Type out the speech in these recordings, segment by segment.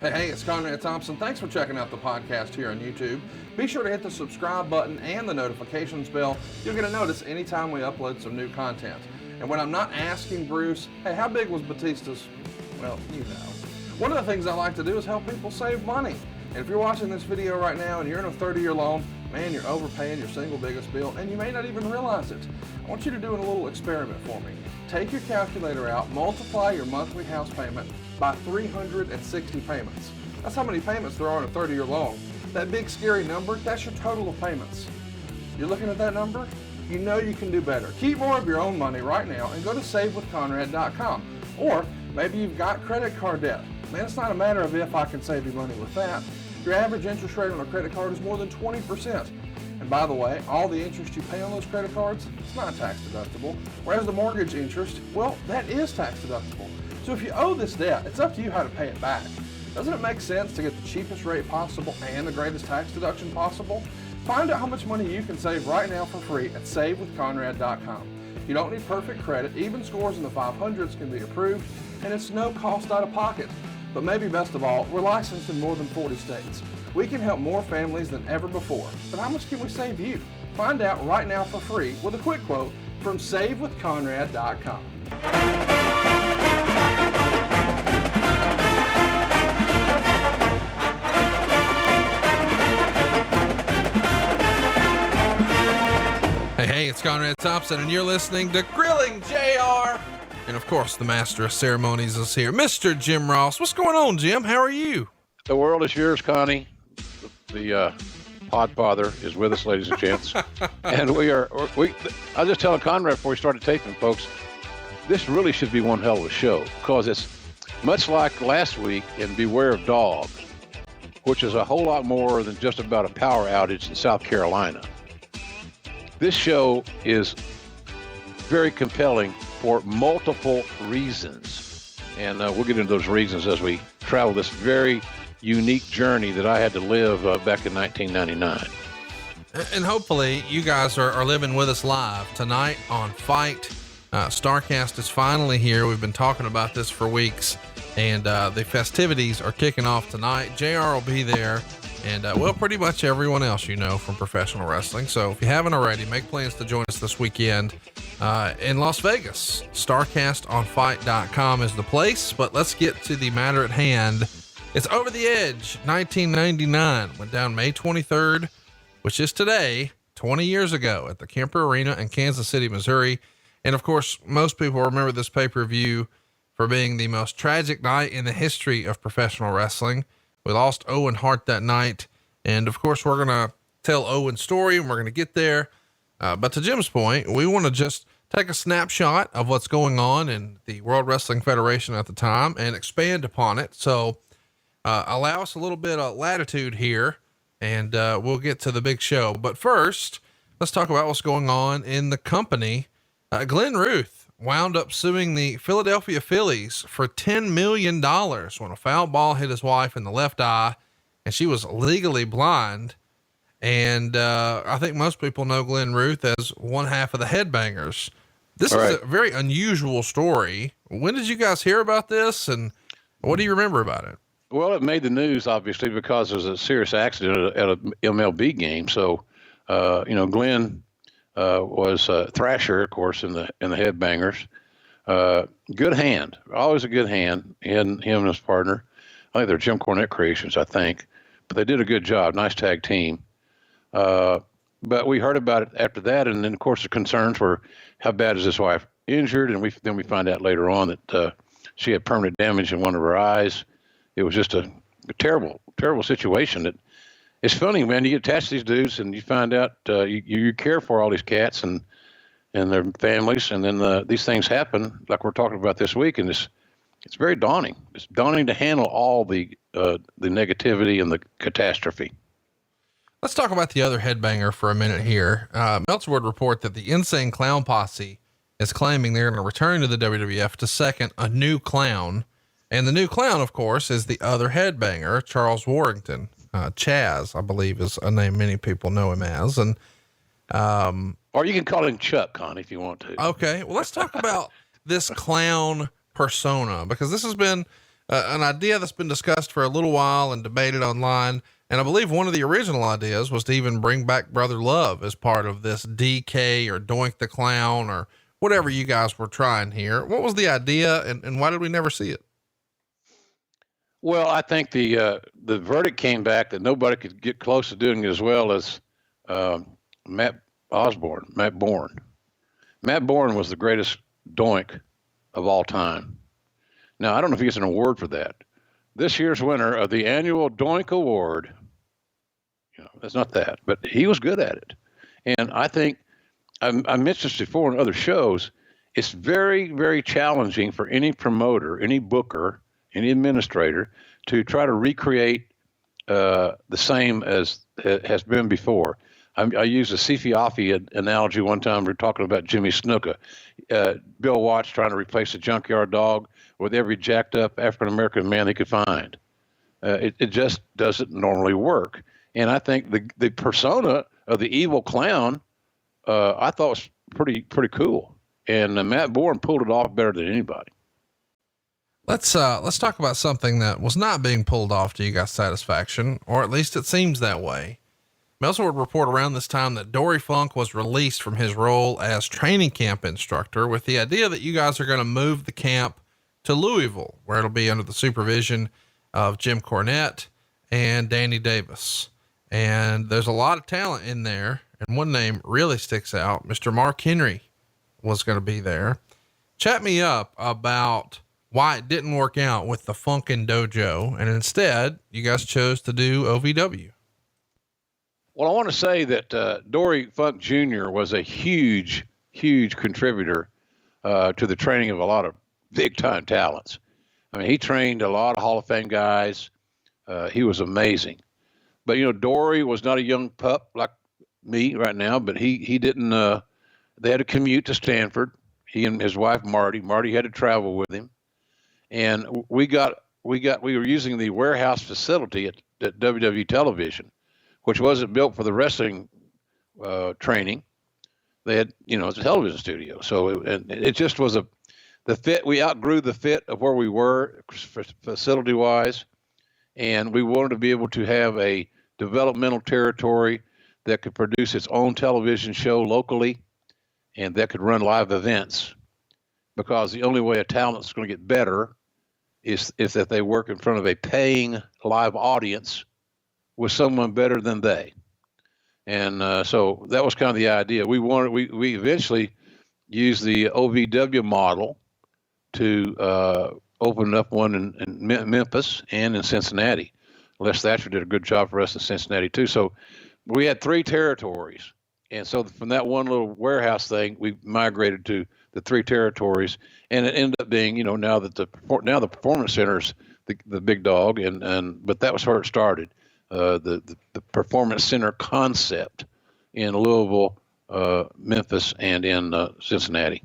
Hey, it's Conrad Thompson. Thanks for checking out the podcast here on YouTube. Be sure to hit the subscribe button and the notifications bell. You'll get a notice anytime we upload some new content. And when I'm not asking Bruce, hey, how big was Batista's? Well, you know. One of the things I like to do is help people save money. And if you're watching this video right now and you're in a 30-year loan, man, you're overpaying your single biggest bill and you may not even realize it. I want you to do a little experiment for me. Take your calculator out, multiply your monthly house payment by 360 payments. That's how many payments there are in a 30-year loan. That big scary number, that's your total of payments. You're looking at that number? You know you can do better. Keep more of your own money right now and go to savewithconrad.com. Or maybe you've got credit card debt. Man, it's not a matter of if I can save you money with that. Your average interest rate on a credit card is more than 20%. And by the way, all the interest you pay on those credit cards, it's not tax deductible. Whereas the mortgage interest, well, that is tax deductible. So if you owe this debt, it's up to you how to pay it back. Doesn't it make sense to get the cheapest rate possible and the greatest tax deduction possible? Find out how much money you can save right now for free at savewithconrad.com. You don't need perfect credit. Even scores in the 500s can be approved, and it's no cost out of pocket. But maybe best of all, we're licensed in more than 40 states. We can help more families than ever before. But how much can we save you? Find out right now for free with a quick quote from savewithconrad.com. Hey, it's Conrad Thompson, and you're listening to Grilling JR. And of course, the master of ceremonies is here, Mr. Jim Ross. What's going on, Jim? How are you? The world is yours, Connie. The Podfather is with us, ladies and gents. And I was just telling Conrad before we started taping, folks, this really should be one hell of a show, because it's much like last week in Beware of Dogs, which is a whole lot more than just about a power outage in South Carolina. This show is very compelling for multiple reasons. And we'll get into those reasons as we travel this very unique journey that I had to live back in 1999. And hopefully you guys are living with us live tonight on Fight. StarCast is finally here. We've been talking about this for weeks, and the festivities are kicking off tonight. JR will be there, and well, pretty much everyone else you know from professional wrestling. So if you haven't already, make plans to join us this weekend in Las Vegas. StarCastOnFight.com is the place, but let's get to the matter at hand. It's Over the Edge 1999, went down May 23rd, which is today, 20 years ago at the Kemper Arena in Kansas City, Missouri. And of course, most people remember this pay-per-view for being the most tragic night in the history of professional wrestling. We lost Owen Hart that night. And of course, we're going to tell Owen's story and we're going to get there. But to Jim's point, we want to just take a snapshot of what's going on in the World Wrestling Federation at the time and expand upon it. So allow us a little bit of latitude here, and we'll get to the big show. But first, let's talk about what's going on in the company. Glenn Ruth wound up suing the Philadelphia Phillies for $10 million when a foul ball hit his wife in the left eye, and she was legally blind. And I think most people know Glenn Ruth as one half of the Headbangers. This is a very unusual story. When did you guys hear about this, and what do you remember about it? Well, it made the news, obviously, because there was a serious accident at an MLB game. So, Glenn was Thrasher, of course, in the Headbangers. Good hand, always a good hand, him and his partner. I think they're Jim Cornette creations, I think. But they did a good job. Nice tag team. But we heard about it after that, and then, of course, the concerns were how bad is his wife injured, and then we find out later on that she had permanent damage in one of her eyes. It was just a terrible, terrible situation. It's funny, man. You get attached to these dudes, and you find out you care for all these cats and their families, and then these things happen, like we're talking about this week, and it's very daunting. It's daunting to handle all the negativity and the catastrophe. Let's talk about the other headbanger for a minute here. Meltzer would report that the Insane Clown Posse is claiming they're going to return to the WWF to second a new clown. And the new clown, of course, is the other headbanger, Charles Warrington. Chaz, I believe, is a name many people know him as. And or you can call him Chuck, Con, if you want to. Okay. Well, let's talk about this clown persona, because this has been an idea that's been discussed for a little while and debated online. And I believe one of the original ideas was to even bring back Brother Love as part of this DK or Doink the Clown or whatever you guys were trying here. What was the idea, and why did we never see it? Well, I think the verdict came back that nobody could get close to doing it as well as Matt Bourne. Matt Bourne was the greatest doink of all time. Now, I don't know if he gets an award for that. This year's winner of the annual Doink Award, that's not that, but he was good at it. And I think I mentioned this before in other shows. It's very, very challenging for any promoter, any booker, any administrator to try to recreate the same as has been before. I used a Sifi analogy one time. We were talking about Jimmy Snuka. Bill Watts trying to replace a junkyard dog with every jacked up African-American man he could find. It just doesn't normally work. And I think the persona of the evil clown, I thought was pretty cool. And Matt Bourne pulled it off better than anybody. Let's talk about something that was not being pulled off to you guys' satisfaction, or at least it seems that way. Meltzer would report around this time that Dory Funk was released from his role as training camp instructor with the idea that you guys are going to move the camp to Louisville, where it'll be under the supervision of Jim Cornette and Danny Davis. And there's a lot of talent in there. And one name really sticks out. Mr. Mark Henry was going to be there. Chat me up about why it didn't work out with the Funkin' Dojo. And instead you guys chose to do OVW. Well, I want to say that Dory Funk Jr. was a huge contributor to the training of a lot of big-time talents. I mean, he trained a lot of Hall of Fame guys. He was amazing. But, Dory was not a young pup like me right now, but he didn't, they had to commute to Stanford. He and his wife, Marty had to travel with him. And we were using the warehouse facility at WW Television, which wasn't built for the wrestling training. They had, it's a television studio. So it just was the fit. We outgrew the fit of where we were facility wise. And we wanted to be able to have a developmental territory that could produce its own television show locally and that could run live events, because the only way a talent's going to get better is that they work in front of a paying live audience with someone better than they. And so that was kind of the idea. We eventually used the OVW model to open up one in Memphis and in Cincinnati. Les Thatcher did a good job for us in Cincinnati too. So we had 3 territories. And so from that one little warehouse thing, we migrated to the 3 territories, and it ended up being, now the Performance Center's the big dog, but that was where it started. The Performance Center concept in Louisville, Memphis, and in Cincinnati.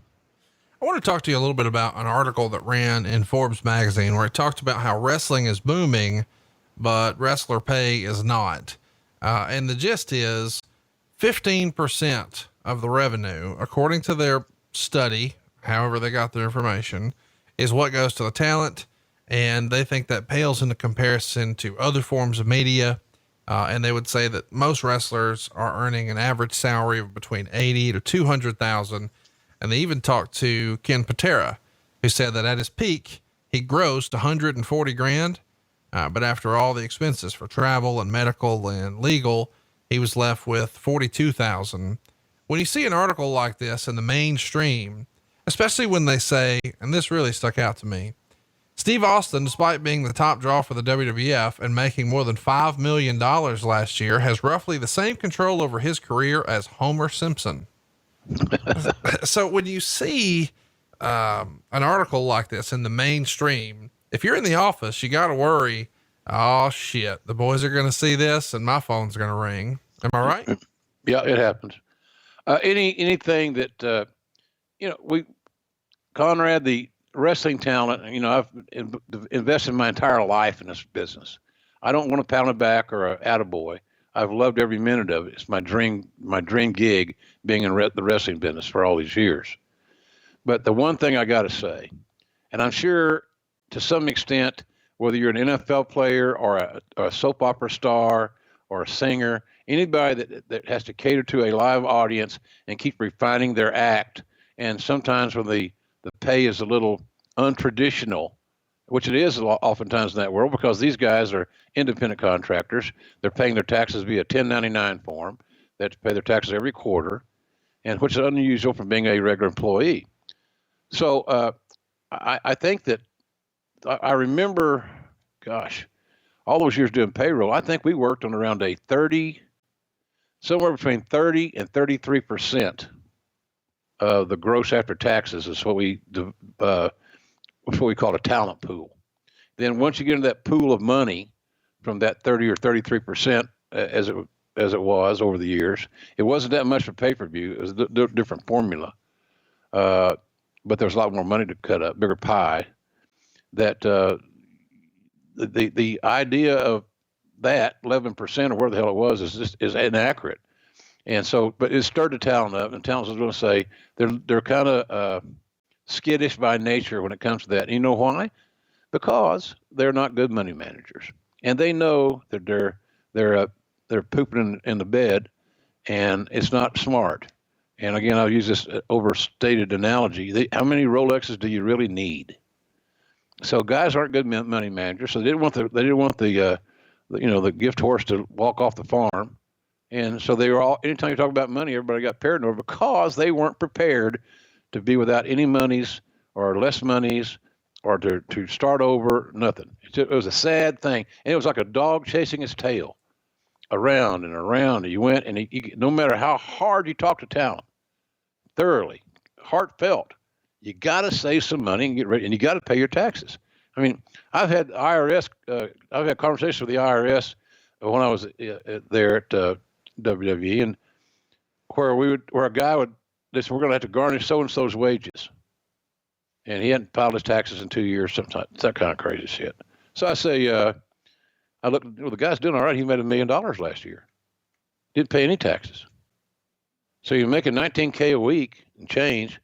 I want to talk to you a little bit about an article that ran in Forbes magazine where it talked about how wrestling is booming, but wrestler pay is not. And the gist is 15% of the revenue, according to their study, however they got their information, is what goes to the talent. And they think that pales into comparison to other forms of media. And they would say that most wrestlers are earning an average salary of between 80 to 200,000. And they even talked to Ken Patera, who said that at his peak, he grossed 140 grand. But after all the expenses for travel and medical and legal, he was left with 42,000. When you see an article like this in the mainstream, especially when they say, and this really stuck out to me, Steve Austin, despite being the top draw for the WWF and making more than $5 million last year, has roughly the same control over his career as Homer Simpson. So when you see an article like this in the mainstream, if you're in the office, you got to worry, oh shit, the boys are going to see this and my phone's going to ring. Am I right? Yeah, it happens. Anything that, Conrad, the wrestling talent, I've invested my entire life in this business. I don't want a pound it back or a attaboy. I've loved every minute of it. It's my dream gig being in the wrestling business for all these years. But the one thing I got to say, and I'm sure to some extent whether you're an NFL player or a soap opera star or a singer, anybody that has to cater to a live audience and keep refining their act. And sometimes when the pay is a little untraditional, which it is oftentimes in that world because these guys are independent contractors. They're paying their taxes via 1099 form. They have to pay their taxes every quarter, and which is unusual from being a regular employee. So I think that I remember, gosh, all those years doing payroll. I think we worked on around a 30, somewhere between 30 and 33% of the gross after taxes is what we call a talent pool. Then once you get into that pool of money from that 30 or 33% as it was over the years, it wasn't that much for pay-per-view. It was a different formula. But there's a lot more money to cut up, bigger pie. That the idea of that 11% or where the hell it was is inaccurate. And so, but it stirred the talent up, and talent was going to say they're kind of skittish by nature when it comes to that. And you know why? Because they're not good money managers, and they know that they're pooping in the bed, and it's not smart. And again, I'll use this overstated analogy. How many Rolexes do you really need? So guys aren't good money managers. So they didn't want the gift horse to walk off the farm. And so they were all, anytime you talk about money, everybody got paranoid because they weren't prepared to be without any monies or less monies or to start over, nothing. It was a sad thing. And it was like a dog chasing its tail around and around. And you went, and no matter how hard you talk to talent, thoroughly, heartfelt, you got to save some money and get ready, and you got to pay your taxes. I mean, I've had conversations with the IRS when I was there at WWE, and where a guy would, they said, we're going to have to garnish so and so's wages, and he hadn't filed his taxes in 2 years. Sometimes that kind of crazy shit. So I say, I looked, well, the guy's doing all right. He made $1 million last year. Didn't pay any taxes. So you're making $19K a week and change,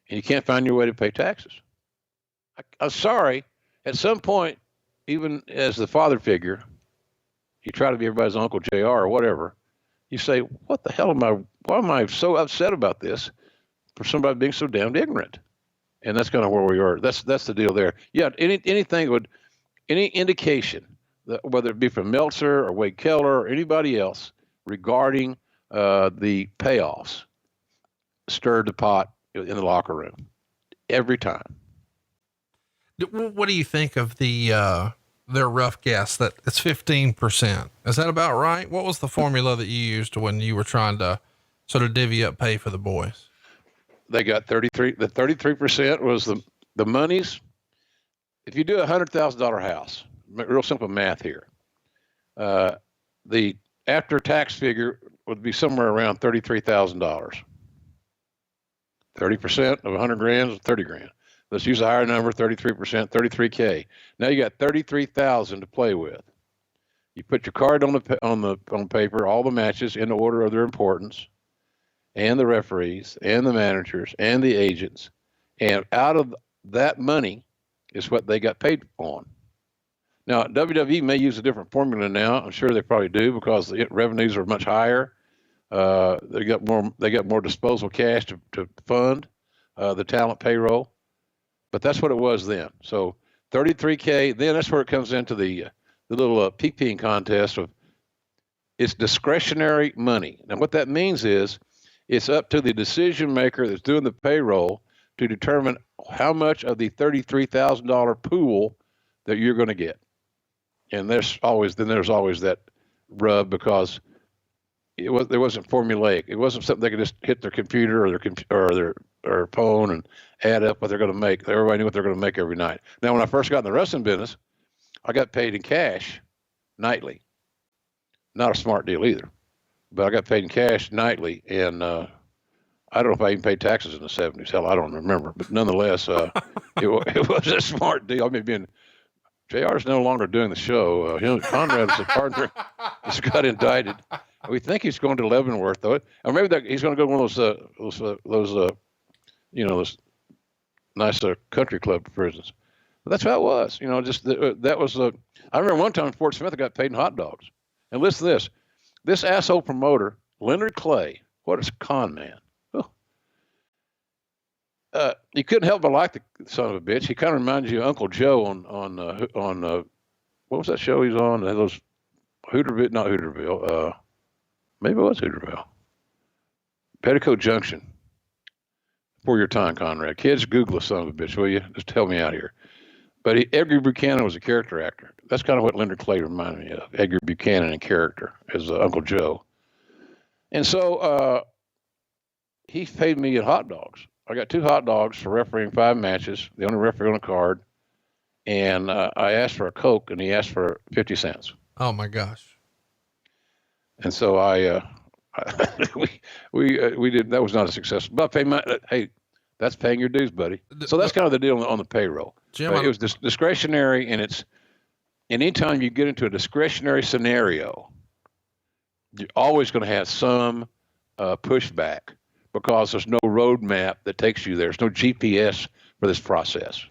and you can't find your way to pay taxes. I'm sorry. At some point, even as the father figure, you try to be everybody's Uncle JR or whatever, you say, what the hell why am I so upset about this for somebody being so damned ignorant? And that's kind of where we are. That's the deal there. Yeah, any indication, that, whether it be from Meltzer or Wade Keller or anybody else regarding the payoffs, stirred the pot in the locker room every time. What do you think of their rough guess that it's 15%? Is that about right? What was the formula that you used when you were trying to sort of divvy up pay for the boys? They got 33. The 33% was the monies. If you do $100,000 house, real simple math here, the after tax figure would be somewhere around $33,000. 30% of 100 grand is 30 grand. Let's use a higher number, 33%, 33K. Now you got 33,000 to play with. You put your card on paper, all the matches in the order of their importance, and the referees, and the managers, and the agents, and out of that money is what they got paid on. Now WWE may use a different formula now. I'm sure they probably do because the revenues are much higher. They got more disposable cash to fund the talent payroll. But that's what it was then. So 33K, then that's where it comes into the little peeing contest of it's discretionary money. Now what that means is it's up to the decision maker that's doing the payroll to determine how much of the $33,000 pool that you're going to get. And there's always that rub because there wasn't formulaic. It wasn't something they could just hit their computer or their phone and add up what they're going to make. Everybody knew what they're going to make every night. Now, when I first got in the wrestling business, I got paid in cash nightly. Not a smart deal either, but I got paid in cash nightly, and I don't know if I even paid taxes in the 70s. Hell, I don't remember, but nonetheless, it was a smart deal. I mean, JR's no longer doing the show. Conrad is a partner. He's got indicted. We think he's going to Leavenworth, though, or maybe he's going to go to one of those those nice country club prisons. That's how it was. Just that was a. I remember one time Fort Smith I got paid in hot dogs. And listen to this. This asshole promoter, Leonard Clay, what a con man. Oh. You couldn't help but like the son of a bitch. He kind of reminds you of Uncle Joe on what was that show he's on? Those Hooterville, not Hooterville. Maybe it was Hooterville. Petticoat Junction. For your time, Conrad. Kids, Google the son of a bitch, will you? Just help me out here. But Edgar Buchanan was a character actor. That's kind of what Leonard Clay reminded me of. Edgar Buchanan in character as Uncle Joe. And so he paid me in hot dogs. I got 2 hot dogs for refereeing 5 matches, the only referee on the card. And I asked for a Coke, and he asked for 50 cents. Oh, my gosh. And so we did. That was not a success. But hey, that's paying your dues, buddy. So that's kind of the deal on the payroll. Jim, it was discretionary, and anytime you get into a discretionary scenario, you're always going to have some pushback because there's no roadmap that takes you there. There's no GPS for this process.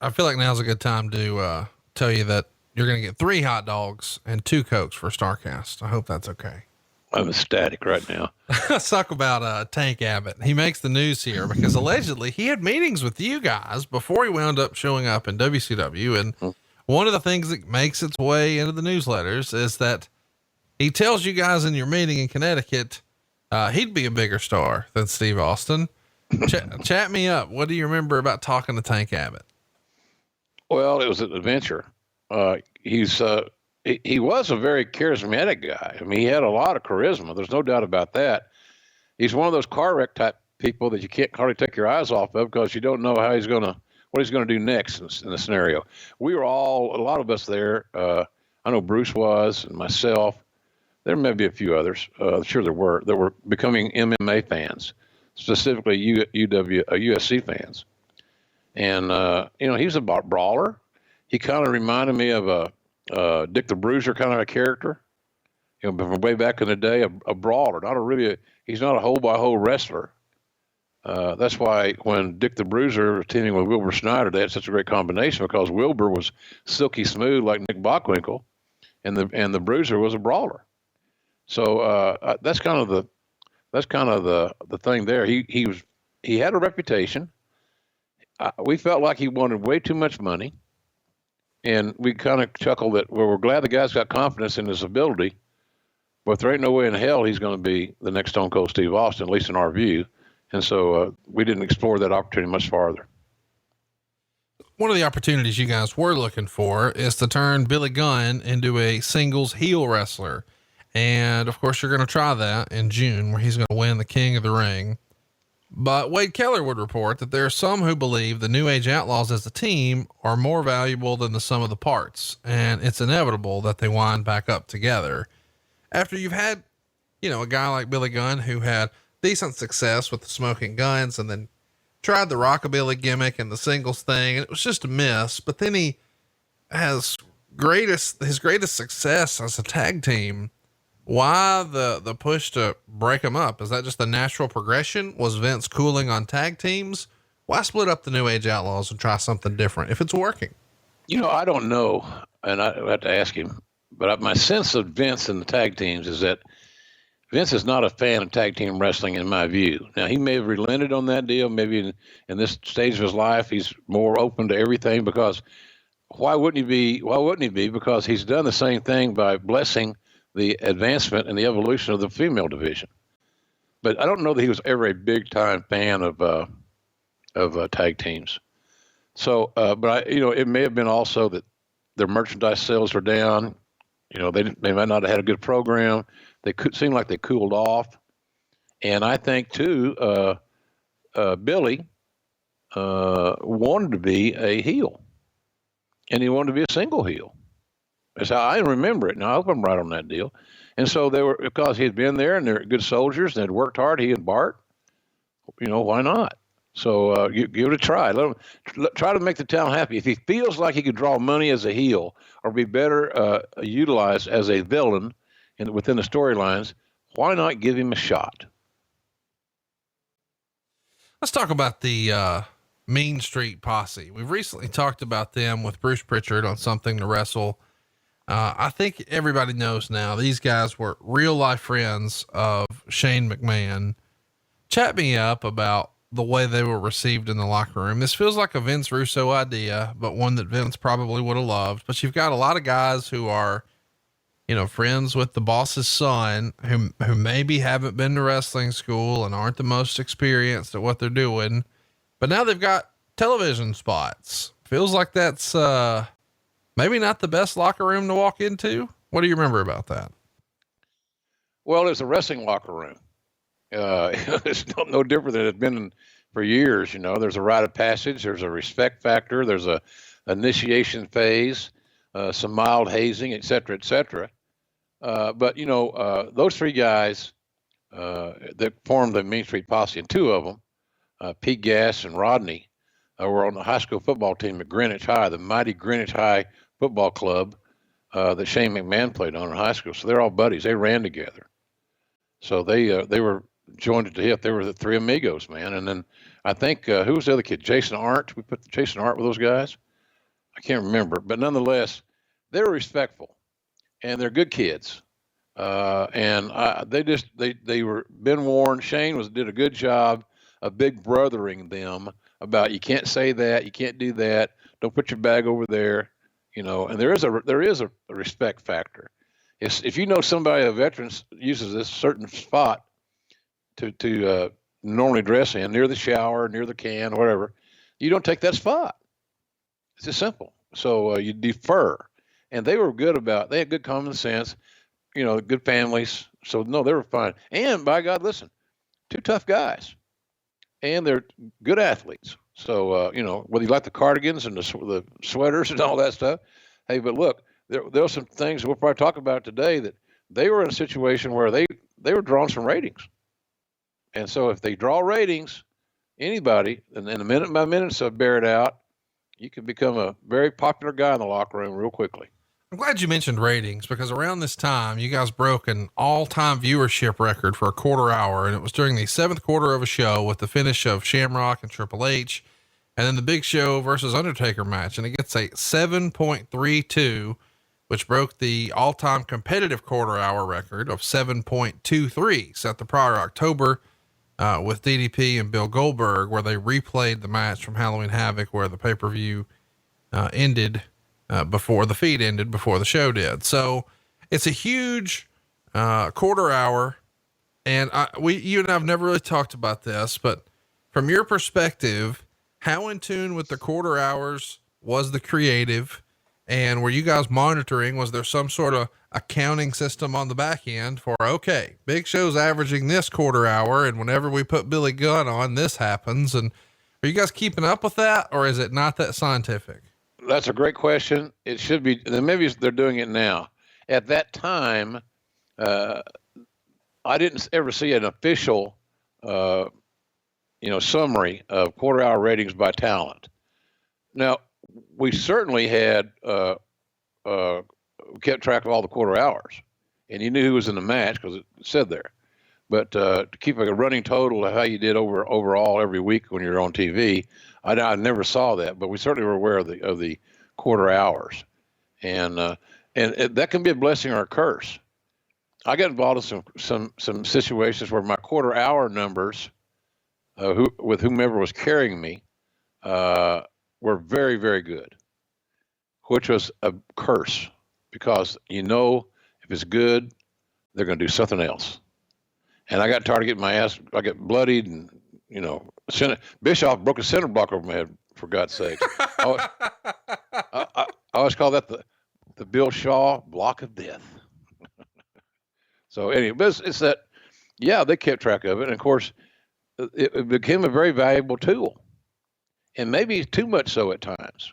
I feel like now's a good time to tell you that you're going to get 3 hot dogs and 2 Cokes for StarCast. I hope that's okay. I'm ecstatic right now. Let's talk about Tank Abbott. He makes the news here because allegedly he had meetings with you guys before he wound up showing up in WCW. And one of the things that makes its way into the newsletters is that he tells you guys in your meeting in Connecticut, he'd be a bigger star than Steve Austin. Chat me up. What do you remember about talking to Tank Abbott? Well, it was an adventure. He was a very charismatic guy. I mean, he had a lot of charisma. There's no doubt about that. He's one of those car wreck type people that you can't hardly take your eyes off of because you don't know what he's going to do next in the scenario. We were a lot of us there. I know Bruce was, and myself. There may be a few others. Sure there were, that were becoming MMA fans, specifically USC fans. And, he was a brawler. He kind of reminded me of Dick the Bruiser kind of a character, from way back in the day, a brawler, he's not a hole by hole wrestler. That's why when Dick the Bruiser was teaming with Wilbur Snyder, they had such a great combination because Wilbur was silky smooth like Nick Bockwinkel, and the Bruiser was a brawler. So that's kind of the thing there. He had a reputation. We felt like he wanted way too much money. And we kind of chuckled that, well, we're glad the guy's got confidence in his ability, but there ain't no way in hell he's going to be the next Stone Cold Steve Austin, at least in our view. And so we didn't explore that opportunity much farther. One of the opportunities you guys were looking for is to turn Billy Gunn into a singles heel wrestler. And of course, you're going to try that in June, where he's going to win the King of the Ring. But Wade Keller would report that there are some who believe the New Age Outlaws as a team are more valuable than the sum of the parts, and it's inevitable that they wind back up together. After you've had, a guy like Billy Gunn who had decent success with the Smoking Guns and then tried the rockabilly gimmick and the singles thing, and it was just a miss, but then he has his greatest success as a tag team. Why the push to break them up? Is that just the natural progression? Was Vince cooling on tag teams? Why split up the New Age Outlaws and try something different if it's working? I don't know, and I have to ask him, but my sense of Vince and the tag teams is that Vince is not a fan of tag team wrestling in my view. Now, he may have relented on that deal. Maybe in this stage of his life, he's more open to everything because why wouldn't he be? Because he's done the same thing by blessing the advancement and the evolution of the female division. But I don't know that he was ever a big time fan of tag teams. So, but it may have been also that their merchandise sales are down. They might not have had a good program. They seem like they cooled off. And I think too, Billy wanted to be a heel, and he wanted to be a single heel. That's how I remember it. Now I hope I'm right on that deal. And so because he had been there and they're good soldiers and had worked hard, he and Bart, why not? So give it a try. Try to make the town happy. If he feels like he could draw money as a heel or be better utilized as a villain within the storylines, why not give him a shot? Let's talk about the Mean Street Posse. We've recently talked about them with Bruce Pritchard on Something to Wrestle. I think everybody knows now these guys were real life friends of Shane McMahon. Chat me up about the way they were received in the locker room. This feels like a Vince Russo idea, but one that Vince probably would have loved. But you've got a lot of guys who are, friends with the boss's son who maybe haven't been to wrestling school and aren't the most experienced at what they're doing, but now they've got television spots. Feels like that's, maybe not the best locker room to walk into. What do you remember about that? Well, it's a wrestling locker room. It's no different than it's been for years. There's a rite of passage. There's a respect factor. There's a initiation phase, some mild hazing, et cetera, et cetera. But those three guys that formed the Main Street Posse, and two of them, Pete Gass and Rodney, were on the high school football team at Greenwich High, the mighty Greenwich High football club that Shane McMahon played on in high school. So they're all buddies. They ran together. So they were joined at the hip. They were the three amigos, man. And then I think, who was the other kid? Jason Arndt. We put Jason Arndt with those guys. I can't remember, but nonetheless, they were respectful and they're good kids. They were been warned. Shane did a good job of big brothering them about, you can't say that, you can't do that. Don't put your bag over there, and there is a respect factor. If somebody, a veteran, uses this certain spot to normally dress in, near the shower, near the can, whatever, you don't take that spot. It's just simple. So you defer. And they were they had good common sense, good families. So no, they were fine. And by God, listen, two tough guys. And they're good athletes. So, whether you like the cardigans and the sweaters and all that stuff, hey, but look, there are some things we'll probably talk about today that they were in a situation where they were drawing some ratings. And so if they draw ratings, anybody, and then minute by minute, so bear it out, you can become a very popular guy in the locker room real quickly. I'm glad you mentioned ratings, because around this time you guys broke an all-time viewership record for a quarter hour. And it was during the 7th quarter of a show with the finish of Shamrock and Triple H, and then the Big Show versus Undertaker match. And it gets a 7.32, which broke the all-time competitive quarter hour record of 7.23 set the prior October, with DDP and Bill Goldberg, where they replayed the match from Halloween Havoc, where the pay-per-view, ended, before the feed ended, before the show did. So it's a huge, quarter hour. And you and I've never really talked about this, but from your perspective, how in tune with the quarter hours was the creative, and were you guys monitoring? Was there some sort of accounting system on the back end for, okay, Big Show's averaging this quarter hour, and whenever we put Billy Gunn on, this happens? And are you guys keeping up with that, or is it not that scientific? That's a great question. It should be. Maybe they're doing it now. At that time, I didn't ever see an official, summary of quarter hour ratings by talent. Now, we certainly had kept track of all the quarter hours, and you knew who was in the match because it said there. But to keep a running total of how you did overall every week when you're on TV, I never saw that. But we certainly were aware of the quarter hours, and that can be a blessing or a curse. I got involved in some situations where my quarter hour numbers, with whomever was carrying me, were very, very good, which was a curse, because if it's good, they're going to do something else. And I got tired of getting my ass, I got bloodied, and, Bischoff broke a center block over my head, for God's sake. I always call that the Bill Shaw block of death. So anyway, but it's that, yeah, they kept track of it. And of course, it became a very valuable tool, and maybe too much so at times,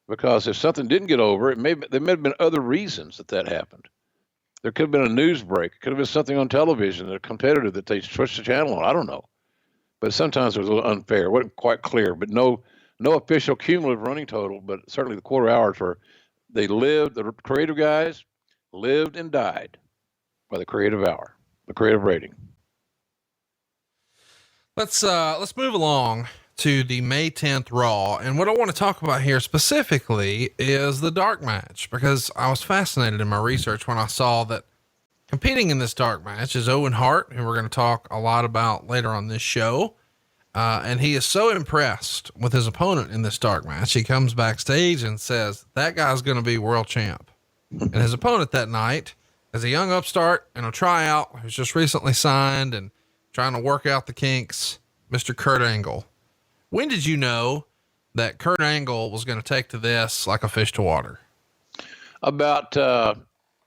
because if something didn't get over, there may have been other reasons that happened. There could have been a news break. It could have been something on television, a competitor that they switched the channel on. I don't know. But sometimes it was a little unfair. It wasn't quite clear, but no official cumulative running total, but certainly the quarter hours the creative guys lived and died by the creative hour, the creative rating. Let's move along to the May 10th Raw. And what I want to talk about here specifically is the dark match, because I was fascinated in my research when I saw that competing in this dark match is Owen Hart, who we're going to talk a lot about later on this show. And he is so impressed with his opponent in this dark match. He comes backstage and says, that guy's going to be world champ. And his opponent that night is a young upstart in a tryout who's just recently signed and trying to work out the kinks, Mr. Kurt Angle. When did you know that Kurt Angle was going to take to this like a fish to water? About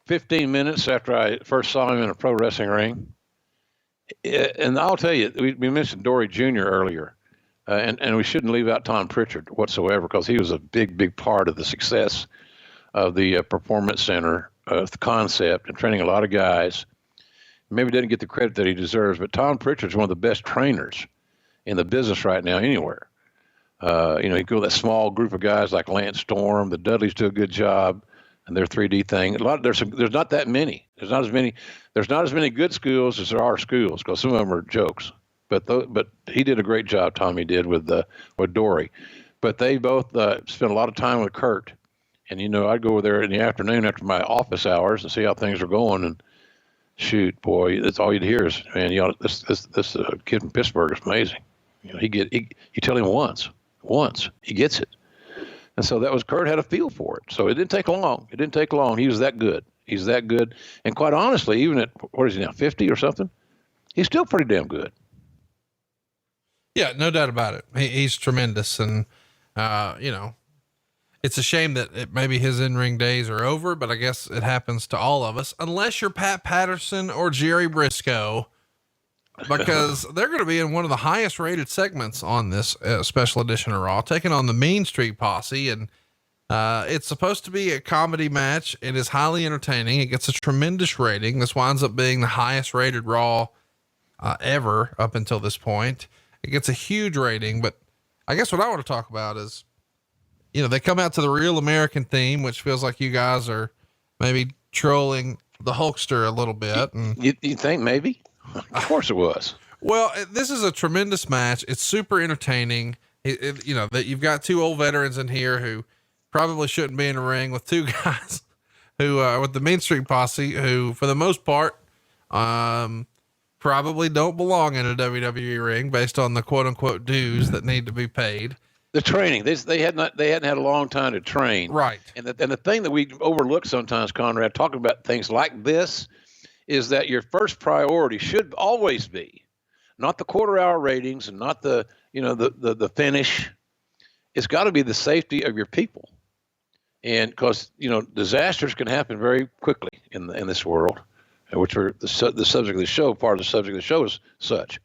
15 minutes after I first saw him in a pro wrestling ring. And I'll tell you, we mentioned Dory Jr. earlier, and we shouldn't leave out Tom Pritchard whatsoever, because he was a big part of the success of the Performance Center, the concept, and training a lot of guys. Maybe didn't get the credit that he deserves, but Tom Pritchard's one of the best trainers in the business right now anywhere. You go with that small group of guys like Lance Storm, the Dudleys do a good job, and their 3D thing. There's not that many. There's not as many good schools as there are schools, because some of them are jokes. But he did a great job. Tommy did with Dory, but they both spent a lot of time with Kurt. And I'd go over there in the afternoon after my office hours and see how things are going. And shoot, boy, that's all you'd hear is, man, this kid from Pittsburgh is amazing. You tell him once, he gets it. And so Kurt had a feel for it. So it didn't take long. He was that good. He's that good. And quite honestly, even at, what is he now, 50 or something? He's still pretty damn good. Yeah, no doubt about it. He's tremendous. And, it's a shame that maybe his in-ring days are over, but I guess it happens to all of us, unless you're Pat Patterson or Jerry Briscoe, because they're going to be in one of the highest rated segments on this special edition of Raw, taking on the Mean Street Posse. And it's supposed to be a comedy match. It is highly entertaining. It gets a tremendous rating. This winds up being the highest rated Raw ever up until this point. It gets a huge rating, but I guess what I want to talk about is, they come out to the Real American theme, which feels like you guys are maybe trolling the Hulkster a little bit. And you think maybe? Of course it was. Well, this is a tremendous match. It's super entertaining. That you've got two old veterans in here who probably shouldn't be in a ring with two guys who, with the Main Street Posse, who for the most part, probably don't belong in a WWE ring based on the quote unquote dues that need to be paid. The training, they hadn't had a long time to train. Right. And the thing that we overlook sometimes, Conrad, talking about things like this, is that your first priority should always be not the quarter-hour ratings and not the finish. It's got to be the safety of your people, and because disasters can happen very quickly in this world, which are the subject of the show. Part of the subject of the show is such.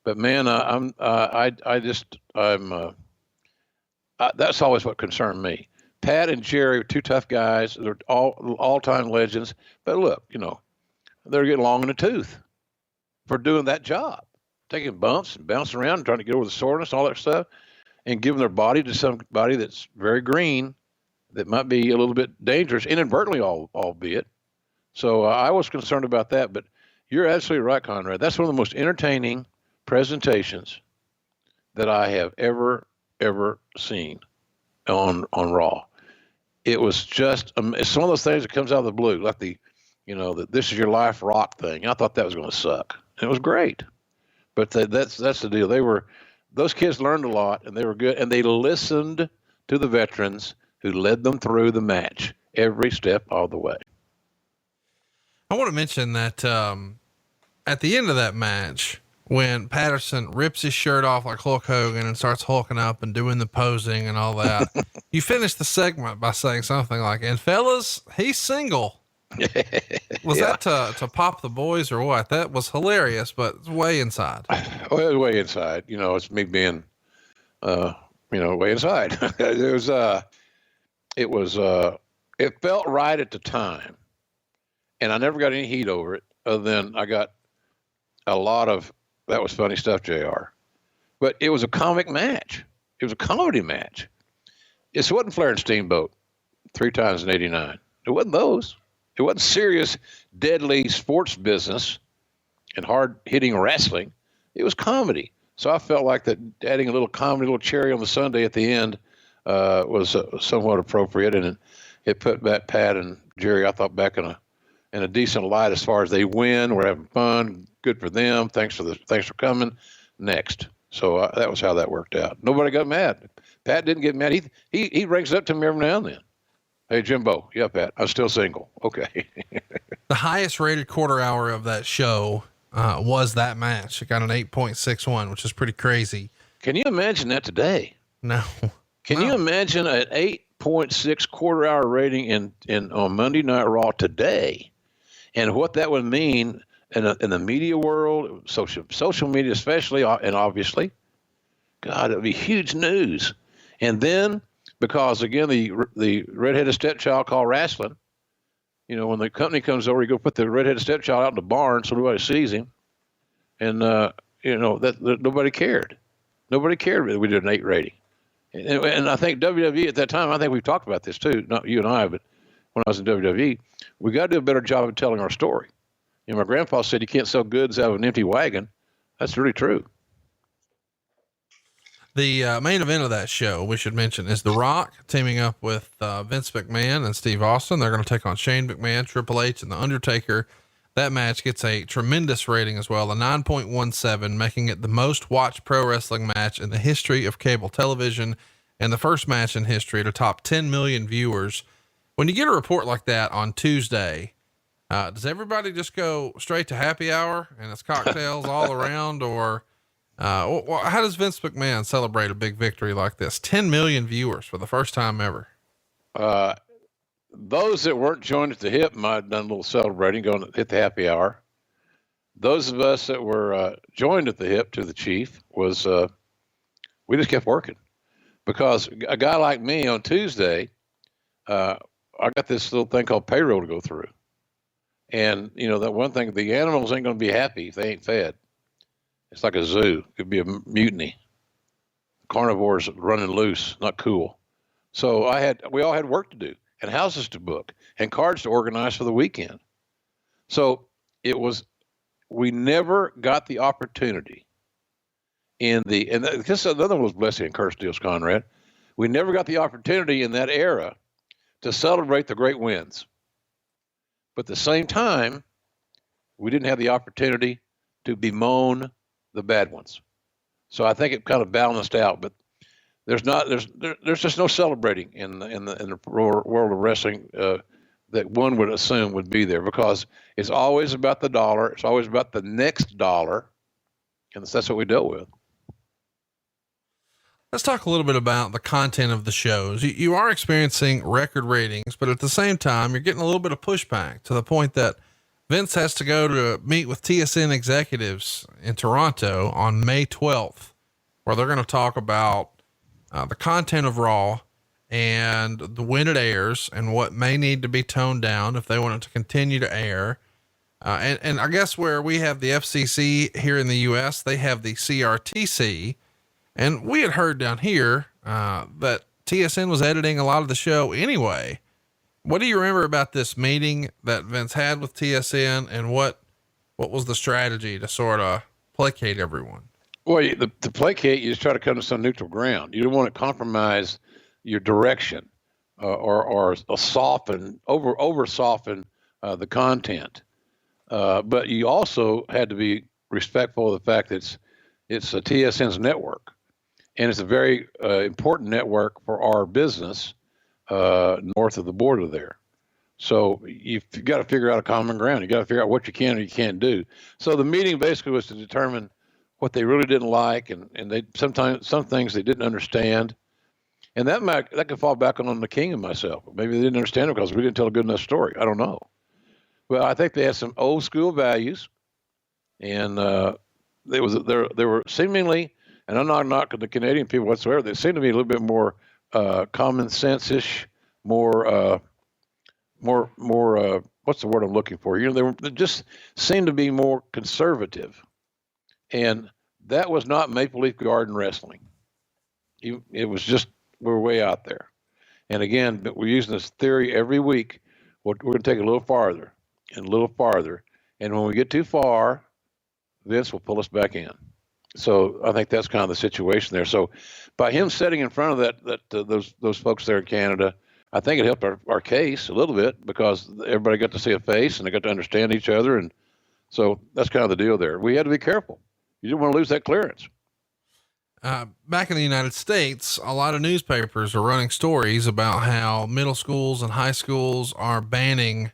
But man, that's always what concerned me. Pat and Jerry are two tough guys. They're all-time legends. But look, they're getting long in the tooth for doing that job, taking bumps and bouncing around and trying to get over the soreness, all that stuff, and giving their body to somebody that's very green, that might be a little bit dangerous, inadvertently, albeit. So I was concerned about that. But you're absolutely right, Conrad. That's one of the most entertaining presentations that I have ever seen on Raw. It was just, it's one of those things that comes out of the blue, like the This Is Your Life rock thing. I thought that was going to suck. It was great, but that's the deal. Those kids learned a lot, and they were good, and they listened to the veterans who led them through the match every step of the way. I want to mention that, at the end of that match, when Patterson rips his shirt off like Hulk Hogan and starts hulking up and doing the posing and all that, you finish the segment by saying something like, "And fellas, he's single." Was that to pop the boys or what? That was hilarious, but it's way inside. Well, it was way inside. It's me being, way inside. It felt right at the time, and I never got any heat over it. Other than I got a lot of, that was funny stuff, JR. But it was a comic match. It was a comedy match. It wasn't Flair and Steamboat 3 times in '89. It wasn't those. It wasn't serious, deadly sports business and hard-hitting wrestling. It was comedy. So I felt like that adding a little comedy, a little cherry on the sundae at the end was somewhat appropriate, and it put Pat and Jerry, I thought, back in a decent light as far as they win. We're having fun. Good for them. Thanks for coming. Next. So that was how that worked out. Nobody got mad. Pat didn't get mad. He rings up to me every now and then. Hey, Jimbo. Yeah, Pat. I'm still single. Okay. The highest rated quarter hour of that show was that match. It got an 8.61, which is pretty crazy. Can you imagine that today? No. Can you imagine an 8.6 quarter hour rating on Monday Night Raw today, and what that would mean in the media world, social media especially, and obviously, God, it'd be huge news. And then, because again, the redheaded stepchild called wrestling, when the company comes over, you go put the redheaded stepchild out in the barn so nobody sees him, and that nobody cared. Nobody cared that we did an 8 rating. And I think WWE at that time, I think we've talked about this too, not you and I, but when I was in WWE, we got to do a better job of telling our story. My grandpa said you can't sell goods out of an empty wagon. That's really true. The main event of that show, we should mention, is The Rock teaming up with Vince McMahon and Steve Austin. They're going to take on Shane McMahon, Triple H, and The Undertaker. That match gets a tremendous rating as well, a 9.17, making it the most watched pro wrestling match in the history of cable television, and the first match in history to top 10 million viewers. When you get a report like that on Tuesday, does everybody just go straight to happy hour and it's cocktails all around, or how does Vince McMahon celebrate a big victory like this? 10 million viewers for the first time ever. Those that weren't joined at the hip might have done a little celebrating, going to hit the happy hour. Those of us that were joined at the hip to the chief we just kept working, because a guy like me on Tuesday, I got this little thing called payroll to go through. And that one thing, the animals ain't going to be happy if they ain't fed. It's like a zoo. It could be a mutiny. Carnivores running loose, not cool. So we all had work to do, and houses to book, and cards to organize for the weekend. So we never got the opportunity and this another one was blessing and curse deals, Conrad. We never got the opportunity in that era to celebrate the great wins. But at the same time, we didn't have the opportunity to bemoan the bad ones. So I think it kind of balanced out, but there's just no celebrating in the world of wrestling that one would assume would be there, because it's always about the dollar. It's always about the next dollar. And that's what we dealt with. Let's talk a little bit about the content of the shows. You are experiencing record ratings, but at the same time, you're getting a little bit of pushback to the point that Vince has to go to meet with TSN executives in Toronto on May 12th, where they're going to talk about the content of Raw and when it airs and what may need to be toned down if they want it to continue to air. And I guess where we have the FCC here in the US, they have the CRTC. And we had heard down here, that TSN was editing a lot of the show anyway. What do you remember about this meeting that Vince had with TSN, and what was the strategy to sort of placate everyone? Well, to placate, you just try to come to some neutral ground. You don't want to compromise your direction, or soften, over soften, the content. But you also had to be respectful of the fact that it's a TSN's network. And it's a very important network for our business north of the border there. So you've got to figure out a common ground. You got to figure out what you can and you can't do. So the meeting basically was to determine what they really didn't like, and they sometimes some things they didn't understand, and that could fall back on the king and myself. Maybe they didn't understand it because we didn't tell a good enough story. I don't know. Well, I think they had some old school values, and they were seemingly. And I'm not knocking the Canadian people whatsoever. They seem to be a little bit more common sense-ish, more what's the word I'm looking for? They just seem to be more conservative. And that was not Maple Leaf Garden wrestling. It was just, we're way out there. And again, we're using this theory every week. We're going to take it a little farther and a little farther. And when we get too far, Vince will pull us back in. So I think that's kind of the situation there. So by him sitting in front of those folks there in Canada, I think it helped our case a little bit because everybody got to see a face and they got to understand each other. And so that's kind of the deal there. We had to be careful. You didn't want to lose that clearance. Back in the United States, a lot of newspapers are running stories about how middle schools and high schools are banning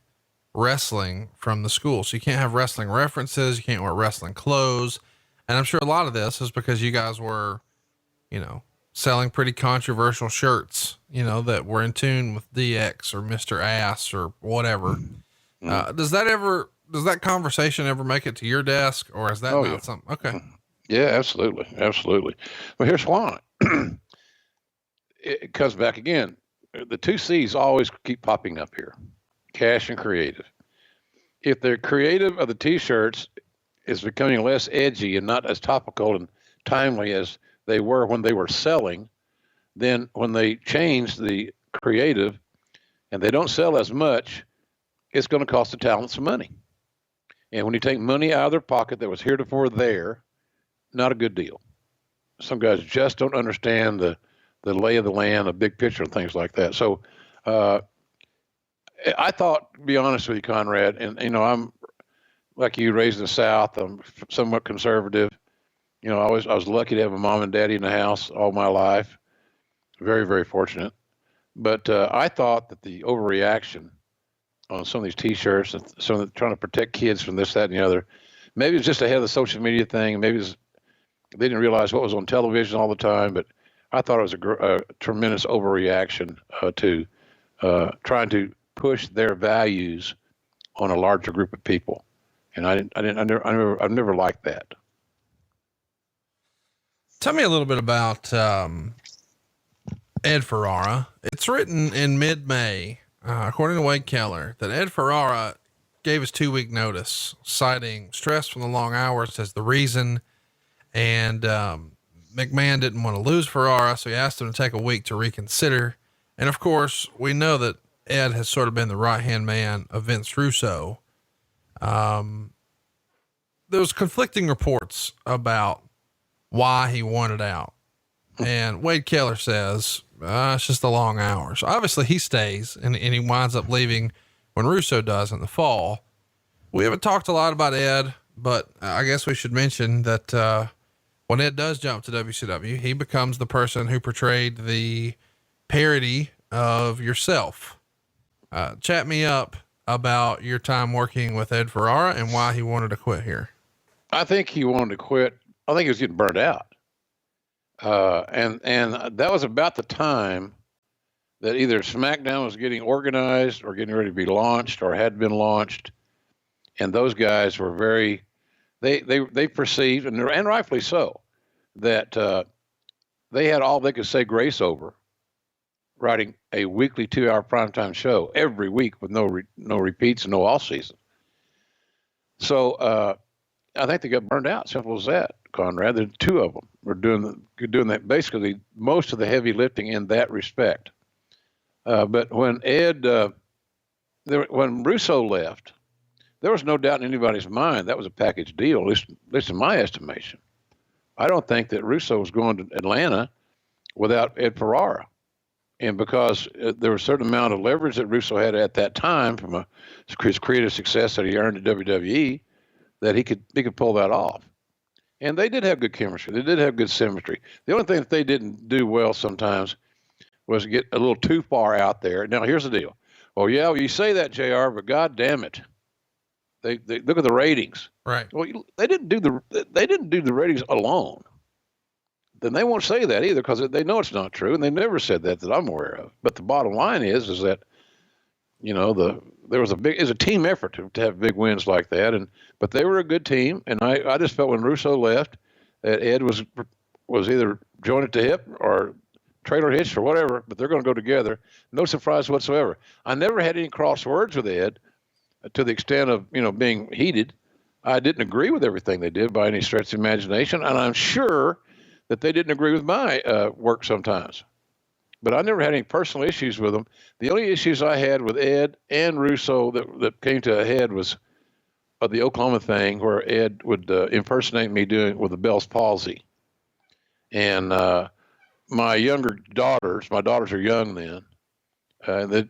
wrestling from the school. So you can't have wrestling references. You can't wear wrestling clothes. And I'm sure a lot of this is because you guys were, selling pretty controversial shirts, that were in tune with DX or Mr. Ass or whatever. Does that conversation ever make it to your desk, or is that not something? Okay. Yeah, absolutely. Absolutely. Well, here's why. It comes back again. The two C's always keep popping up here: cash and creative. If the creative of the t-shirts is becoming less edgy and not as topical and timely as they were when they were selling, then when they change the creative and they don't sell as much, it's going to cost the talent some money. And when you take money out of their pocket that was heretofore there, not a good deal. Some guys just don't understand the lay of the land, the big picture, and things like that. So I thought, to be honest with you, Conrad, and I'm like you, raised in the South. I'm somewhat conservative. I was lucky to have a mom and daddy in the house all my life. Very, very fortunate. But I thought that the overreaction on some of these T-shirts and some of the, trying to protect kids from this, that, and the other, maybe it's just ahead of the social media thing. Maybe they didn't realize what was on television all the time. But I thought it was a tremendous overreaction to trying to push their values on a larger group of people. And I've never liked that. Tell me a little bit about Ed Ferrara. It's written in mid-May, according to Wade Keller, that Ed Ferrara gave his 2-week notice, citing stress from the long hours as the reason. And McMahon didn't want to lose Ferrara, so he asked him to take a week to reconsider. And of course, we know that Ed has sort of been the right-hand man of Vince Russo. There was conflicting reports about why he wanted out. And Wade Keller says, it's just the long hours. Obviously he stays and he winds up leaving when Russo does in the fall. We haven't talked a lot about Ed, but I guess we should mention that, when Ed does jump to WCW, he becomes the person who portrayed the parody of yourself. Chat me up about your time working with Ed Ferrara and why he wanted to quit here. I think he wanted to quit. I think he was getting burned out. And that was about the time that either SmackDown was getting organized or getting ready to be launched or had been launched. And those guys were they perceived, and rightfully so, that they had all they could say grace over writing a weekly 2-hour primetime show every week with no repeats and no off season. So I think they got burned out. Simple as that, Conrad. The two of them were doing that, basically most of the heavy lifting in that respect. But when when Russo left, there was no doubt in anybody's mind that was a package deal, at least in my estimation. I don't think that Russo was going to Atlanta without Ed Ferrara. And because there was a certain amount of leverage that Russo had at that time from his creative success that he earned at WWE, that he could pull that off. And they did have good chemistry. They did have good symmetry. The only thing that they didn't do well sometimes was get a little too far out there. Now, here's the deal. Oh, yeah, well, you say that, JR, but God damn it. They look at the ratings. Right. Well, they didn't do the ratings alone. Then they won't say that either because they know it's not true, and they never said that I'm aware of. But the bottom line is that there was it's a team effort to have big wins like that, but they were a good team, and I just felt when Russo left that Ed was either joined at the hip or trailer hitched or whatever, but they're going to go together. No surprise whatsoever. I never had any cross words with Ed to the extent of being heated. I didn't agree with everything they did by any stretch of imagination, and I'm sure that they didn't agree with my work sometimes. But I never had any personal issues with them. The only issues I had with Ed and Russo that came to a head was the Oklahoma thing where Ed would impersonate me doing with the Bell's palsy. And my younger daughters, my daughters are young then,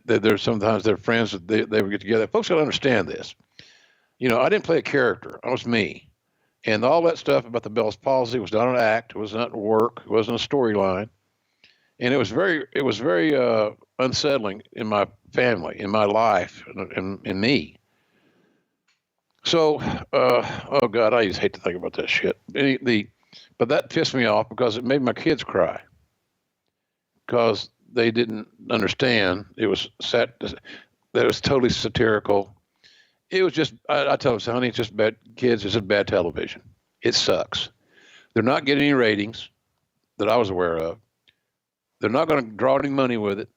they're sometimes they're friends, they would get together. Folks got to understand this. I didn't play a character. I was me. And all that stuff about the Bell's palsy was not an act. It was not work. It wasn't a storyline. And it was very unsettling in my family, in my life, in me. So, oh God, I just hate to think about that shit. But that pissed me off because it made my kids cry because they didn't understand. It was that was totally satirical. It was just, I tell them, honey, it's just bad kids. It's just bad television. It sucks. They're not getting any ratings that I was aware of. They're not going to draw any money with it.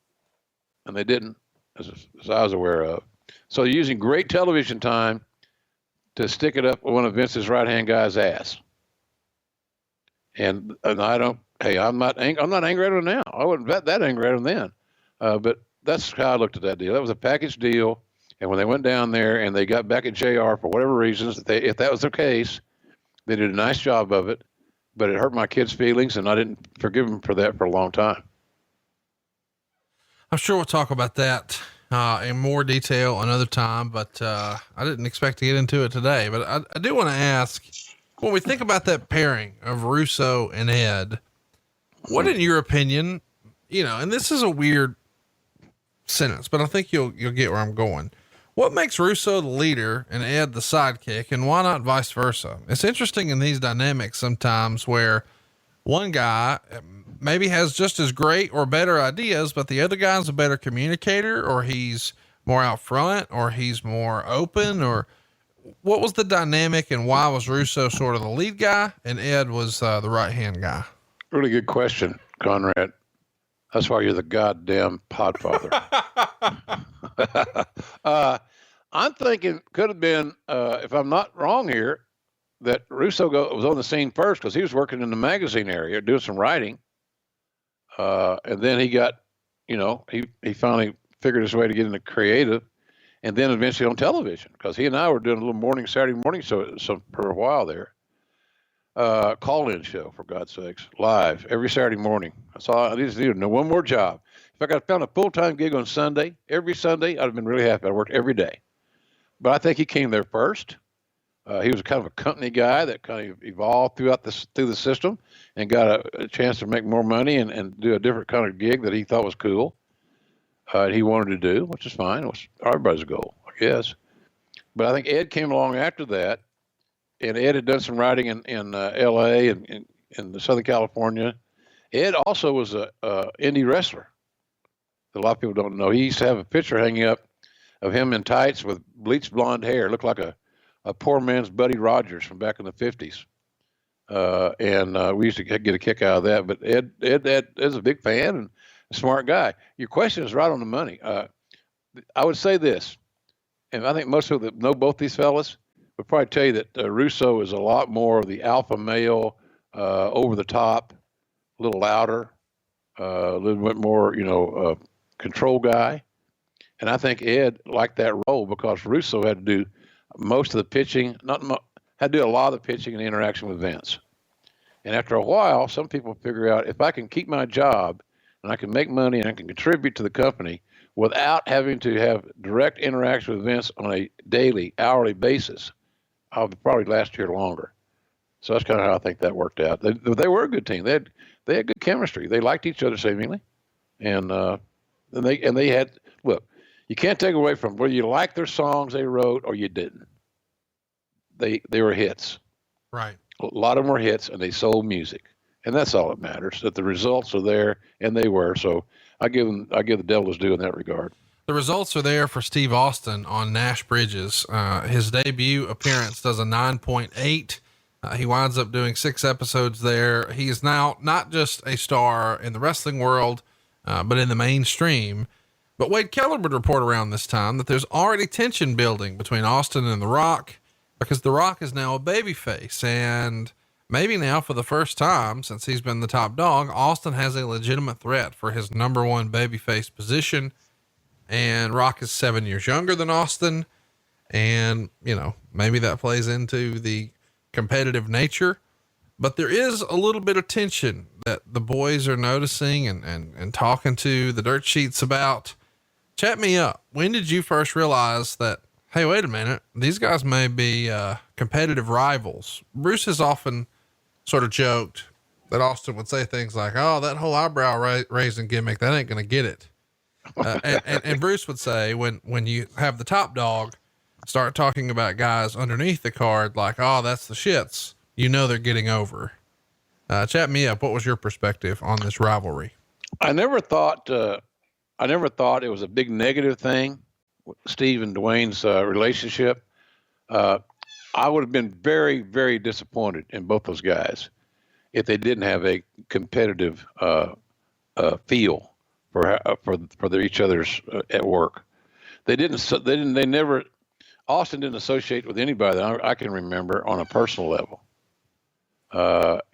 And they didn't, as I was aware of. So they're using great television time to stick it up with one of Vince's right-hand guy's ass. And I don't, hey, I'm not angry at them now. I wasn't that angry at them then. But that's how I looked at that deal. That was a package deal. And when they went down there and they got back at JR for whatever reasons, if that was the case, they did a nice job of it, but it hurt my kids' feelings, and I didn't forgive them for that for a long time. I'm sure we'll talk about that in more detail another time, but I didn't expect to get into it today. But I do want to ask, when we think about that pairing of Russo and Ed, what in your opinion, and this is a weird sentence, but I think you'll get where I'm going. What makes Russo the leader and Ed the sidekick, and why not vice versa? It's interesting in these dynamics sometimes where one guy maybe has just as great or better ideas, but the other guy's a better communicator, or he's more out front, or he's more open, or what was the dynamic and why was Russo sort of the lead guy and Ed was the right-hand guy? Really good question, Conrad. That's why you're the goddamn podfather. I'm thinking could have been, if I'm not wrong here, that Russo was on the scene first because he was working in the magazine area doing some writing. And then he got, he finally figured his way to get into creative and then eventually on television because he and I were doing a little Saturday morning show for a while there. Call-in show, for God's sakes, live every Saturday morning. That's all I just needed. No one more job. If I got found a full-time gig on Sunday, every Sunday, I'd have been really happy. I worked every day. But I think he came there first. He was kind of a company guy that kind of evolved through the system and got a chance to make more money and do a different kind of gig that he thought was cool. He wanted to do, which is fine. It was everybody's goal, I guess. But I think Ed came along after that. And Ed had done some writing in L.A. and in Southern California. Ed also was a indie wrestler. A lot of people don't know. He used to have a picture hanging up of him in tights with bleached blonde hair. Looked like a poor man's Buddy Rogers from back in the 50s. And we used to get a kick out of that. But Ed is a big fan and a smart guy. Your question is right on the money. I would say this, and I think most people that know both these fellas would probably tell you that Russo is a lot more of the alpha male, over the top, a little louder, a little bit more, control guy. And I think Ed liked that role because Russo had to do most of the pitching, had to do a lot of the pitching and interaction with Vince. And after a while, some people figure out if I can keep my job and I can make money and I can contribute to the company without having to have direct interaction with Vince on a daily, hourly basis, I'll probably last here longer. So that's kind of how I think that worked out. They were a good team. They had good chemistry. They liked each other seemingly, and they had, look. You can't take away from whether you like their songs they wrote or you didn't. They were hits. Right. A lot of them were hits, and they sold music, and that's all that matters. That the results are there, and they were. So I give the devil his due in that regard. The results are there for Steve Austin on Nash Bridges. His debut appearance does a 9.8. He winds up doing 6 episodes there. He is now not just a star in the wrestling world, but in the mainstream. But Wade Keller would report around this time that there's already tension building between Austin and The Rock because The Rock is now a babyface. And maybe now for the first time since he's been the top dog, Austin has a legitimate threat for his number one babyface position. And Rock is 7 years younger than Austin. And, maybe that plays into the competitive nature, but there is a little bit of tension that the boys are noticing and talking to the dirt sheets about. Chat me up. When did you first realize that, hey, wait a minute, these guys may be competitive rivals? Bruce has often sort of joked that Austin would say things like, oh, that whole eyebrow raising gimmick, that ain't going to get it. And Bruce would say, when you have the top dog start talking about guys underneath the card, like, oh, that's the shits, they're getting over. Chat me up. What was your perspective on this rivalry? I never thought it was a big negative thing, Steve and Dwayne's relationship. I would have been very, very disappointed in both those guys if they didn't have a competitive feel for each other's at work. They never. Austin didn't associate with anybody that I can remember on a personal level,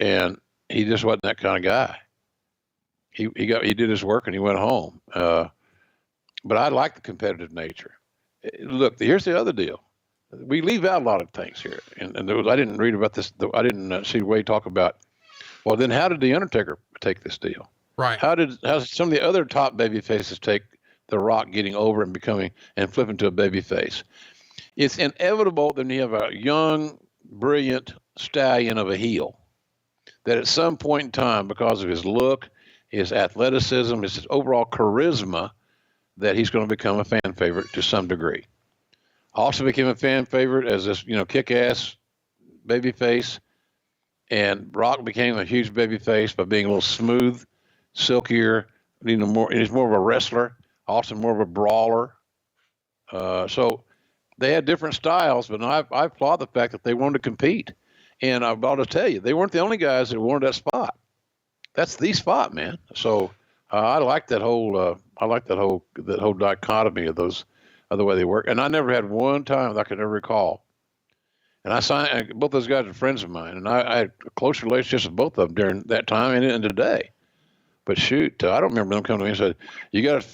and he just wasn't that kind of guy. He did his work and he went home. But I like the competitive nature. Look, here's the other deal. We leave out a lot of things here, and I didn't read about this. I didn't see Wade talk about. Well, then how did the Undertaker take this deal? Right. How did some of the other top baby faces take The Rock getting over and becoming and flipping to a baby face? It's inevitable that when you have a young, brilliant stallion of a heel, that at some point in time, because of his look, his athleticism, his overall charisma, that he's going to become a fan favorite to some degree. Also became a fan favorite as this, kick-ass baby face. And Rock became a huge baby face by being a little smooth, silkier, he's more of a wrestler, Austin more of a brawler. So they had different styles, but I applaud the fact that they wanted to compete. And I'm about to tell you, they weren't the only guys that wanted that spot. That's the spot, man. So I like that whole dichotomy of those, of the way they work. And I never had one time that I could ever recall. And both those guys are friends of mine, and I had close relationships with both of them during that time and today. But shoot, I don't remember them coming to me and said, "You got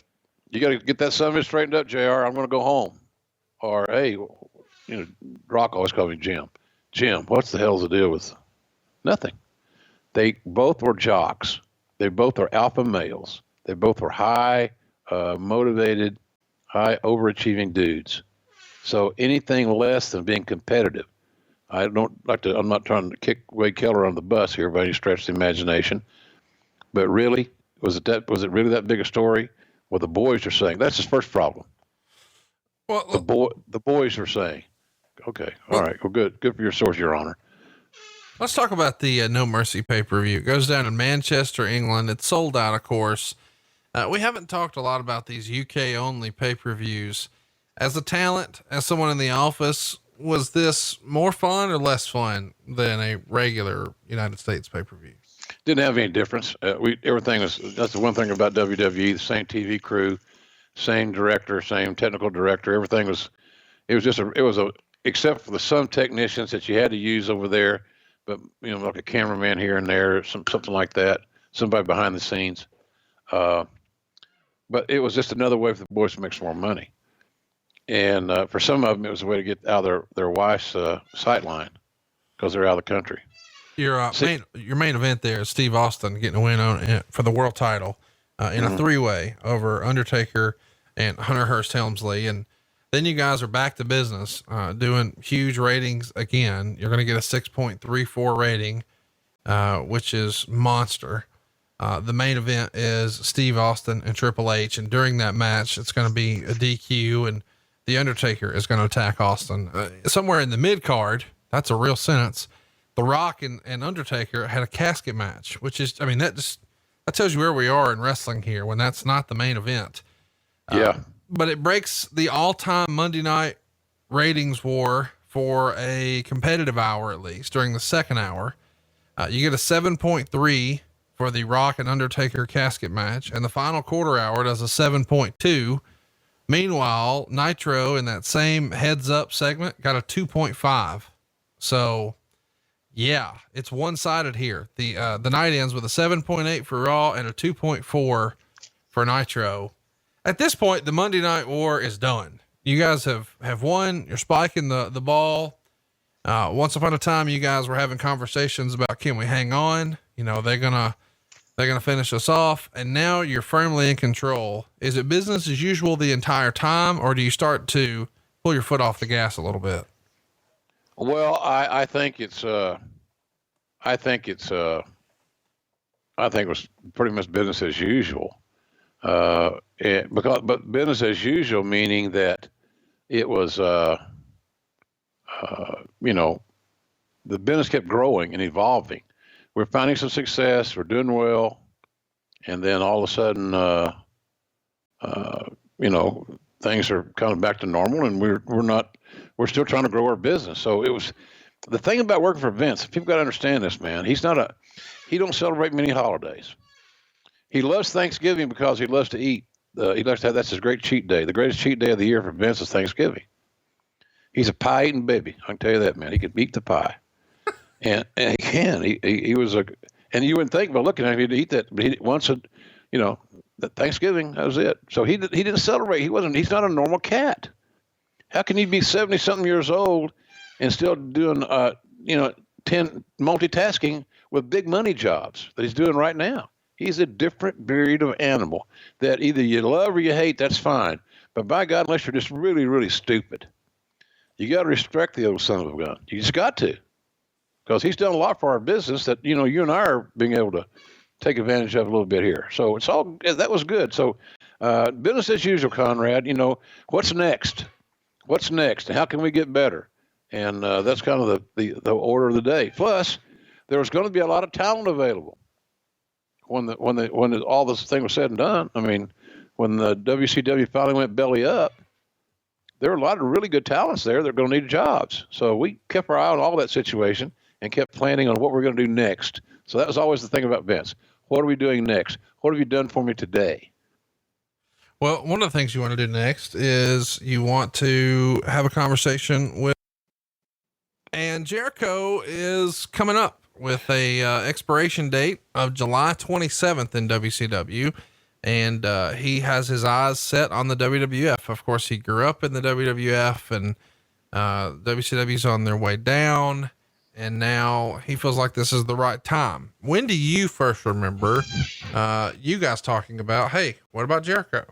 to get that son of a bitch straightened up, Jr. I'm going to go home." Or, "Hey, Rock always called me Jim. Jim, what's the hell's the deal with nothing?" They both were jocks. They both are alpha males. They both were high, motivated, high overachieving dudes. So anything less than being competitive, I'm not trying to kick Wade Keller on the bus here by any stretch of the imagination, but really, was it really that big a story? Well, the boys are saying that's his first problem. Well, the boys are saying, okay, all right, well, good for your source, Your Honor. Let's talk about the No Mercy pay-per-view. It goes down in Manchester, England. It's sold out, of course. We haven't talked a lot about these UK only pay-per-views. As a talent, as someone in the office, was this more fun or less fun than a regular United States pay-per-view? Didn't have any difference. That's the one thing about WWE, the same TV crew, same director, same technical director. Everything was except for some technicians that you had to use over there, but like a cameraman here and there, something like that, somebody behind the scenes. But it was just another way for the boys to make some more money. And for some of them, it was a way to get out of their wife's sight line because they're out of the country. Your main event there is Steve Austin getting a win for the world title in a three-way over Undertaker and Hunter Hearst Helmsley. And then you guys are back to business, doing huge ratings again. You're going to get a 6.34 rating, which is monster. The main event is Steve Austin and Triple H. And during that match, it's going to be a DQ, and the Undertaker is going to attack Austin somewhere in the mid card. That's a real sentence. The Rock and Undertaker had a casket match, which is, that tells you where we are in wrestling here when that's not the main event. Yeah. But it breaks the all-time Monday night ratings war for a competitive hour, at least during the second hour. You get a 7.3 for the Rock and Undertaker casket match, and the final quarter hour does a 7.2. Meanwhile, Nitro in that same heads up segment got a 2.5. So yeah, it's one-sided here. The night ends with a 7.8 for Raw and a 2.4 for Nitro. At this point, the Monday Night War is done. you guys have won. You're spiking the ball. Once upon a time, you guys were having conversations about, can we hang on? You know, they're going to finish us off. And now you're firmly in control. Is it business as usual the entire time, or do you start to pull your foot off the gas a little bit? Well, I think it was pretty much business as usual. But business as usual, meaning that it was, you know, the business kept growing and evolving. We're finding some success. We're doing well. And then all of a sudden, you know, things are kind of back to normal, and we're still trying to grow our business. So it was the thing about working for Vince. People got to understand this, man. He don't celebrate many holidays. He loves Thanksgiving because he loves to eat. He loves to have, that's his great cheat day. The greatest cheat day of the year for Vince is Thanksgiving. He's a pie eating baby. I can tell you that, man. He could eat the pie, and he can. He was and you wouldn't think, but looking at him, he'd eat that. But he once, you know, that Thanksgiving, that was it. So he didn't celebrate. He's not a normal cat. How can he be 70 something years old and still doing, you know, 10 multitasking with big money jobs that he's doing right now? He's a different breed of animal that either you love or you hate. That's fine. But by God, unless you're just really, really stupid, you got to respect the old son of a gun. You just got to, because he's done a lot for our business that, you know, you and I are being able to take advantage of a little bit here. So that was good. So business as usual, Conrad. You know, what's next? What's next? How can we get better? And that's kind of the order of the day. Plus, there was going to be a lot of talent available when all this thing was said and done. I mean, when the WCW finally went belly up, there were a lot of really good talents there that are going to need jobs. So we kept our eye on all that situation and kept planning on what we're going to do next. So that was always the thing about Vince. What are we doing next? What have you done for me today? Well, one of the things you want to do next is you want to have a conversation with, and Jericho is coming up with a expiration date of July 27th in WCW. And he has his eyes set on the WWF. Of course, he grew up in the WWF, and WCW's on their way down. And now he feels like this is the right time. When do you first remember you guys talking about, hey, what about Jericho?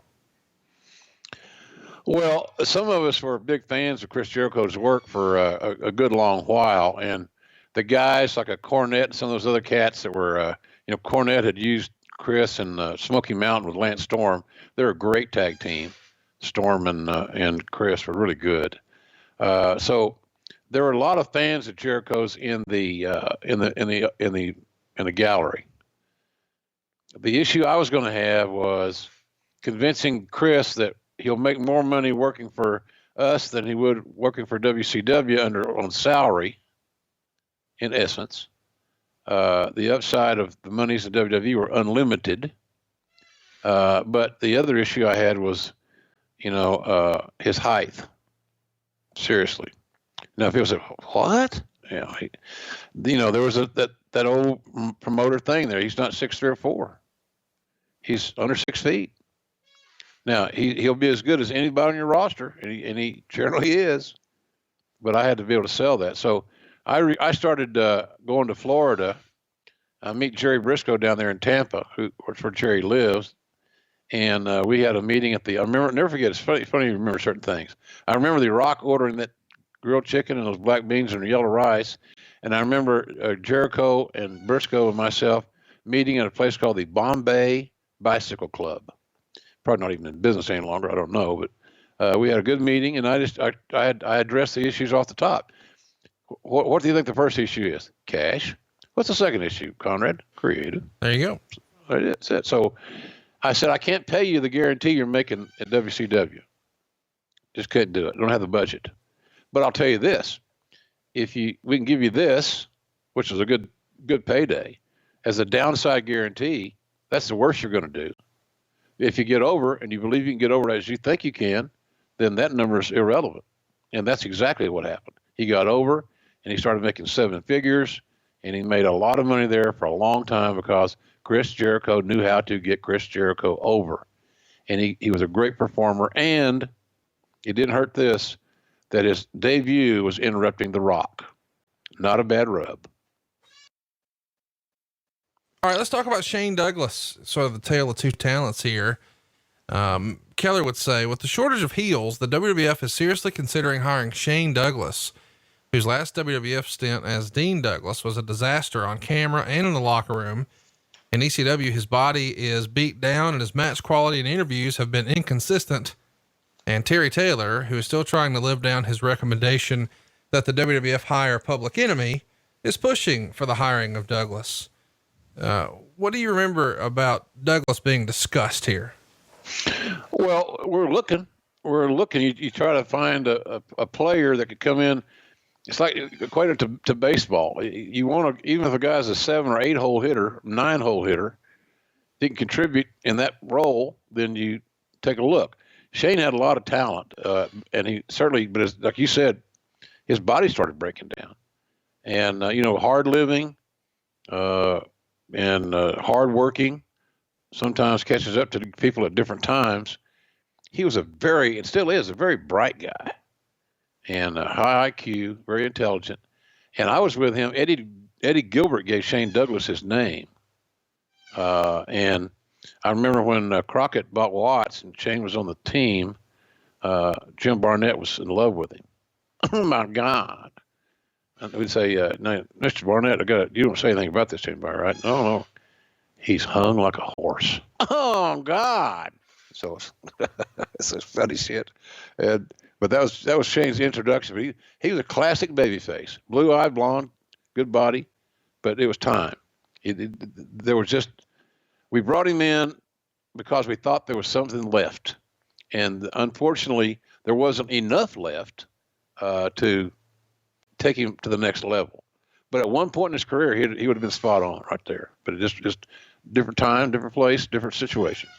Well, some of us were big fans of Chris Jericho's work for a good long while. And the guys like a Cornette and some of those other cats that were, you know, Cornette had used Chris and Smoky Mountain with Lance Storm. They're a great tag team. Storm and Chris were really good. So there were a lot of fans of Jericho's in the gallery. The issue I was going to have was convincing Chris that he'll make more money working for us than he would working for WCW on salary, in essence. The upside of the monies in WWE were unlimited. But the other issue I had was, you know, his height. Seriously. Now, if he was like, what? You know, there was that old promoter thing there. He's not 6'3" or 4. He's under 6 feet. Now, he'll be as good as anybody on your roster, and he generally is. But I had to be able to sell that. So I started going to Florida. I meet Jerry Briscoe down there in Tampa, where Jerry lives, and we had a meeting at the. I remember, never forget. It's funny to remember certain things. I remember the Rock ordering that grilled chicken and those black beans and the yellow rice, and I remember Jericho and Briscoe and myself meeting at a place called the Bombay Bicycle Club. Probably not even in business any longer. I don't know, but we had a good meeting, and I addressed the issues off the top. What do you think the first issue is? Cash. What's the second issue, Conrad? Creative. There you go. That's it. So I said, I can't pay you the guarantee you're making at WCW. Just couldn't do it. I don't have the budget. But I'll tell you this. We can give you this, which is a good payday, as a downside guarantee, that's the worst you're going to do. If you get over and you believe you can get over it as you think you can, then that number is irrelevant. And that's exactly what happened. He got over and he started making 7 figures, and he made a lot of money there for a long time because Chris Jericho knew how to get Chris Jericho over. And he was a great performer, and it didn't hurt this, that his debut was interrupting The Rock. Not a bad rub. All right, let's talk about Shane Douglas, sort of the tale of two talents here. Keller would say, with the shortage of heels, the WWF is seriously considering hiring Shane Douglas, whose last WWF stint as Dean Douglas was a disaster on camera and in the locker room. In ECW, his body is beat down and his match quality and interviews have been inconsistent. And Terry Taylor, who is still trying to live down his recommendation that the WWF hire Public Enemy, is pushing for the hiring of Douglas. What do you remember about Douglas being discussed here? Well, we're looking. You try to find a player that could come in. It's like equated to baseball. You want to, even if a guy's a 7 or 8 hole hitter, 9 hole hitter, he can contribute in that role, then you take a look. Shane had a lot of talent, and he certainly, but like you said, his body started breaking down. And, hard living and hard working sometimes catches up to people at different times. He was and still is, a very bright guy. And high IQ, very intelligent. And I was with him. Eddie Gilbert gave Shane Douglas his name. And I remember when Crockett bought Watts and Shane was on the team, Jim Barnett was in love with him. Oh, my God. And we'd say, no, Mr. Barnett, you don't say anything about this to anybody, right? No. He's hung like a horse. Oh, God. So it's funny shit. But that was Shane's introduction. He was a classic babyface, blue-eyed, blonde, good body, but it was time. We brought him in because we thought there was something left, and unfortunately, there wasn't enough left to take him to the next level. But at one point in his career, he would have been spot on right there. But it just different time, different place, different situation.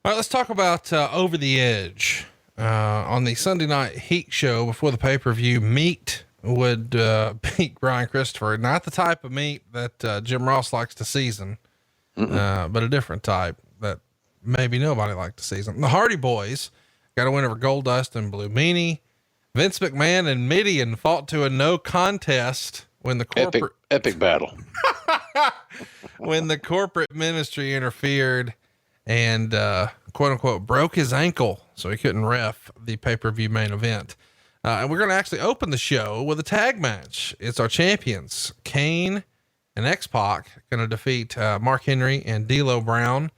All right, let's talk about Over the Edge. On the Sunday Night Heat show before the pay-per-view, Meat would beat Brian Christopher. Not the type of meat that Jim Ross likes to season, but a different type that maybe nobody liked to season. The Hardy Boys got a win over Goldust and Blue Meanie. Vince McMahon and Midian fought to a no contest when the corporate epic battle. When the corporate ministry interfered and quote unquote broke his ankle, so he couldn't ref the pay-per-view main event. And we're going to actually open the show with a tag match. It's our champions, Kane and X-Pac, going to defeat Mark Henry and D'Lo Brown.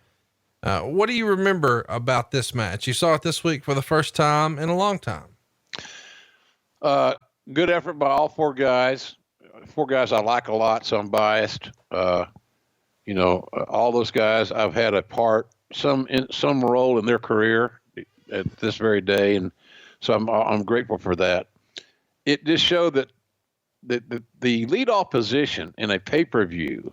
What do you remember about this match? You saw it this week for the first time in a long time. Good effort by all 4 guys. 4 guys I like a lot, so I'm biased. All those guys I've had a part, some role in their career at this very day, and so I'm grateful for that. It just showed that the lead-off position in a pay-per-view,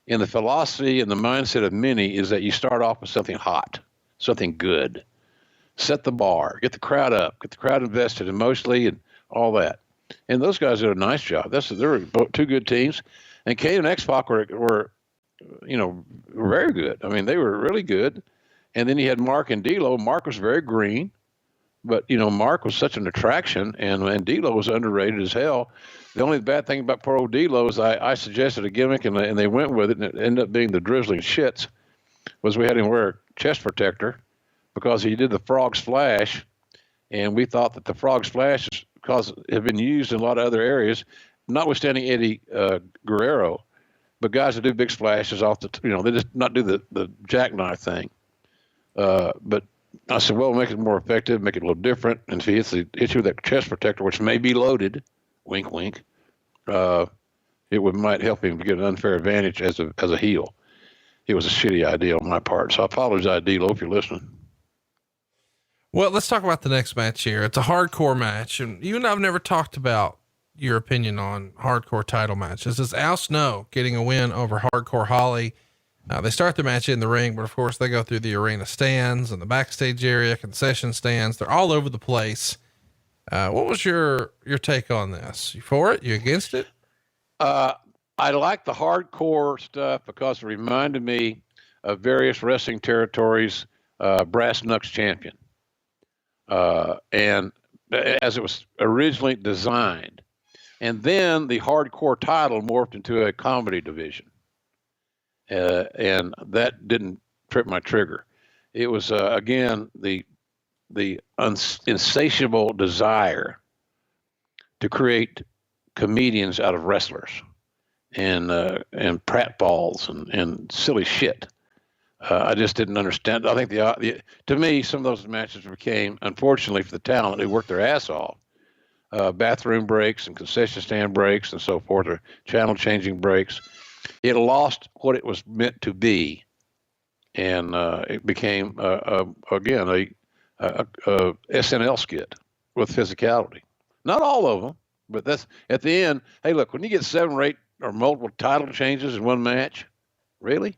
in the philosophy and the mindset of many, is that you start off with something hot, something good, set the bar, get the crowd up, get the crowd invested emotionally and all that. And those guys did a nice job. They were 2 good teams, and Kane and X-Pac were very good. I mean, they were really good. And then you had Mark and D'Lo. Mark was very green, but Mark was such an attraction, and D'Lo was underrated as hell. The only bad thing about poor old D'Lo is I suggested a gimmick, and they went with it, and it ended up being the drizzling shits. Was we had him wear a chest protector because he did the Frog Splash, and we thought that the Frog Splash, because it had been used in a lot of other areas, notwithstanding Eddie Guerrero, but guys that do big splashes off they just not do the jackknife thing. But I said, well, make it more effective, make it a little different. And if he hits you with that chest protector, which may be loaded, wink, wink, might help him to get an unfair advantage as a heel. It was a shitty idea on my part. So I apologize, D'Lo, if you're listening. Well, let's talk about the next match here. It's a hardcore match, and you and I've never talked about your opinion on hardcore title matches. It's Al Snow getting a win over Hardcore Holly. They start the match in the ring, but of course they go through the arena stands and the backstage area, concession stands. They're all over the place. What was your take on this? You for it? You against it? I like the hardcore stuff because it reminded me of various wrestling territories, Brass Knucks champion. and as it was originally designed. And then the hardcore title morphed into a comedy division. And that didn't trip my trigger. It was, again, the insatiable desire to create comedians out of wrestlers and pratballs and silly shit. I just didn't understand. I think to me, some of those matches became, unfortunately for the talent, who worked their ass off, bathroom breaks and concession stand breaks and so forth, or channel changing breaks. It lost what it was meant to be, and it became again a SNL skit with physicality. Not all of them, but that's at the end. Hey, look, when you get 7 or 8 or multiple title changes in one match, really,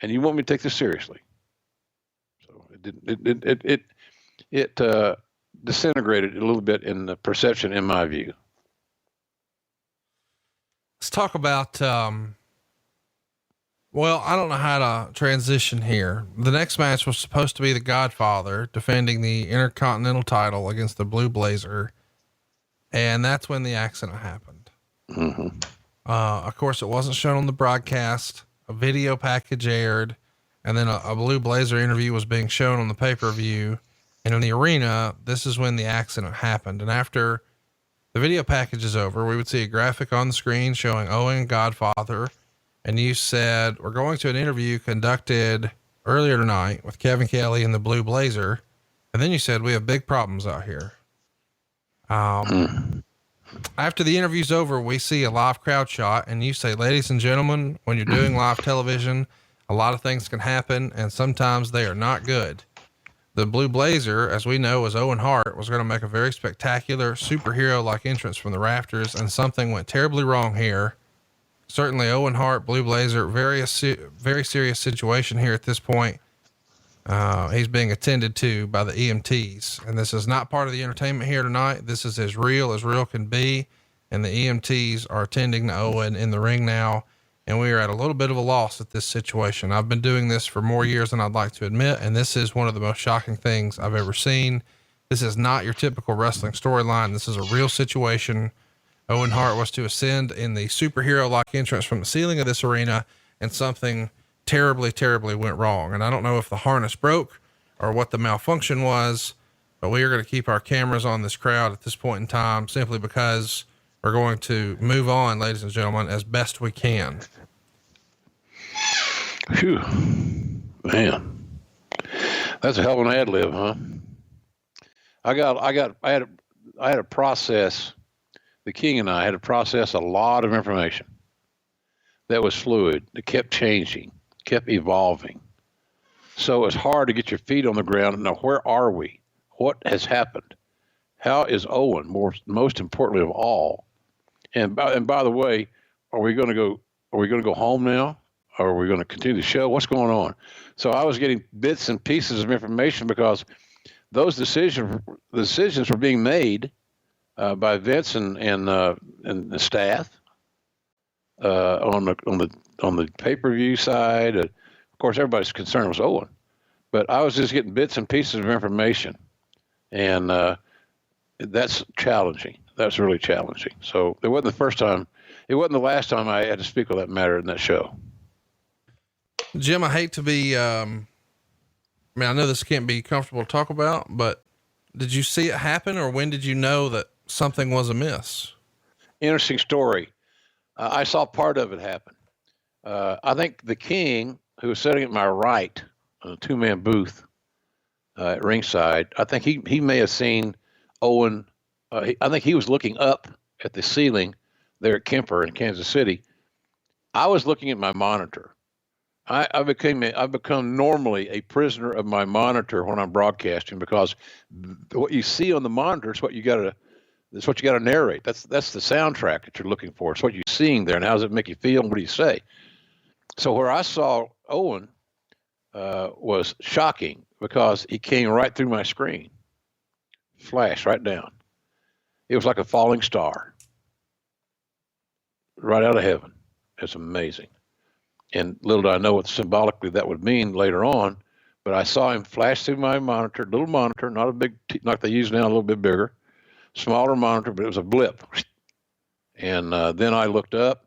and you want me to take this seriously? So it disintegrated a little bit in the perception, in my view. Let's talk about, well, I don't know how to transition here. The next match was supposed to be the Godfather defending the Intercontinental title against the Blue Blazer. And that's when the accident happened. Mm-hmm. Of course, it wasn't shown on the broadcast. A video package aired, and then a Blue Blazer interview was being shown on the pay-per-view. And in the arena, this is when the accident happened. And after the video package is over, we would see a graphic on the screen showing Owen and Godfather. And you said, we're going to an interview conducted earlier tonight with Kevin Kelly and the Blue Blazer. And then you said, we have big problems out here. After the interview's over, we see a live crowd shot, and you say, ladies and gentlemen, when you're doing live television, a lot of things can happen, and sometimes they are not good. The Blue Blazer, as we know, as Owen Hart, was going to make a very spectacular superhero-like entrance from the rafters, and something went terribly wrong here. Certainly Owen Hart, Blue Blazer, very serious situation here at this point. He's being attended to by the EMTs, and this is not part of the entertainment here tonight. This is as real can be. And the EMTs are attending to Owen in the ring now. And we are at a little bit of a loss at this situation. I've been doing this for more years than I'd like to admit. And this is one of the most shocking things I've ever seen. This is not your typical wrestling storyline. This is a real situation. Owen Hart was to ascend in the superhero-like entrance from the ceiling of this arena, and something terribly went wrong. And I don't know if the harness broke or what the malfunction was, but we are going to keep our cameras on this crowd at this point in time, simply because we're going to move on, ladies and gentlemen, as best we can. Phew, man, that's a hell of an ad lib, huh? I had to process, the King and I had to process a lot of information that was fluid, that kept changing, kept evolving. So it's hard to get your feet on the ground and know, where are we? What has happened? How is Owen, most importantly of all? And by the way, are we going to go home now? Or are we going to continue the show? What's going on? So I was getting bits and pieces of information, because those decisions were being made by Vince and the staff on the pay-per-view side. Of course, everybody's concern was Owen, but I was just getting bits and pieces of information, and that's challenging. That's really challenging. So it wasn't the first time. It wasn't the last time I had to speak on that matter in that show. Jim, I hate to be, I know this can't be comfortable to talk about, but did you see it happen, or when did you know that something was amiss? Interesting story. I saw part of it happen. I think the King, who was sitting at my right on a 2-man booth at ringside, I think he may have seen Owen. I think he was looking up at the ceiling there at Kemper in Kansas City. I was looking at my monitor. I've become normally a prisoner of my monitor when I'm broadcasting, because what you see on the monitor is what you got to narrate. That's the soundtrack that you're looking for. It's what you're seeing there, and how does it make you feel, and what do you say? So where I saw Owen was shocking, because he came right through my screen, flashed right down. It was like a falling star, right out of heaven. It's amazing. And little did I know what symbolically that would mean later on, but I saw him flash through my monitor, little monitor, not a big, like they use now, a little bit bigger, smaller monitor, but it was a blip. And then I looked up,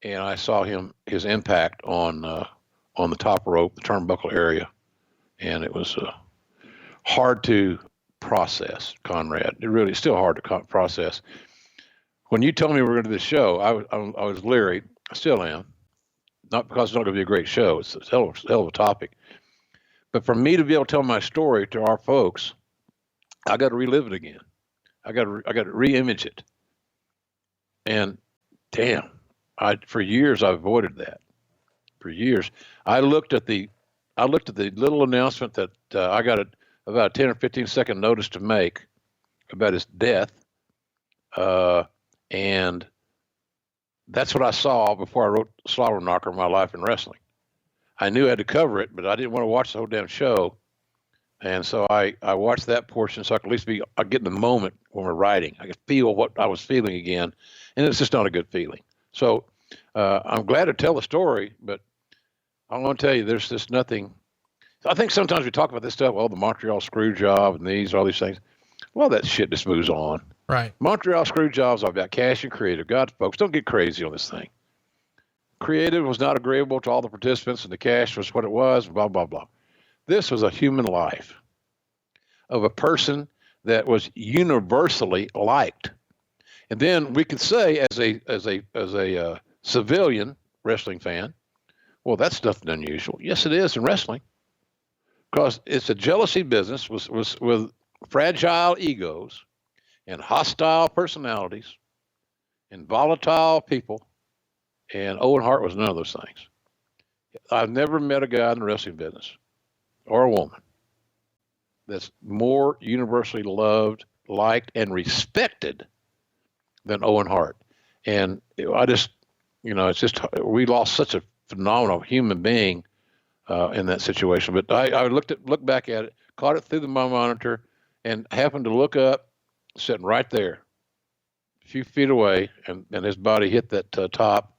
and I saw his impact on the top rope, the turnbuckle area, and it was hard to process, Conrad. It really is still hard to process. When you told me we were going to do this show, I was leery. I still am. Not because it's not going to be a great show. It's a hell of a topic. But for me to be able to tell my story to our folks, I got to relive it again. I got to re-image it. And damn, for years I avoided that. For years, I looked at the little announcement that I got about a 10 or 15 second notice to make about his death, and that's what I saw before I wrote Slobber Knocker, My Life in Wrestling. I knew I had to cover it, but I didn't want to watch the whole damn show. And so I watched that portion so I could at least I get in the moment when we're writing. I could feel what I was feeling again, and it's just not a good feeling. So I'm glad to tell the story, but I want to tell you, there's just nothing. I think sometimes we talk about this stuff, well, the Montreal screw job and all these things. Well, that shit just moves on. Right. Montreal screw jobs are about cash and creative. God, folks, don't get crazy on this thing. Creative was not agreeable to all the participants, and the cash was what it was, blah, blah, blah. This was a human life of a person that was universally liked. And then we could say, as a civilian wrestling fan, well, that's nothing unusual. Yes, it is in wrestling, because it's a jealousy business with fragile egos and hostile personalities and volatile people. And Owen Hart was none of those things. I've never met a guy in the wrestling business or a woman that's more universally loved, liked, and respected than Owen Hart. And I just, it's just, we lost such a phenomenal human being in that situation. But I looked back at it, caught it through my monitor, and happened to look up, sitting right there, a few feet away, and his body hit that top,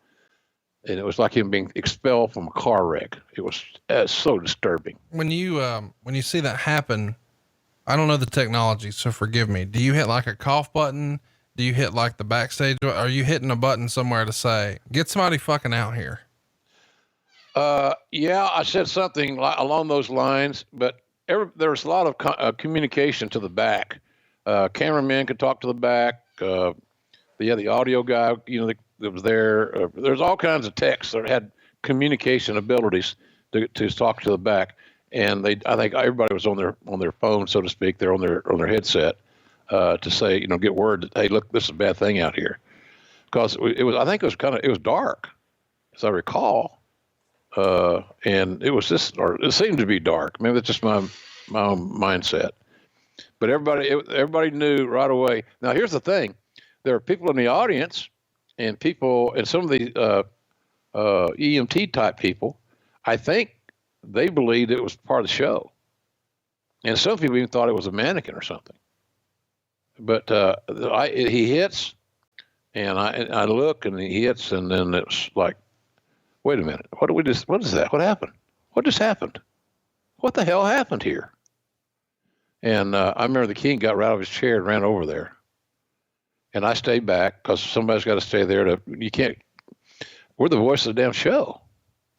and it was like him being expelled from a car wreck. It was so disturbing. When you see that happen, I don't know the technology, so forgive me. Do you hit like a cough button? Do you hit like the backstage? Are you hitting a button somewhere to say, get somebody fucking out here? Yeah, I said something along those lines, but there's a lot of communication to the back. Cameraman could talk to the back. The audio guy, that was there. There's all kinds of texts that had communication abilities to talk to the back. And I think everybody was on their phone, so to speak. They're on their headset to say, get word that, hey, look, this is a bad thing out here. Because it was dark, as I recall. And it was it seemed to be dark. Maybe that's just my own mindset. But everybody knew right away. Now, here's the thing. There are people in the audience and some of the EMT type people, I think they believed it was part of the show. And some people even thought it was a mannequin or something. But he hits, and I look, and he hits, and then it's like, wait a minute, what is that? What happened? What just happened? What the hell happened here? And I remember the King got right out of his chair and ran over there. And I stayed back because somebody's got to stay there we're the voice of the damn show.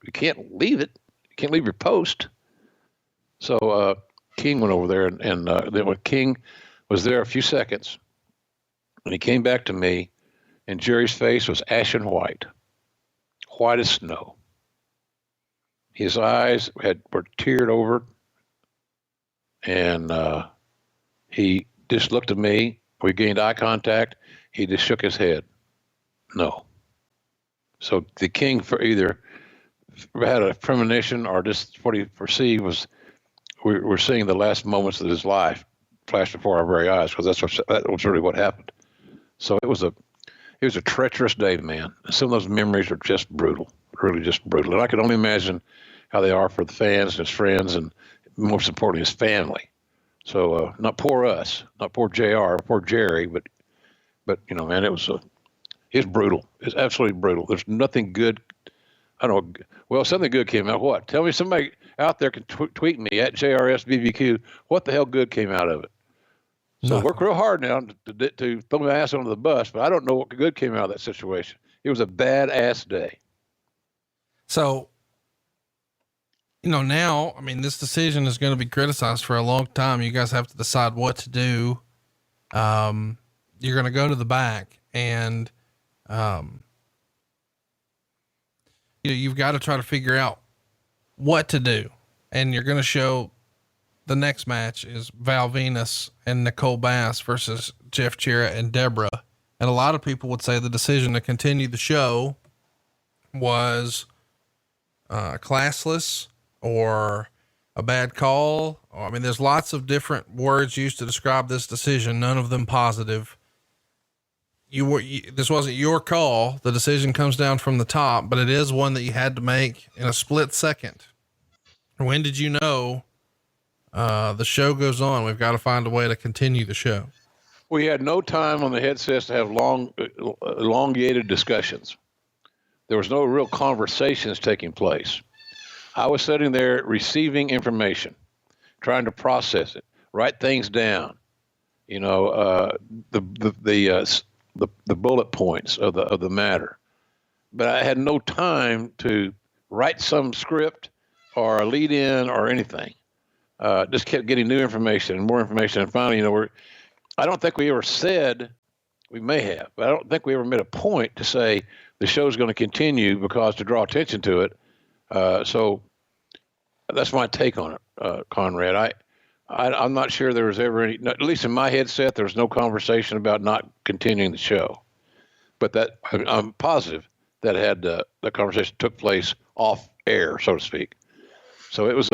You can't leave it. You can't leave your post. So King went over there, and then when King was there a few seconds, and he came back to me, and Jerry's face was ashen white as snow. His eyes were teared over, and he just looked at me. We gained eye contact. He just shook his head. No. So the King either had a premonition or just what he perceived was we're seeing the last moments of his life flash before our very eyes, because that was really what happened. So it was a treacherous day, man. Some of those memories are just brutal, really just brutal. And I can only imagine how they are for the fans and his friends, and most importantly, his family. So not poor us, not poor JR, poor Jerry, but man, it's brutal. It's absolutely brutal. There's nothing good I don't know. Well, something good came out. What? Tell me, somebody out there can tweet me at JRSBBQ. What the hell good came out of it? So Nothing. work real hard now to throw my ass under the bus, but I don't know what good came out of that situation. It was a badass day. So, now, I mean, this decision is going to be criticized for a long time. You guys have to decide what to do. You're going to go to the back and, you've got to try to figure out what to do. And you're going to show the next match is Val Venus and Nicole Bass versus Jeff Jarrett and Deborah. And a lot of people would say the decision to continue the show was classless or a bad call. I mean, there's lots of different words used to describe this decision, none of them positive. This wasn't your call. The decision comes down from the top, but it is one that you had to make in a split second. When did you know, the show goes on? We've got to find a way to continue the show. We had no time on the headsets to have elongated discussions. There was no real conversations taking place. I was sitting there receiving information, trying to process it, write things down, the bullet points of the matter. But I had no time to write some script or a lead in or anything. Just kept getting new information and more information. And finally, I don't think we ever said, we may have, but I don't think we ever made a point to say the show's going to continue because to draw attention to it. So that's my take on it, Conrad. I'm not sure there was ever any, at least in my headset, there was no conversation about not continuing the show. But that I'm positive that that conversation took place off air, so to speak. So it was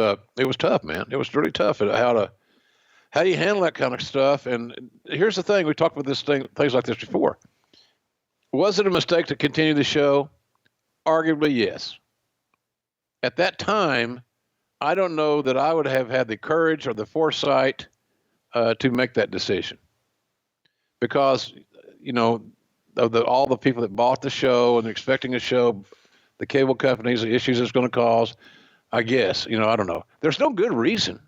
tough, man. It was really tough how do you handle that kind of stuff? And here's the thing: we talked about things like this before. Was it a mistake to continue the show? Arguably, yes. At that time, I don't know that I would have had the courage or the foresight to make that decision, because of all the people that bought the show and expecting a show, the cable companies, the issues it's going to cause. I guess I don't know. There's no good reason.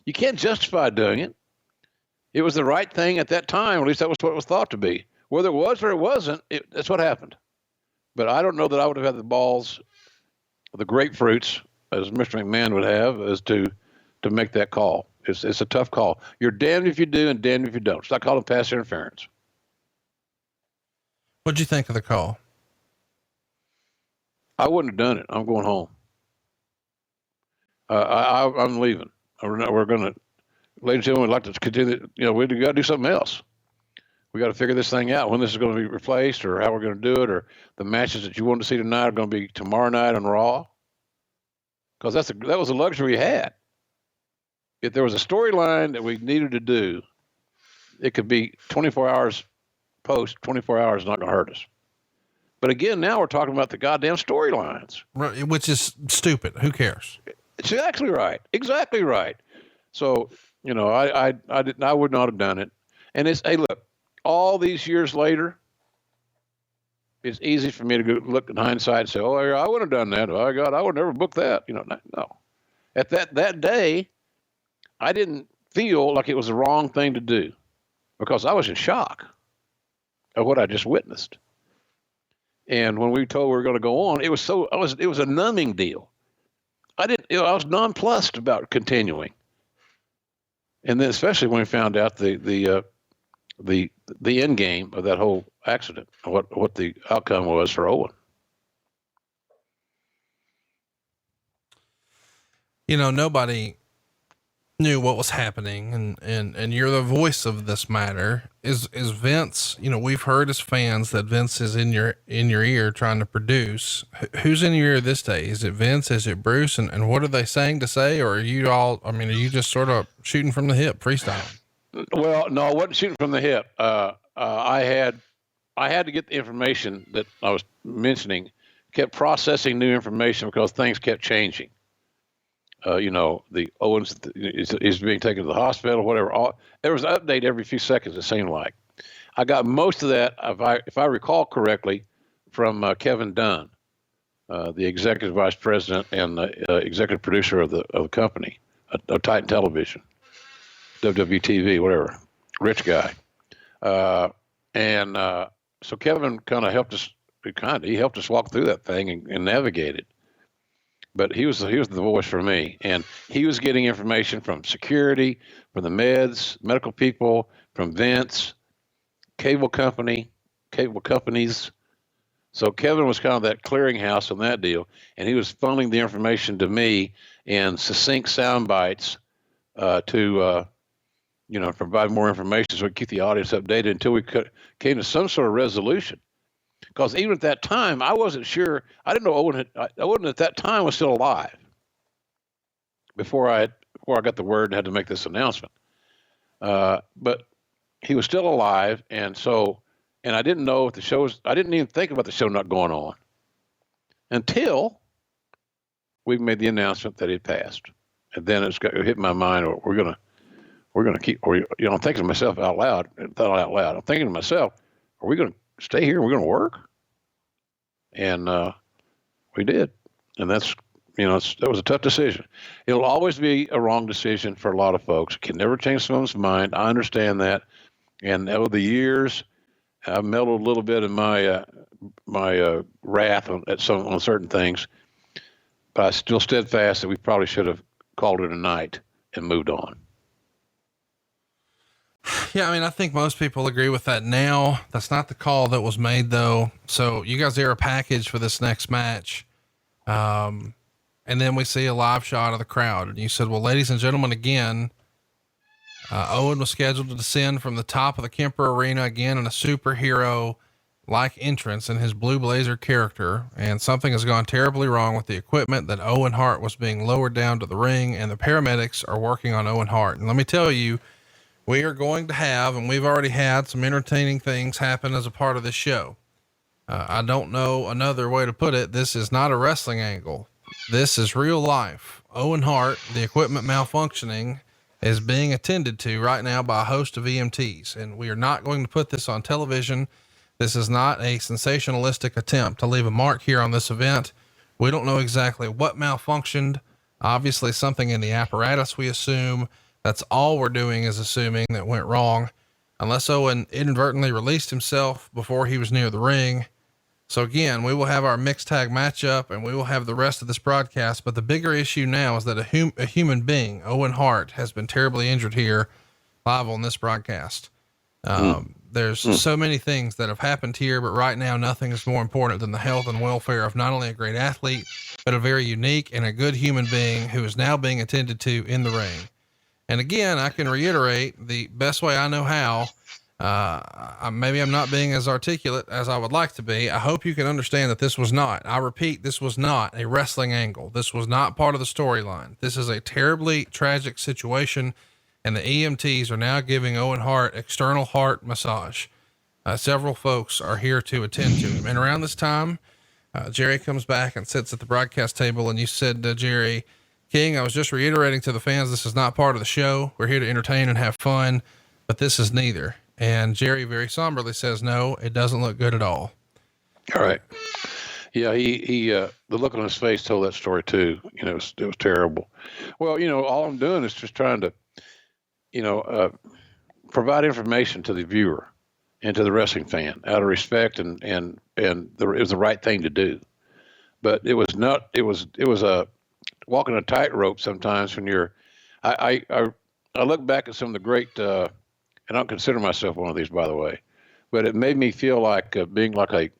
You can't justify doing it. It was the right thing at that time. At least that was what it was thought to be. Whether it was or it wasn't, that's what happened. But I don't know that I would have had the balls, the grapefruits, as Mr. McMahon would have, as to make that call. It's a tough call. You're damned if you do and damned if you don't. It's not called pass interference. What'd you think of the call? I wouldn't have done it. I'm going home. I'm leaving. We're going to, ladies and gentlemen, we'd like to continue. We got to do something else. We got to figure this thing out, when this is going to be replaced or how we're going to do it, or the matches that you want to see tonight are going to be tomorrow night on Raw. Because that was a luxury we had. If there was a storyline that we needed to do, it could be 24 hours post. 24 hours is not going to hurt us. But again, now we're talking about the goddamn storylines, which is stupid. Who cares? It's exactly right. Exactly right. So, I would not have done it. And hey, look, all these years later, it's easy for me to go look in hindsight and say, oh, I would have done that. Oh, God, I would never book that. No. At that day, I didn't feel like it was the wrong thing to do because I was in shock of what I just witnessed. And when we told we were going to go on, it was a numbing deal. I was nonplussed about continuing. And then especially when we found out the end game of that whole accident, what the outcome was for Owen. Nobody knew what was happening, and you're the voice of this matter. Is Vince, we've heard as fans that Vince is in your ear trying to produce. Who's in your ear this day? Is it Vince? Is it Bruce? And what are they saying to say? Or are you just sort of shooting from the hip, freestyle? Well, no, I wasn't shooting from the hip. I had to get the information that I was mentioning, kept processing new information because things kept changing. The Owens is being taken to the hospital, whatever. There was an update every few seconds, it seemed like. I got most of that, if I recall correctly, from Kevin Dunn, the executive vice president and the executive producer of the company, of Titan Television, WWTV, whatever, rich guy. So Kevin kind of helped us. He helped us walk through that thing and navigate it. But he was the voice for me, and he was getting information from security, from the medical people, from Vince, cable companies. So Kevin was kind of that clearinghouse on that deal, and he was funneling the information to me in succinct sound bites to provide more information so we could keep the audience updated until we came to some sort of resolution. Because even at that time, I wasn't sure. I didn't know Owen at that time was still alive. Before I got the word and had to make this announcement, but he was still alive, and I didn't know if the show was. I didn't even think about the show not going on until we made the announcement that it passed, and then it hit my mind. We're gonna keep. I'm thinking to myself out loud. I'm thinking to myself, are we gonna stay here and we're going to work? And we did. And that was a tough decision. It'll always be a wrong decision for a lot of folks. It can never change someone's mind. I understand that. And over the years, I've mellowed a little bit in my wrath on certain things, but I'm still steadfast that we probably should have called it a night and moved on. Yeah, I mean, I think most people agree with that now. That's not the call that was made, though. So you guys air a package for this next match. And then we see a live shot of the crowd. And you said, well, ladies and gentlemen, again, Owen was scheduled to descend from the top of the Kemper Arena again in a superhero-like entrance in his blue blazer character. And something has gone terribly wrong with the equipment that Owen Hart was being lowered down to the ring, and the paramedics are working on Owen Hart. And let me tell you, we are going to have, and we've already had, some entertaining things happen as a part of this show. I don't know another way to put it. This is not a wrestling angle. This is real life. Owen Hart, the equipment malfunctioning, is being attended to right now by a host of EMTs, and we are not going to put this on television. This is not a sensationalistic attempt to leave a mark here on this event. We don't know exactly what malfunctioned. Obviously something in the apparatus, we assume. That's all we're doing, is assuming that went wrong, unless Owen inadvertently released himself before he was near the ring. So again, we will have our mixed tag matchup, and we will have the rest of this broadcast. But the bigger issue now is that a human being, Owen Hart, has been terribly injured here live on this broadcast. There's so many things that have happened here, but right now, nothing is more important than the health and welfare of not only a great athlete, but a very unique and a good human being who is now being attended to in the ring. And again, I can reiterate the best way I know how. Maybe I'm not being as articulate as I would like to be. I hope you can understand that this was not, I repeat, this was not a wrestling angle. This was not part of the storyline. This is a terribly tragic situation, and the EMTs are now giving Owen Hart external heart massage. Several folks are here to attend to him. And around this time, Jerry comes back and sits at the broadcast table, and you said, Jerry King, I was just reiterating to the fans, this is not part of the show. We're here to entertain and have fun, but this is neither. And Jerry very somberly says, no, it doesn't look good at all. All right. Yeah. He the look on his face told that story too. It was terrible. Well, all I'm doing is just trying to, provide information to the viewer and to the wrestling fan out of respect, and it was the right thing to do. But it was not, it was a walking a tightrope sometimes when you're, I look back at some of the great, and I don't consider myself one of these, by the way, but it made me feel like being like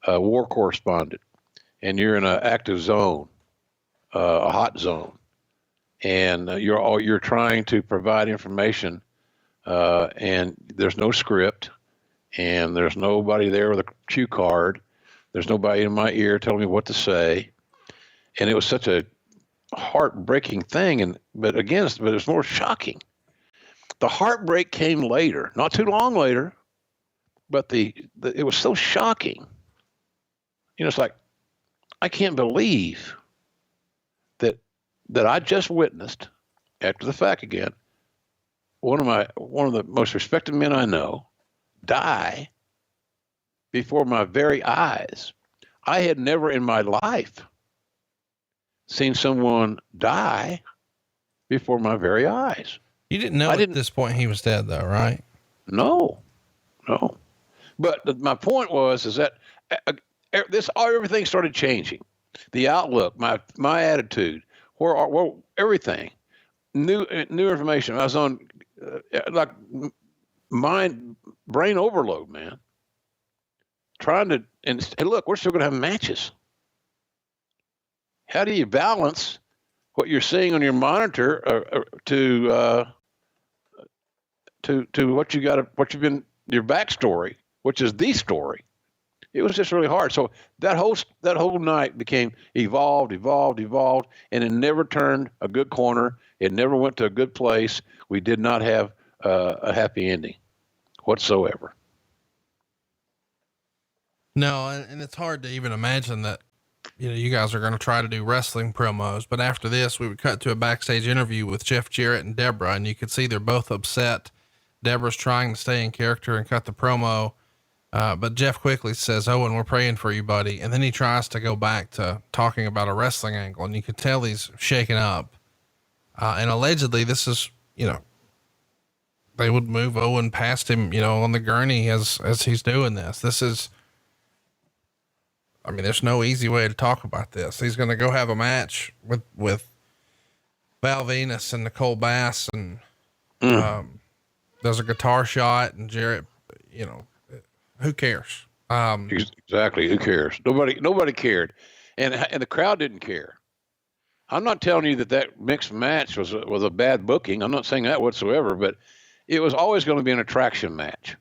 a war correspondent, and you're in an active zone, a hot zone, and you're trying to provide information, and there's no script, and there's nobody there with a cue card. There's nobody in my ear telling me what to say. And it was such a heartbreaking thing. But it was more shocking. The heartbreak came later, not too long later, but it was so shocking. It's like, I can't believe that I just witnessed, after the fact again, one of the most respected men I know die before my very eyes. I had never in my life seen someone die before my very eyes. You didn't know at this point he was dead, though, right? No. But my point is that everything started changing. The outlook, my attitude, where everything, new information. I was on like brain overload, man. Trying to, and hey, look, we're still going to have matches. How do you balance what you're seeing on your monitor to what you've been, your backstory, which is the story? It was just really hard. So that whole night became evolved, and it never turned a good corner. It never went to a good place. We did not have a happy ending whatsoever. No, and it's hard to even imagine that, you guys are going to try to do wrestling promos, but after this, we would cut to a backstage interview with Jeff Jarrett and Deborah, and you could see they're both upset. Deborah's trying to stay in character and cut the promo. But Jeff quickly says, "Owen, we're praying for you, buddy." And then he tries to go back to talking about a wrestling angle, and you could tell he's shaken up. And allegedly this is, they would move Owen past him, on the gurney as he's doing this. There's no easy way to talk about this. He's going to go have a match with Val Venus and Nicole Bass, and, there's a guitar shot, and Jarrett, who cares? Exactly. Who cares? Nobody cared. And the crowd didn't care. I'm not telling you that mixed match was a bad booking. I'm not saying that whatsoever, but it was always going to be an attraction match.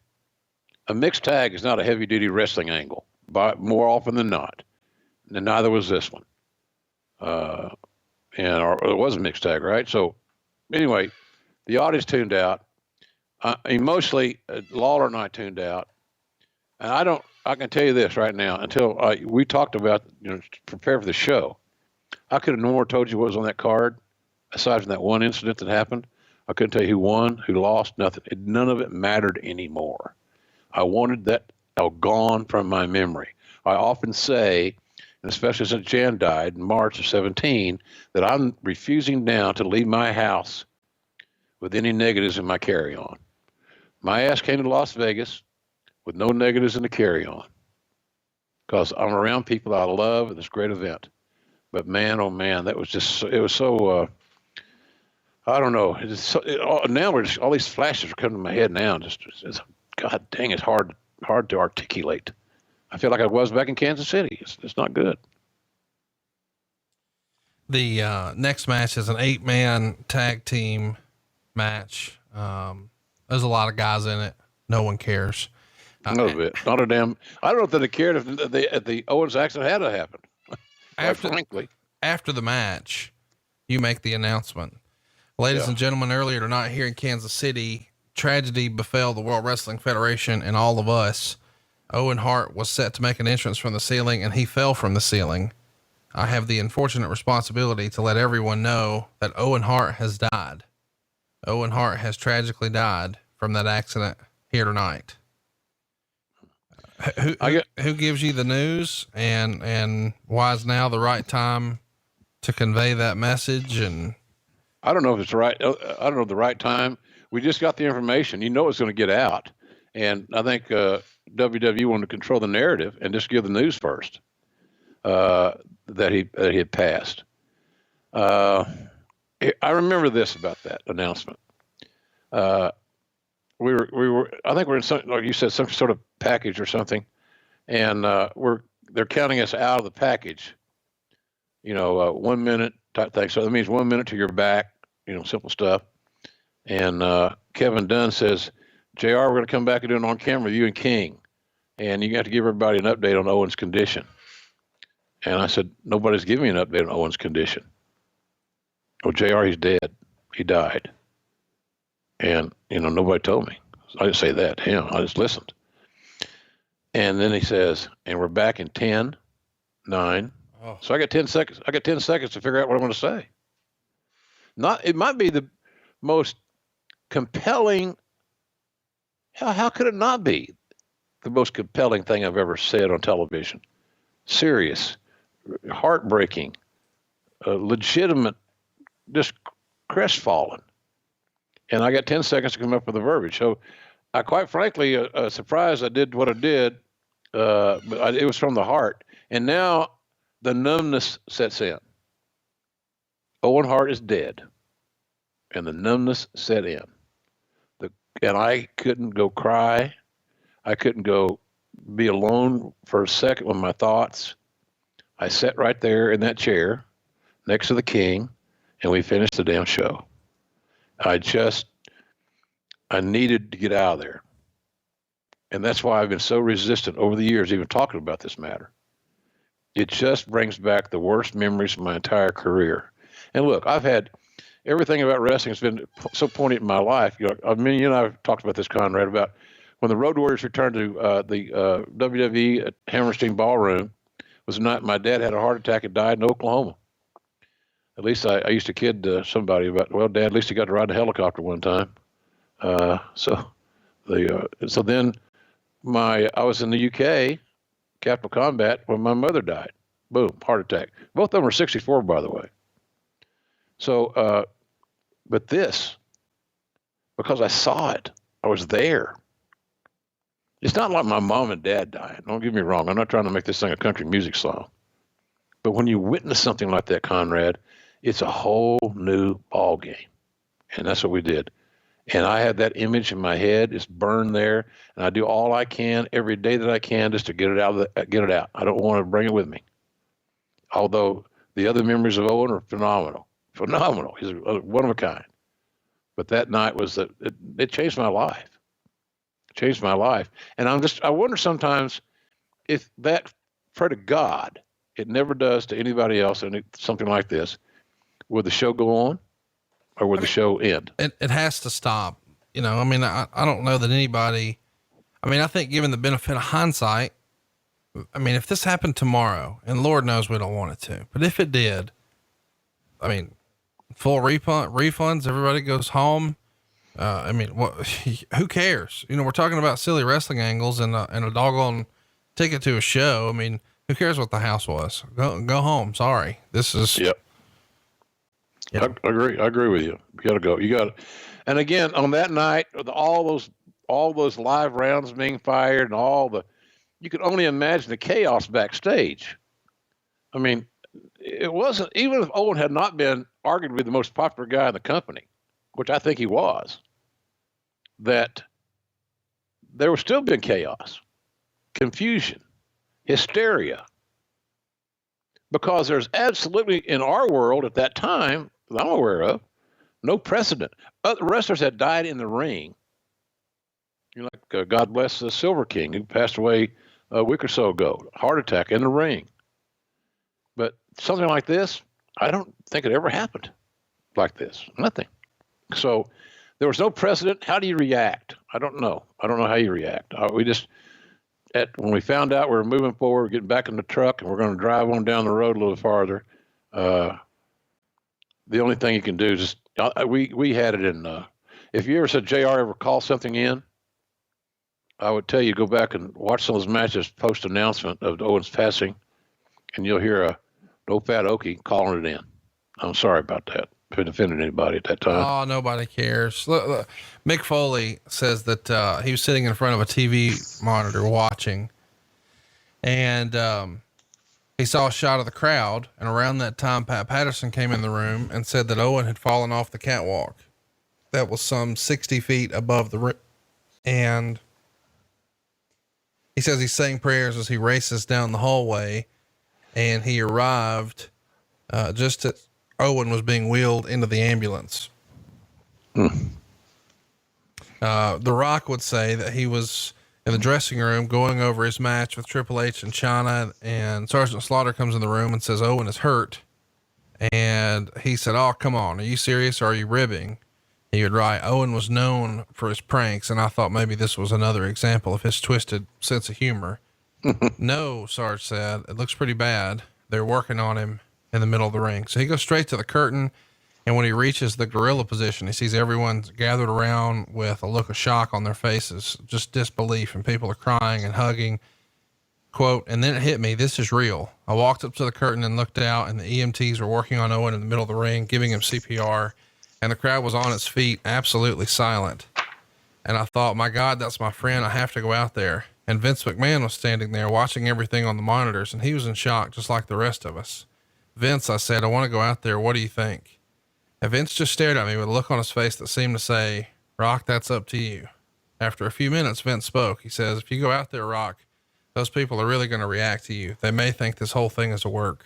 A mixed tag is not a heavy duty wrestling angle, but more often than not. And neither was this one. Or it was a mixed tag, right? So anyway, the audience tuned out. Mostly Lawler and I tuned out. And I can tell you this right now, until we talked about, to prepare for the show, I could have no more told you what was on that card, aside from that one incident that happened. I couldn't tell you who won, who lost, nothing. None of it mattered anymore. I wanted that gone from my memory. I often say, and especially since Jan died in March of 17, that I'm refusing now to leave my house with any negatives in my carry-on. My ass came to Las Vegas with no negatives in the carry-on, because I'm around people I love at this great event. But man, oh man, it was so, I don't know. Now all these flashes are coming to my head now. It's God dang, it's hard to articulate. I feel like I was back in Kansas City. It's not good. The next match is an 8-man tag team match. There's a lot of guys in it. No one cares. Not a bit. Not a damn. I don't know if they'd have cared if the Owens accident had to happen. Frankly, after the match, you make the announcement. Ladies and gentlemen, earlier tonight here in Kansas City, tragedy befell the World Wrestling Federation and all of us. Owen Hart was set to make an entrance from the ceiling, and he fell from the ceiling. I have the unfortunate responsibility to let everyone know that Owen Hart has died. Owen Hart has tragically died from that accident here tonight. Who gives you the news, and why is now the right time to convey that message? And I don't know if it's right. I don't know the right time. We just got the information. It's going to get out. And I think WWE wanted to control the narrative and just give the news first, that he had passed. I remember this about that announcement. We were, I think we're in some, like you said, some sort of package or something. And they're counting us out of the package, 1 minute type thing. So that means 1 minute to your back, simple stuff. And Kevin Dunn says, JR, we're going to come back and do it on camera, you and King. And you have to give everybody an update on Owen's condition. And I said, nobody's giving me an update on Owen's condition. Oh, JR, he's dead. He died. And, nobody told me. I didn't say that to him. I just listened. And then he says, and we're back in 10, 9. Oh. So I got 10 seconds. I got 10 seconds to figure out what I'm going to say. It might be the most compelling. How could it not be the most compelling thing I've ever said on television? serious, heartbreaking, legitimate, just crestfallen. And I got 10 seconds to come up with the verbiage. So I quite frankly, surprised I did what I did, but it was from the heart. And now the numbness sets in. Owen Hart is dead, and the numbness set in. And I couldn't go cry. I couldn't go be alone for a second with my thoughts. I sat right there in that chair next to the king, and we finished the damn show. I needed to get out of there. And that's why I've been so resistant over the years, even talking about this matter. It just brings back the worst memories of my entire career. And look, I've had everything about wrestling has been so poignant in my life. You and I have talked about this, Conrad, about when the Road Warriors returned to the WWE at Hammerstein Ballroom. Was the night my dad had a heart attack and died in Oklahoma. At least I used to kid somebody about, well, Dad, at least he got to ride a helicopter one time. So then I was in the UK, Capital Combat, when my mother died. Boom, heart attack. Both of them were 64, by the way. So, but this, because I saw it, I was there. It's not like my mom and dad died. Don't get me wrong. I'm not trying to make this thing a country music song. But when you witness something like that, Conrad, it's a whole new ball game. And that's what we did. And I had that image in my head. It's burned there. And I do all I can every day that I can just to get it out. I don't want to bring it with me. Although the other memories of Owen are phenomenal. Phenomenal. He's one of a kind. But that night it changed my life. It changed my life. And I wonder sometimes if that, pray to God, it never does to anybody else, and something like this, would the show go on or would the show end? It has to stop. I don't know that anybody, I think given the benefit of hindsight, if this happened tomorrow, and Lord knows we don't want it to, but if it did, full refunds, everybody goes home. Who cares? We're talking about silly wrestling angles and a doggone ticket to a show. Who cares what the house was? Go home. Sorry. This is. Yep. I agree with you. You got to go. And again, on that night, all those live rounds being fired and you could only imagine the chaos backstage. It wasn't, even if Owen had not been arguably the most popular guy in the company, which I think he was, that there was still been chaos, confusion, hysteria, because there's absolutely, in our world at that time, that I'm aware of, no precedent. Other wrestlers had died in the ring. God bless the Silver King, who passed away a week or so ago, heart attack in the ring. But something like this, I don't think it ever happened like this. Nothing. So there was no precedent. How do you react? I don't know. I don't know how you react. When we found out we were moving forward, getting back in the truck, and we're going to drive on down the road a little farther, the only thing you can do is we had it in, if you ever said JR ever called something in, I would tell you go back and watch some of those matches post-announcement of Owen's passing, and you'll hear a old fat Okie calling it in. I'm sorry about that. If it offended anybody at that time. Oh, nobody cares. Look, Mick Foley says that he was sitting in front of a TV monitor watching, and he saw a shot of the crowd. And around that time, Pat Patterson came in the room and said that Owen had fallen off the catwalk that was some 60 feet above the ring. And he says he's saying prayers as he races down the hallway, and he arrived just as Owen was being wheeled into the ambulance. The Rock would say that he was in the dressing room going over his match with Triple H and Chyna, and Sergeant Slaughter comes in the room and says Owen is hurt. And he said, "Oh, come on. Are you serious? Or are you ribbing?" He would write, "Owen was known for his pranks." And I thought maybe this was another example of his twisted sense of humor. "No," Sarge said, "it looks pretty bad. They're working on him in the middle of the ring." So he goes straight to the curtain. And when he reaches the gorilla position, he sees everyone gathered around with a look of shock on their faces, just disbelief, and people are crying and hugging. Quote, and then it hit me. This is real. I walked up to the curtain and looked out, and the EMTs were working on Owen in the middle of the ring, giving him CPR, and the crowd was on its feet, absolutely silent. And I thought, my God, that's my friend. I have to go out there. And Vince McMahon was standing there watching everything on the monitors, and he was in shock, just like the rest of us. Vince, I said, I want to go out there. What do you think? And Vince just stared at me with a look on his face that seemed to say, Rock, that's up to you. After a few minutes, Vince spoke. He says, if you go out there, Rock, those people are really going to react to you. They may think this whole thing is a work.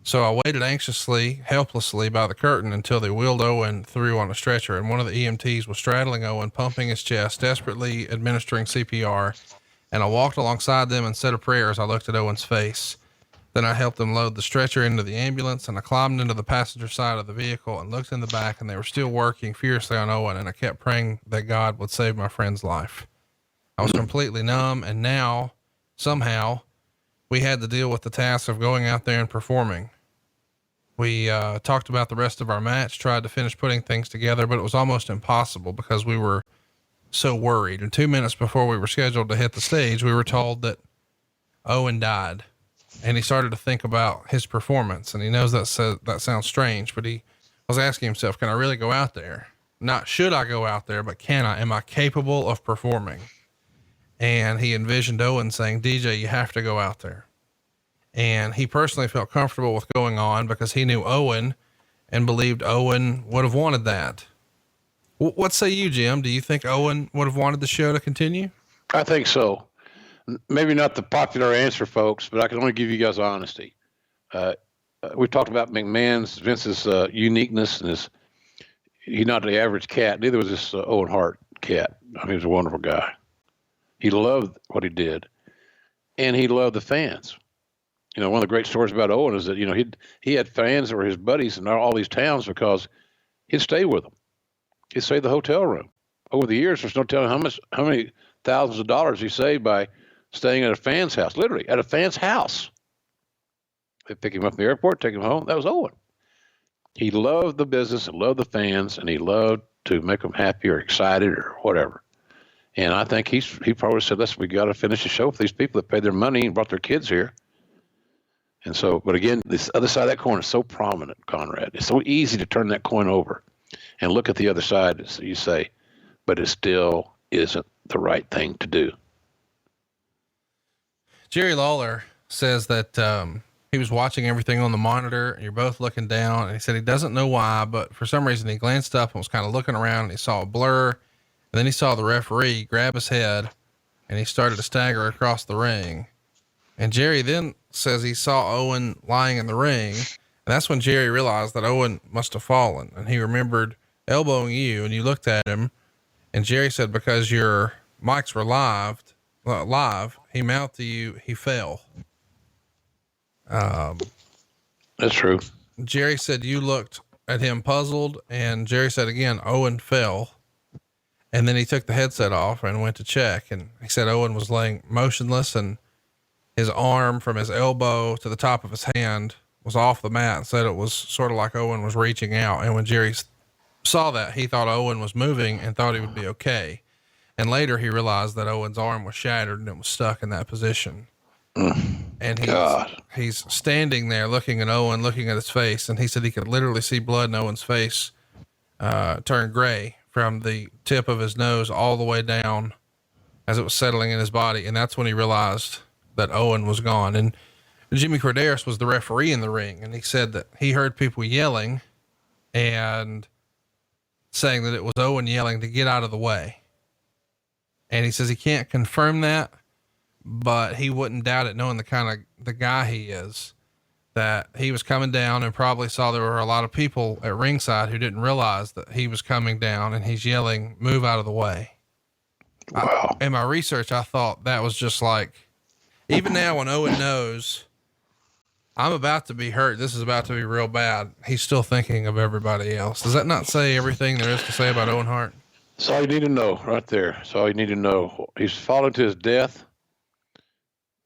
So I waited anxiously, helplessly by the curtain until they wheeled Owen through on a stretcher, and one of the EMTs was straddling Owen, pumping his chest, desperately administering CPR. And I walked alongside them and said a prayer as I looked at Owen's face. Then I helped them load the stretcher into the ambulance, and I climbed into the passenger side of the vehicle and looked in the back, and they were still working furiously on Owen, and I kept praying that God would save my friend's life. I was completely numb, and now, somehow, we had to deal with the task of going out there and performing. We talked about the rest of our match, tried to finish putting things together, but it was almost impossible because we were so worried. And 2 minutes before we were scheduled to hit the stage, we were told that Owen died. And he started to think about his performance, and he knows that sounds strange, but he was asking himself, can I really go out there? Not should I go out there, but can I? Am I capable of performing? And he envisioned Owen saying, DJ, you have to go out there. And he personally felt comfortable with going on because he knew Owen and believed Owen would have wanted that. What say you, Jim? Do you think Owen would have wanted the show to continue? I think so. Maybe not the popular answer, folks, but I can only give you guys honesty. We talked about Vince's uniqueness, and he's not the average cat. Neither was this Owen Hart cat. I mean, he was a wonderful guy. He loved what he did, and he loved the fans. You know, one of the great stories about Owen is that, you know, he had fans that were his buddies in all these towns because he'd stay with them. He'd stay in the hotel room. Over the years, there's no telling how many thousands of dollars he saved by staying at a fan's house, literally at a fan's house. They'd pick him up from the airport, take him home. That was Owen. He loved the business and loved the fans, and he loved to make them happy or excited or whatever. And I think he probably said, listen, we got to finish the show for these people that paid their money and brought their kids here. And so, but again, this other side of that coin is so prominent, Conrad. It's so easy to turn that coin over and look at the other side, as you say, but it still isn't the right thing to do. Jerry Lawler says that he was watching everything on the monitor, and you're both looking down, and he said he doesn't know why, but for some reason he glanced up and was kind of looking around, and he saw a blur, and then he saw the referee grab his head, and he started to stagger across the ring. And Jerry then says he saw Owen lying in the ring, and that's when Jerry realized that Owen must have fallen, and he remembered elbowing you, and you looked at him, and Jerry said, because your mics were live, he mouthed to you, he fell. That's true. Jerry said you looked at him puzzled, and Jerry said again, Owen fell. And then he took the headset off and went to check, and he said Owen was laying motionless, and his arm from his elbow to the top of his hand was off the mat, and said it was sort of like Owen was reaching out. And when Jerry saw that, he thought Owen was moving and thought he would be okay. And later he realized that Owen's arm was shattered and it was stuck in that position. And he's standing there looking at Owen, looking at his face. And he said he could literally see blood in Owen's face, turn gray from the tip of his nose all the way down as it was settling in his body. And that's when he realized that Owen was gone. And Jimmy Corderas was the referee in the ring. And he said that he heard people yelling and saying that it was Owen yelling to get out of the way. And he says he can't confirm that, but he wouldn't doubt it, knowing the guy he is, that he was coming down and probably saw there were a lot of people at ringside who didn't realize that he was coming down, and he's yelling, move out of the way. Wow. In my research, I thought that was just like, even now when Owen knows I'm about to be hurt, this is about to be real bad, he's still thinking of everybody else. Does that not say everything there is to say about Owen Hart? That's all you need to know right there. That's all you need to know. He's fallen to his death.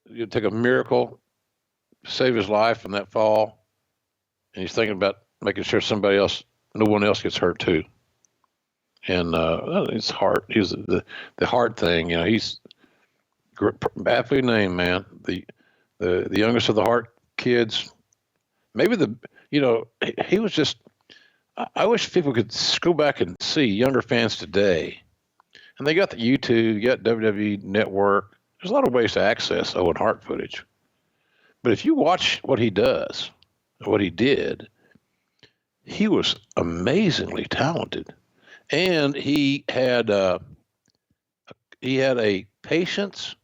You take a miracle to save his life from that fall. And he's thinking about making sure no one else gets hurt too. And, his heart, the heart thing, you know, aptly named, man. The youngest of the Hart kids. Maybe he was just. I wish people could go back and see younger fans today, and they got the YouTube, you got WWE Network. There's a lot of ways to access Owen Hart footage, but if you watch what he does, what he did, he was amazingly talented, and he had a patience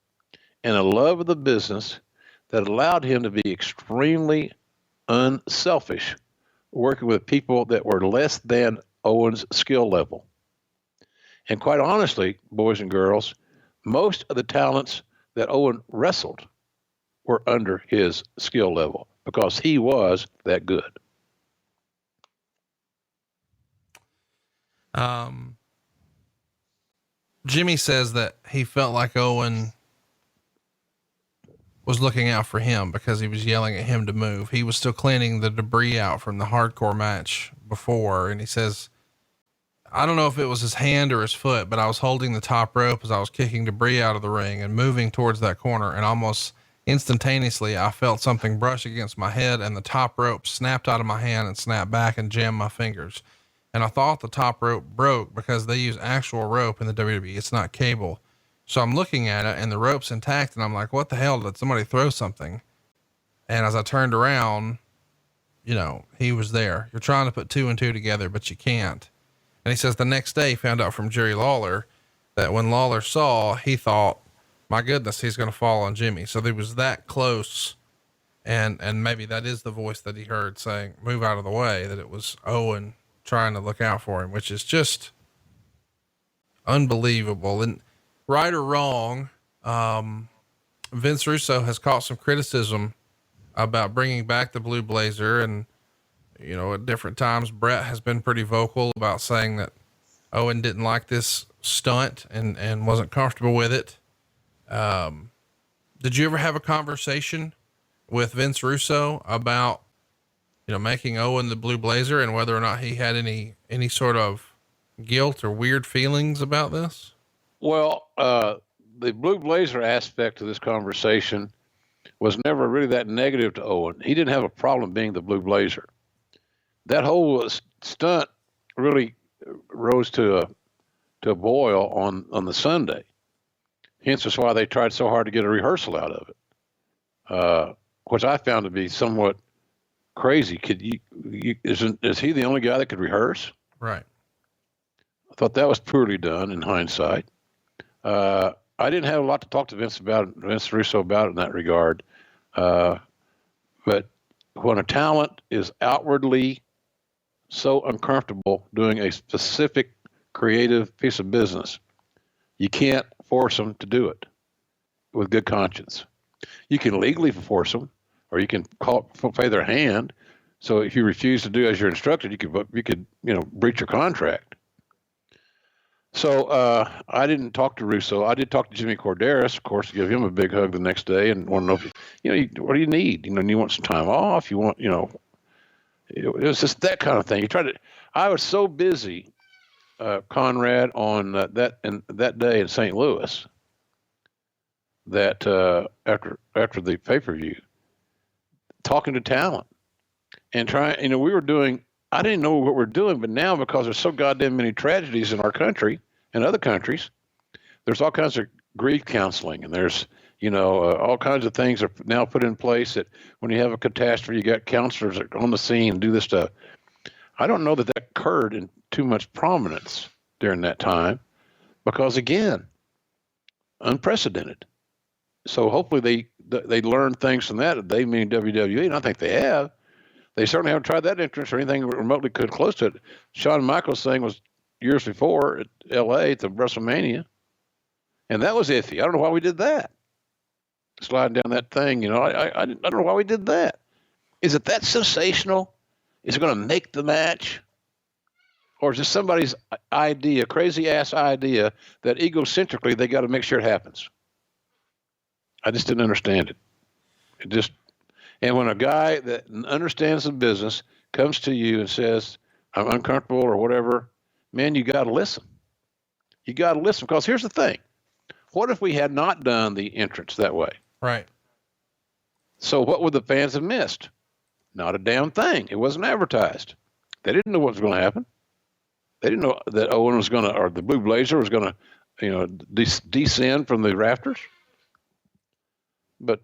and a love of the business that allowed him to be extremely unselfish, working with people that were less than Owen's skill level. And quite honestly, boys and girls, most of the talents that Owen wrestled were under his skill level because he was that good. Jimmy says that he felt like Owen was looking out for him because he was yelling at him to move. He was still cleaning the debris out from the hardcore match before. And he says, I don't know if it was his hand or his foot, but I was holding the top rope as I was kicking debris out of the ring and moving towards that corner. And almost instantaneously, I felt something brush against my head and the top rope snapped out of my hand and snapped back and jammed my fingers. And I thought the top rope broke because they use actual rope in the WWE. It's not cable. So I'm looking at it and the rope's intact and I'm like, what the hell? Did somebody throw something? And as I turned around, he was there. You're trying to put two and two together, but you can't. And he says the next day he found out from Jerry Lawler that when Lawler saw, he thought, my goodness, he's going to fall on Jimmy. So they was that close. And maybe that is the voice that he heard saying, move out of the way, that it was Owen trying to look out for him, which is just unbelievable. And right or wrong, Vince Russo has caught some criticism about bringing back the Blue Blazer. And, at different times, Brett has been pretty vocal about saying that Owen didn't like this stunt and wasn't comfortable with it. Did you ever have a conversation with Vince Russo about, making Owen the Blue Blazer and whether or not he had any sort of guilt or weird feelings about this? Well, the Blue Blazer aspect of this conversation was never really that negative to Owen. He didn't have a problem being the Blue Blazer. That whole stunt really rose to a boil on the Sunday. Hence, that's why they tried so hard to get a rehearsal out of it, which I found to be somewhat crazy. Is he the only guy that could rehearse? Right. I thought that was poorly done in hindsight. I didn't have a lot to talk to Vince Russo about in that regard. But when a talent is outwardly so uncomfortable doing a specific creative piece of business, you can't force them to do it with good conscience. You can legally force them, or you can pay their hand. So if you refuse to do as you're instructed, you could breach your contract. So I didn't talk to Russo. I did talk to Jimmy Corderas, of course, to give him a big hug the next day and want to know if what do you need? You want some time off? You want, it was just that kind of thing. I was so busy, Conrad, on that day in St. Louis that after the pay-per-view, talking to talent and trying, we were doing, I didn't know what we're doing, but now because there's so goddamn many tragedies in our country and other countries, there's all kinds of grief counseling, and there's, all kinds of things are now put in place that when you have a catastrophe, you got counselors on the scene and do this stuff. I don't know that occurred in too much prominence during that time because, again, unprecedented. So hopefully they learned things from that. They mean WWE, and I think they have. They certainly haven't tried that entrance or anything remotely close to it. Shawn Michaels' thing was years before at L.A. at the WrestleMania, and that was iffy. I don't know why we did that. Sliding down that thing, I don't know why we did that. Is it that sensational? Is it going to make the match? Or is it somebody's idea, crazy-ass idea, that egocentrically they got to make sure it happens? I just didn't understand it. And when a guy that understands the business comes to you and says, I'm uncomfortable or whatever, man, you got to listen. You got to listen because here's the thing. what if we had not done the entrance that way? Right. So what would the fans have missed? Not a damn thing. It wasn't advertised. They didn't know what was going to happen. They didn't know that Owen was going to, or the Blue Blazer was going to, descend from the rafters. But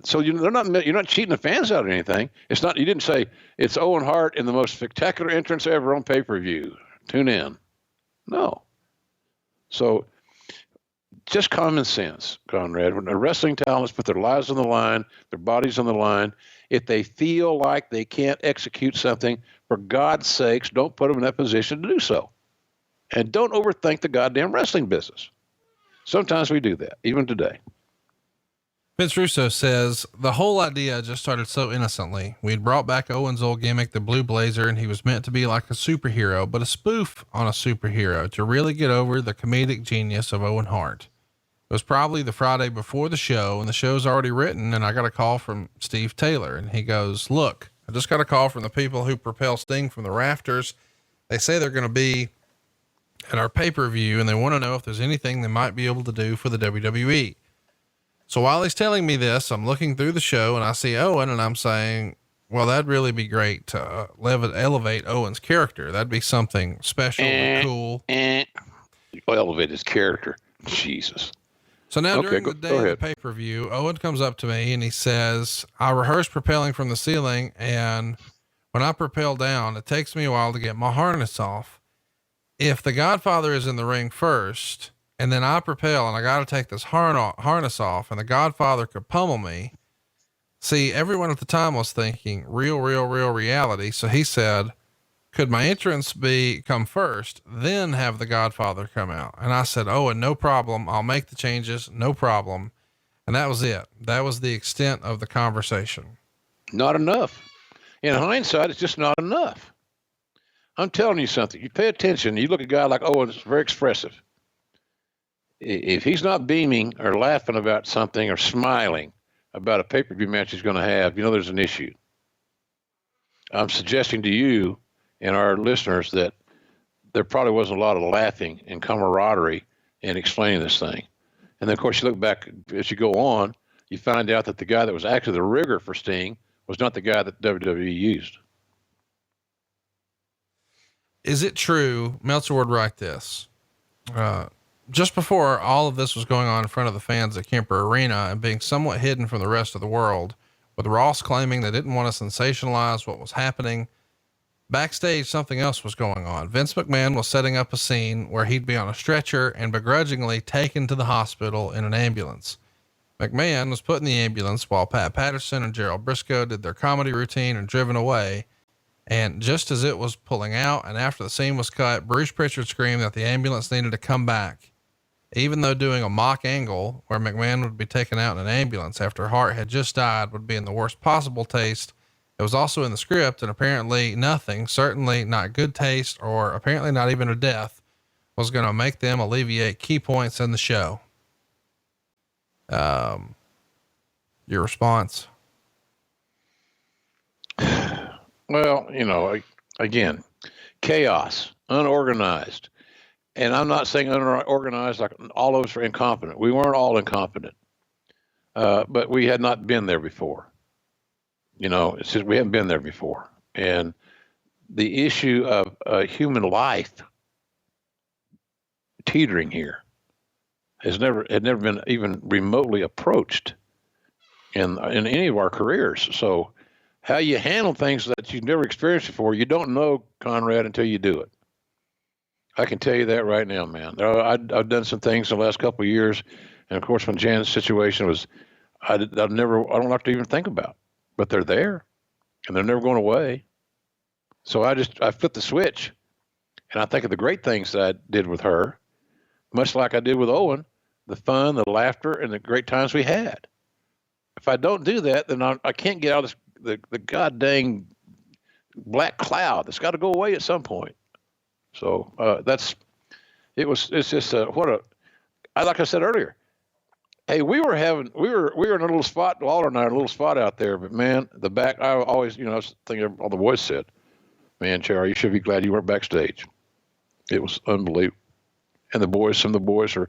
so you're not cheating the fans out of anything. It's not. You didn't say it's Owen Hart in the most spectacular entrance ever on pay-per-view. Tune in. No. So just common sense, Conrad. When the wrestling talents put their lives on the line, their bodies on the line, if they feel like they can't execute something, for God's sakes, don't put them in that position to do so. And don't overthink the goddamn wrestling business. Sometimes we do that, even today. Vince Russo says, the whole idea just started so innocently. We'd brought back Owen's old gimmick, the Blue Blazer, and he was meant to be like a superhero, but a spoof on a superhero to really get over the comedic genius of Owen Hart. It was probably the Friday before the show, and the show's already written, and I got a call from Steve Taylor, and he goes, look, I just got a call from the people who propel Sting from the rafters. They say they're going to be at our pay-per-view, and they want to know if there's anything they might be able to do for the WWE. So while he's telling me this, I'm looking through the show and I see Owen, and I'm saying, well, that'd really be great to elevate Owen's character. That'd be something special and cool. Elevate his character. Jesus. So now during the day of the pay-per-view, Owen comes up to me and he says, I rehearsed propelling from the ceiling, and when I propel down, it takes me a while to get my harness off. If the Godfather is in the ring first, and then I propel and I got to take this harness off, and the Godfather could pummel me. See, everyone at the time was thinking real reality. So he said, could my entrance come first, then have the Godfather come out? And I said, oh, and no problem. I'll make the changes. No problem. And that was it. That was the extent of the conversation. Not enough. In hindsight, it's just not enough. I'm telling you something. You pay attention. You look at a guy like Owen, it's very expressive. If he's not beaming or laughing about something or smiling about a pay-per-view match he's going to have, there's an issue. I'm suggesting to you and our listeners that there probably wasn't a lot of laughing and camaraderie in explaining this thing. And then, of course, you look back as you go on, you find out that the guy that was actually the rigger for Sting was not the guy that WWE used. Is it true? Meltzer would write this. Just before all of this was going on in front of the fans at Kemper Arena and being somewhat hidden from the rest of the world, with Ross claiming they didn't want to sensationalize what was happening, backstage, something else was going on. Vince McMahon was setting up a scene where he'd be on a stretcher and begrudgingly taken to the hospital in an ambulance. McMahon was put in the ambulance while Pat Patterson and Gerald Briscoe did their comedy routine and driven away. And just as it was pulling out and after the scene was cut, Bruce Pritchard screamed that the ambulance needed to come back. Even though doing a mock angle where McMahon would be taken out in an ambulance after Hart had just died would be in the worst possible taste, it was also in the script, and apparently nothing, certainly not good taste or apparently not even a death, was going to make them alleviate key points in the show. Your response? Well, again, chaos, unorganized. And I'm not saying unorganized like all of us are incompetent. We weren't all incompetent. But we had not been there before. It's just we haven't been there before. And the issue of human life teetering here had never been even remotely approached in any of our careers. So how you handle things that you've never experienced before, you don't know, Conrad, until you do it. I can tell you that right now, man. I've done some things in the last couple of years, and of course, when Jan's situation was, I don't like to even think about, but they're there, and they're never going away. So I flipped the switch, and I think of the great things that I did with her, much like I did with Owen, the fun, the laughter, and the great times we had. If I don't do that, then I can't get out of the god dang black cloud. It's got to go away at some point. So it's just like I said earlier, hey, we were in a little spot, Lawler and I, a little spot out there, but man, the back, I always, I was thinking all the boys said, man, Charlie, you should be glad you weren't backstage. It was unbelievable. And some of the boys are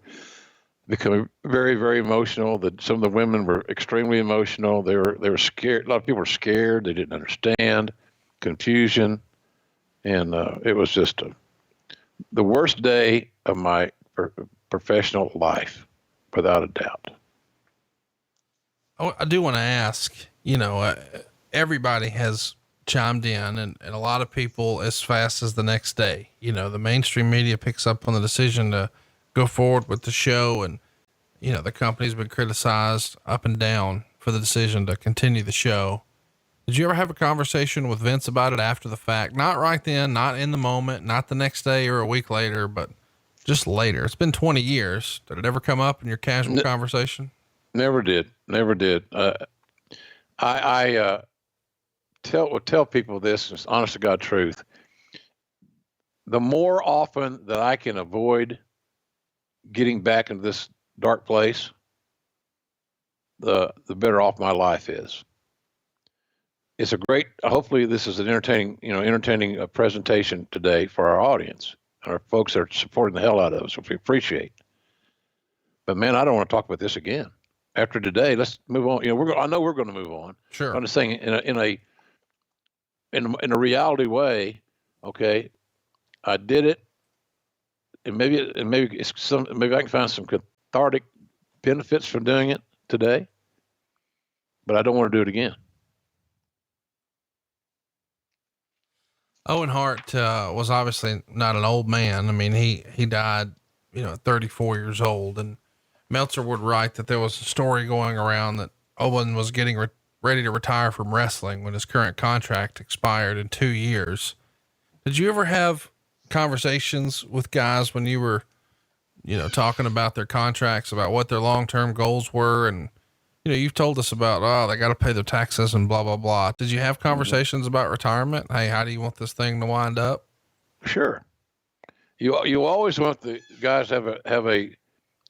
becoming very, very emotional. That some of the women were extremely emotional. They were scared. A lot of people were scared. They didn't understand, confusion, and it was just the worst day of my professional life, without a doubt. Oh, I do want to ask, everybody has chimed in and a lot of people as fast as the next day. The mainstream media picks up on the decision to go forward with the show, and the company's been criticized up and down for the decision to continue the show. Did you ever have a conversation with Vince about it after the fact? Not right then, not in the moment, not the next day or a week later, but just later. It's been 20 years. Did it ever come up in your casual conversation? Never did. Never did. I tell people this, it's honest to God truth. The more often that I can avoid getting back into this dark place, the better off my life is. It's a great, hopefully this is an entertaining presentation today for our audience and our folks that are supporting the hell out of us, which we appreciate. But man, I don't want to talk about this again. After today, let's move on. I know we're going to move on. Sure. I'm just saying in a reality way. Okay, I did it, and maybe I can find some cathartic benefits from doing it today, but I don't want to do it again. Owen Hart was obviously not an old man. I mean, he died, 34 years old, and Meltzer would write that there was a story going around that Owen was getting ready to retire from wrestling when his current contract expired in 2 years. Did you ever have conversations with guys when you were, talking about their contracts, about what their long-term goals were? And, you've told us about, they got to pay their taxes and blah, blah, blah. Did you have conversations about retirement? Hey, how do you want this thing to wind up? Sure. You always want the guys to have a,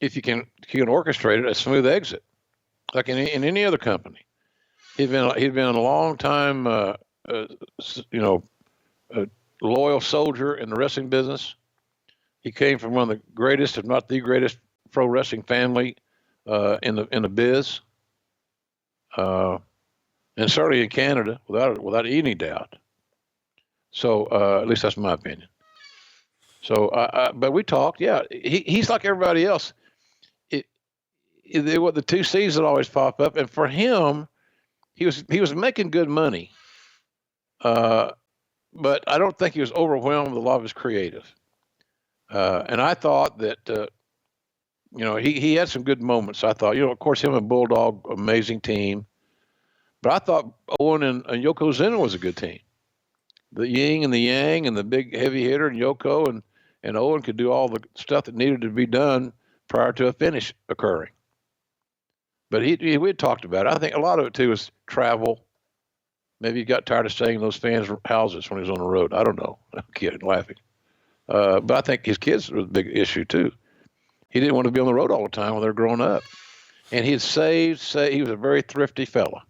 if you can orchestrate it, a smooth exit, like in any other company. He'd been a long time, loyal soldier in the wrestling business. He came from one of the greatest, if not the greatest, pro wrestling family in the biz, and certainly in Canada, without any doubt. So at least that's my opinion. So, but we talked. Yeah, he's like everybody else. The two C's that always pop up, and for him, he was making good money, but I don't think he was overwhelmed with a lot of his creative. And I thought that he had some good moments. I thought, of course, him and Bulldog, amazing team, but I thought Owen and Yokozuna was a good team. The yin and the yang, and the big heavy hitter, and Yoko and Owen could do all the stuff that needed to be done prior to a finish occurring. But we had talked about it. I think a lot of it too was travel. Maybe he got tired of staying in those fans' houses when he was on the road. I don't know. I'm kidding, laughing. But I think his kids were a big issue too. He didn't want to be on the road all the time when they were growing up. And he had saved. He was a very thrifty fella,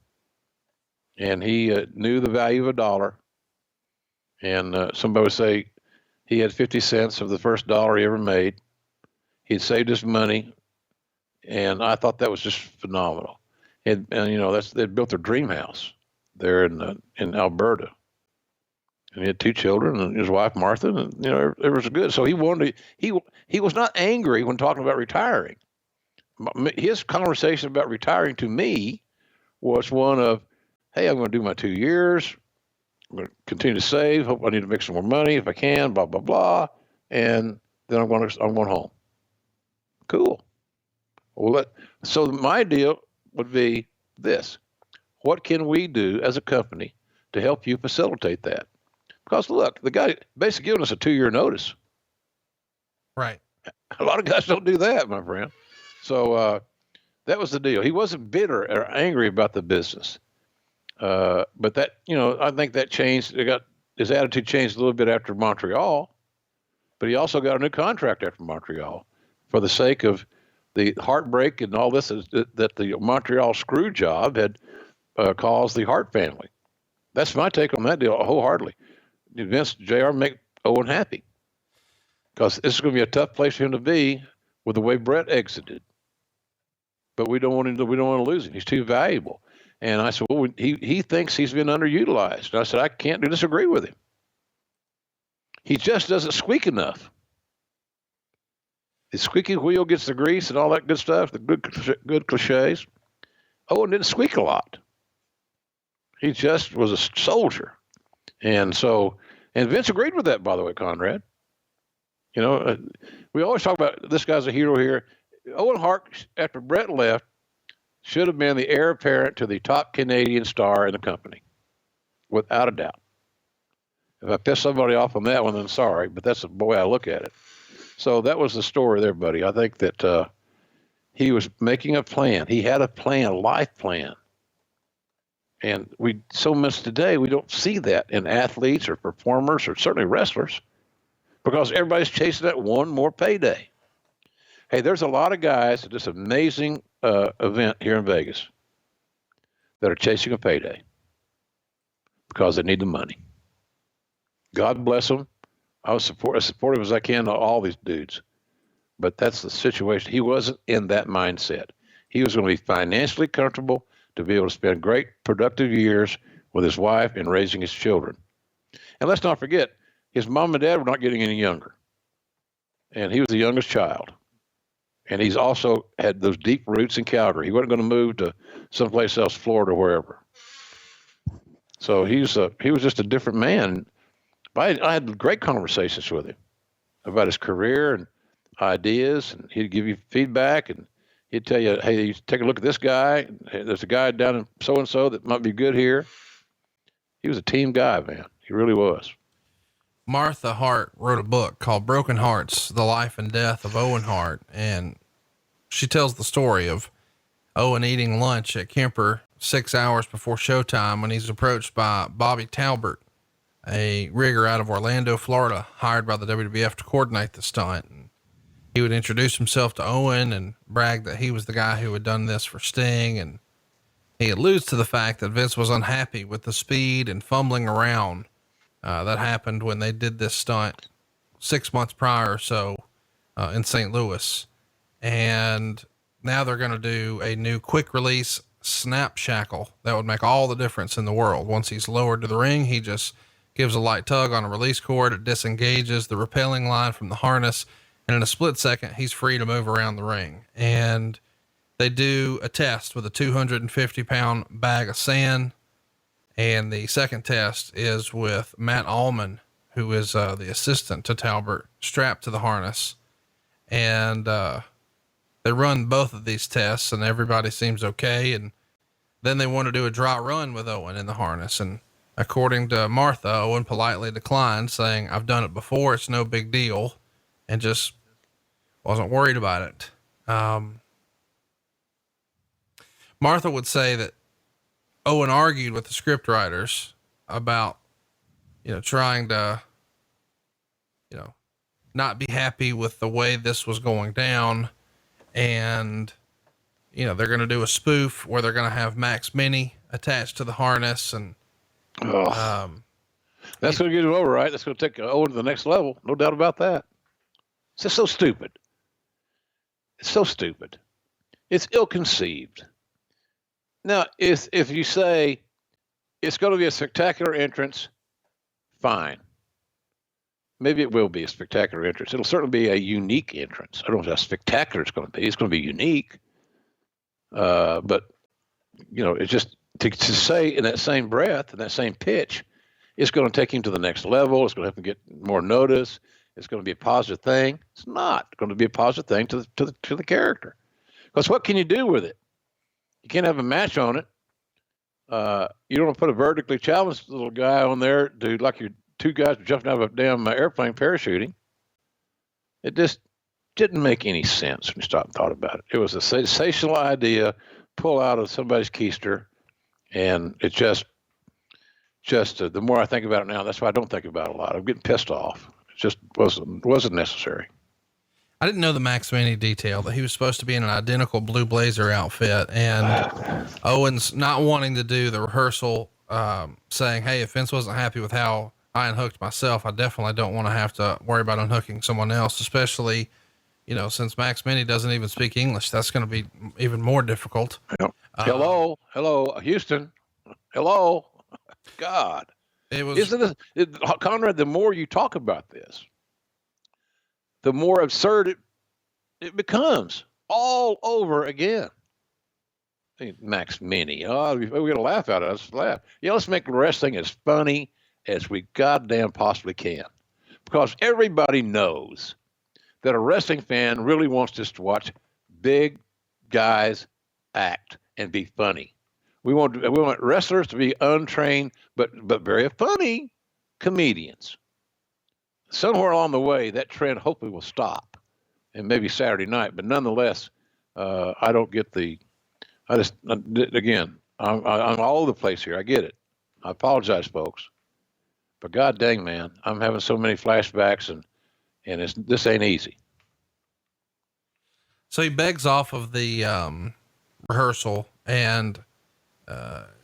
and he knew the value of a dollar. And somebody would say he had 50 cents of the first dollar he ever made. He'd saved his money, and I thought that was just phenomenal. And they'd built their dream house there in Alberta, and he had 2 children and his wife Martha, and it was good. So he wanted to, he was not angry when talking about retiring. His conversation about retiring to me was one of, hey, I'm going to do my 2 years. I'm going to continue to save. Hope I need to make some more money if I can. Blah blah blah, and then I'm going home. Cool. Well, so my deal would be this: what can we do as a company to help you facilitate that? Because look, the guy basically giving us a 2-year notice. Right. A lot of guys don't do that, my friend. So that was the deal. He wasn't bitter or angry about the business. But that, I think that changed. His attitude changed a little bit after Montreal, but he also got a new contract after Montreal for the sake of the heartbreak and all this that the Montreal screw job had caused the Hart family. That's my take on that deal wholeheartedly. Vince, JR, make Owen happy, because this is going to be a tough place for him to be with the way Brett exited. but we don't want to lose him. He's too valuable. And I said, well, he thinks he's been underutilized. And I said, I can't disagree with him. He just doesn't squeak enough. The squeaky wheel gets the grease and all that good stuff, the good cliches. Owen didn't squeak a lot. He just was a soldier. And Vince agreed with that, by the way, Conrad. We always talk about this guy's a hero here. Owen Hart, after Brett left, should have been the heir apparent to the top Canadian star in the company, without a doubt. If I piss somebody off on that one, then sorry, but that's the way I look at it. So that was the story there, buddy. I think that he was making a plan. He had a plan, a life plan. And so much today, we don't see that in athletes or performers or certainly wrestlers because everybody's chasing that one more payday. Hey, there's a lot of guys at this amazing event here in Vegas that are chasing a payday because they need the money. God bless them. I was as supportive as I can to all these dudes. But that's the situation. He wasn't in that mindset. He was going to be financially comfortable to be able to spend great, productive years with his wife and raising his children. And let's not forget, his mom and dad were not getting any younger. And he was the youngest child. And he's also had those deep roots in Calgary. He wasn't going to move to someplace else, Florida, or wherever. So he was just a different man. I had great conversations with him about his career and ideas, and he'd give you feedback, and he'd tell you, hey, you take a look at this guy. There's a guy down in so-and-so that might be good here. He was a team guy, man. He really was. Martha Hart wrote a book called Broken Hearts, The Life and Death of Owen Hart. And she tells the story of Owen eating lunch at Kemper 6 hours before showtime when he's approached by Bobby Talbert, a rigger out of Orlando, Florida, hired by the WWF to coordinate the stunt. And he would introduce himself to Owen and brag that he was the guy who had done this for Sting. And he alludes to the fact that Vince was unhappy with the speed and fumbling around that happened when they did this stunt 6 months prior or so in St. Louis. And now they're going to do a new quick release snap shackle that would make all the difference in the world. Once he's lowered to the ring, he just gives a light tug on a release cord. It disengages the rappelling line from the harness. And in a split second, he's free to move around the ring. And they do a test with a 250-pound bag of sand. And the second test is with Matt Allman, who is the assistant to Talbert, strapped to the harness. And they run both of these tests and everybody seems okay. And then they want to do a dry run with Owen in the harness. And according to Martha, Owen politely declined, saying, I've done it before. It's no big deal. And just wasn't worried about it. Martha would say that Owen argued with the script writers about, trying to, not be happy with the way this was going down. And, they're going to do a spoof where they're going to have Max Mini attached to the harness. And, that's going to get him over, right? That's going to take Owen to the next level. No doubt about that. It's just so stupid. It's so stupid. It's ill-conceived. Now, if you say it's going to be a spectacular entrance, fine. Maybe it will be a spectacular entrance. It'll certainly be a unique entrance. I don't know how spectacular it's going to be. It's going to be unique. But, it's just to say in that same breath, in that same pitch, it's going to take him to the next level. It's going to have to get more notice. It's going to be a positive thing. It's not going to be a positive thing to the character. Because what can you do with it? You can't have a match on it. You don't want to put a vertically challenged little guy on there, dude, like you're two guys jumping out of a damn airplane parachuting. It just didn't make any sense when you stopped and thought about it. It was a sensational idea, pull out of somebody's keister, and it just the more I think about it now, that's why I don't think about it a lot. I'm getting pissed off. It just wasn't necessary. I didn't know the Max Mini detail that he was supposed to be in an identical blue blazer outfit, and Owen's not wanting to do the rehearsal, saying, hey, if Vince wasn't happy with how I unhooked myself, I definitely don't want to have to worry about unhooking someone else, especially since Max Mini doesn't even speak English, that's going to be even more difficult. Yep. Hello, Houston. Hello, God. It was, Isn't this, Conrad? The more you talk about this, the more absurd it becomes all over again. Max Mini. Oh, we got to laugh at it. Let's laugh. Yeah, let's make the wrestling as funny as we goddamn possibly can, because everybody knows that a wrestling fan really wants us to watch big guys act and be funny. We want wrestlers to be untrained but very funny comedians. Somewhere along the way, that trend hopefully will stop, and maybe Saturday night. But nonetheless, I don't get the. Again, I'm all over the place here. I get it. I apologize, folks. But God dang, man, I'm having so many flashbacks, and this ain't easy. So he begs off of the rehearsal, and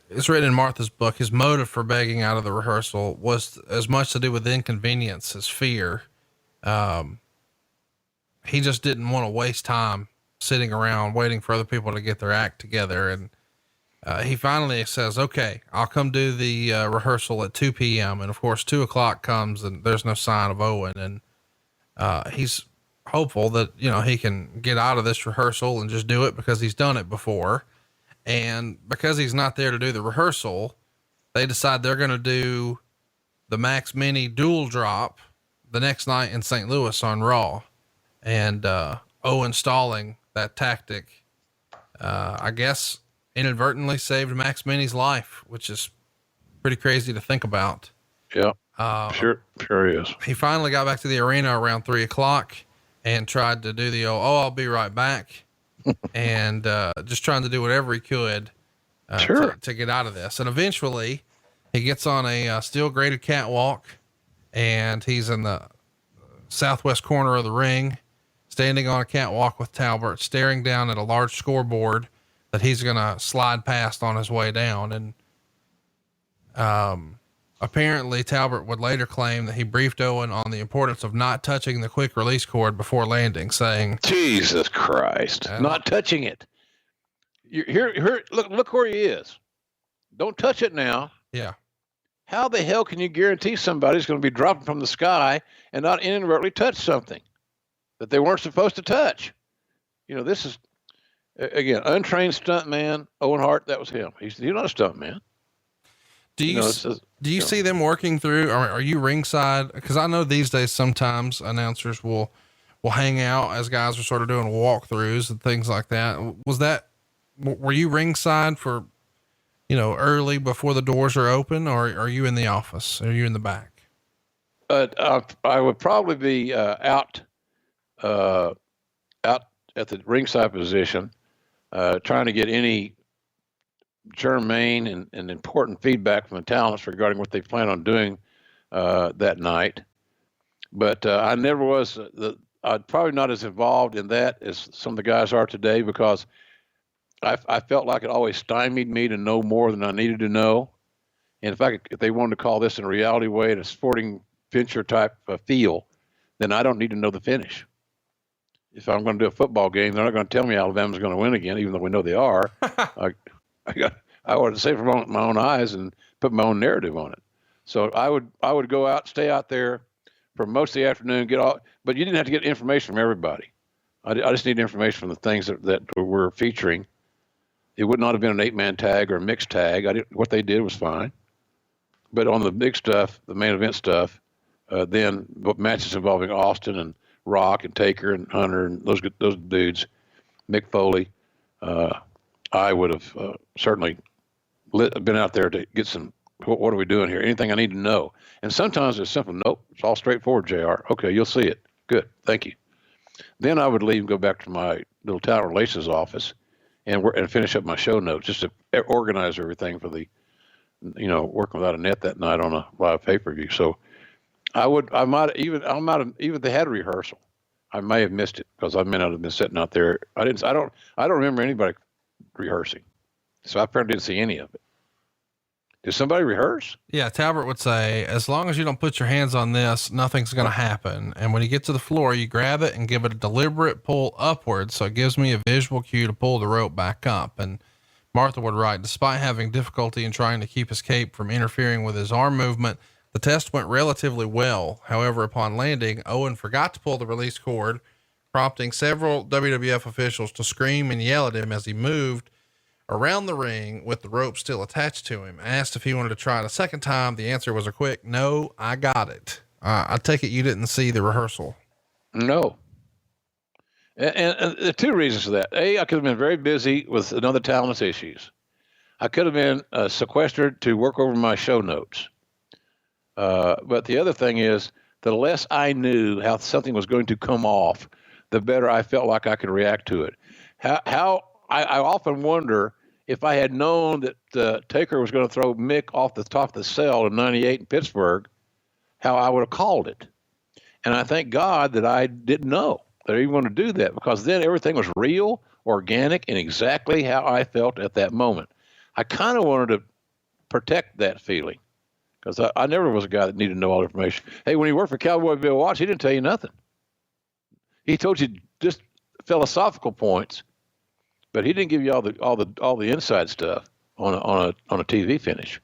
it's written in Martha's book. His motive for begging out of the rehearsal was as much to do with inconvenience as fear. He just didn't want to waste time sitting around waiting for other people to get their act together. And he finally says, okay, I'll come do the rehearsal at 2 p.m. And of course, 2:00 comes and there's no sign of Owen. And he's hopeful that, he can get out of this rehearsal and just do it because he's done it before. And because he's not there to do the rehearsal, they decide they're going to do the Max Mini dual drop the next night in St. Louis on Raw. And Owen stalling that tactic, I guess inadvertently saved Max Mini's life, which is pretty crazy to think about. Yeah. Sure is. He finally got back to the arena around 3:00 and tried to do the, I'll be right back. And, just trying to do whatever he could, to get out of this. And eventually he gets on a steel grated catwalk, and he's in the southwest corner of the ring, standing on a catwalk with Talbot, staring down at a large scoreboard that he's going to slide past on his way down. And, apparently Talbot would later claim that he briefed Owen on the importance of not touching the quick release cord before landing, saying, Jesus Christ, not touching it. Here, look where he is. Don't touch it now. Yeah. How the hell can you guarantee somebody's going to be dropping from the sky and not inadvertently touch something that they weren't supposed to touch? This is, again, untrained stunt man. Owen Hart, that was him. He's not a stunt man. Do you see them working through, or are you ringside? Cause I know these days, sometimes announcers will hang out as guys are sort of doing walkthroughs and things like that. Were you ringside for, early before the doors are open, or are you in the office? Are you in the back? I would probably be, out at the ringside position, trying to get any germane and important feedback from the talents regarding what they plan on doing that night. But I never was I'm probably not as involved in that as some of the guys are today, because I felt like it always stymied me to know more than I needed to know. And if they wanted to call this in a reality way, in a sporting venture type feel, then I don't need to know the finish. If I'm going to do a football game, they're not going to tell me Alabama's going to win again, even though we know they are. I wanted to say it from my own eyes and put my own narrative on it. So I would go out, stay out there for most of the afternoon, but you didn't have to get information from everybody. I just need information from the things that we're featuring. It would not have been an 8-man tag or a mixed tag. What they did was fine. But on the big stuff, the main event stuff, then matches involving Austin and Rock and Taker and Hunter and those dudes, Mick Foley, I would have certainly been out there to get some, what are we doing here? Anything I need to know. And sometimes it's simple. Nope. It's all straightforward, JR. Okay. You'll see it. Good. Thank you. Then I would leave and go back to my little talent relations office and finish up my show notes, just to organize everything for the, working without a net that night on a live pay-per-view. So I might even if they had a rehearsal, I may have missed it because I may not have been sitting out there. I don't remember anybody rehearsing. So I apparently didn't see any of it. Did somebody rehearse? Yeah. Talbert would say, as long as you don't put your hands on this, nothing's going to happen. And when you get to the floor, you grab it and give it a deliberate pull upwards. So it gives me a visual cue to pull the rope back up. And Martha would write, despite having difficulty in trying to keep his cape from interfering with his arm movement, the test went relatively well. However, upon landing, Owen forgot to pull the release cord, prompting several WWF officials to scream and yell at him as he moved around the ring with the rope still attached to him. Asked if he wanted to try it a second time. The answer was a quick, no, I got it. I take it you didn't see the rehearsal. No. And there are two reasons for that. A, I could have been very busy with another talent's issues. I could have been sequestered to work over my show notes. But the other thing is, the less I knew how something was going to come off, the better I felt like I could react to it. I often wonder if I had known that Taker was going to throw Mick off the top of the cell in '98 in Pittsburgh, how I would have called it. And I thank God that I didn't know that I even want to do that, because then everything was real, organic, and exactly how I felt at that moment. I kind of wanted to protect that feeling, because I never was a guy that needed to know all the information. Hey, when he worked for Cowboy Bill Watts, he didn't tell you nothing. He told you just philosophical points, but he didn't give you all the inside stuff on a TV finish.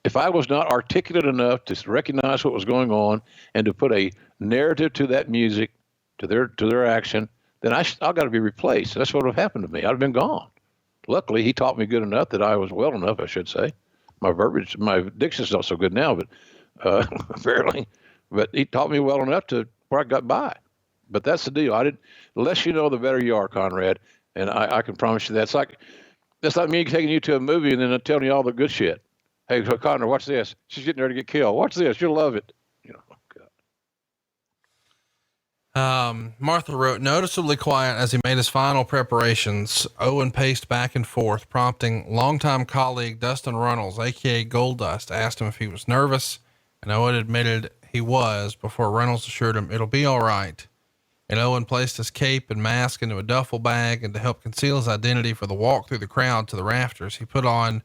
If I was not articulate enough to recognize what was going on and to put a narrative to that music, to their action, then I got to be replaced. That's what would have happened to me. I'd have been gone. Luckily, he taught me good enough that I was well enough, I should say. My verbiage, my diction's not so good now, but apparently, but he taught me well enough to where I got by. But that's the deal. The less you know, the better you are, Conrad. And I can promise you that's like me taking you to a movie and then telling you all the good shit. Hey, Conrad, watch this. She's getting ready to get killed. Watch this. You'll love it. Martha wrote, noticeably quiet as he made his final preparations. Owen paced back and forth, prompting longtime colleague Dustin Runnels, aka Goldust, asked him if he was nervous, and Owen admitted he was before Runnels assured him it'll be all right. And Owen placed his cape and mask into a duffel bag, and to help conceal his identity for the walk through the crowd to the rafters, he put on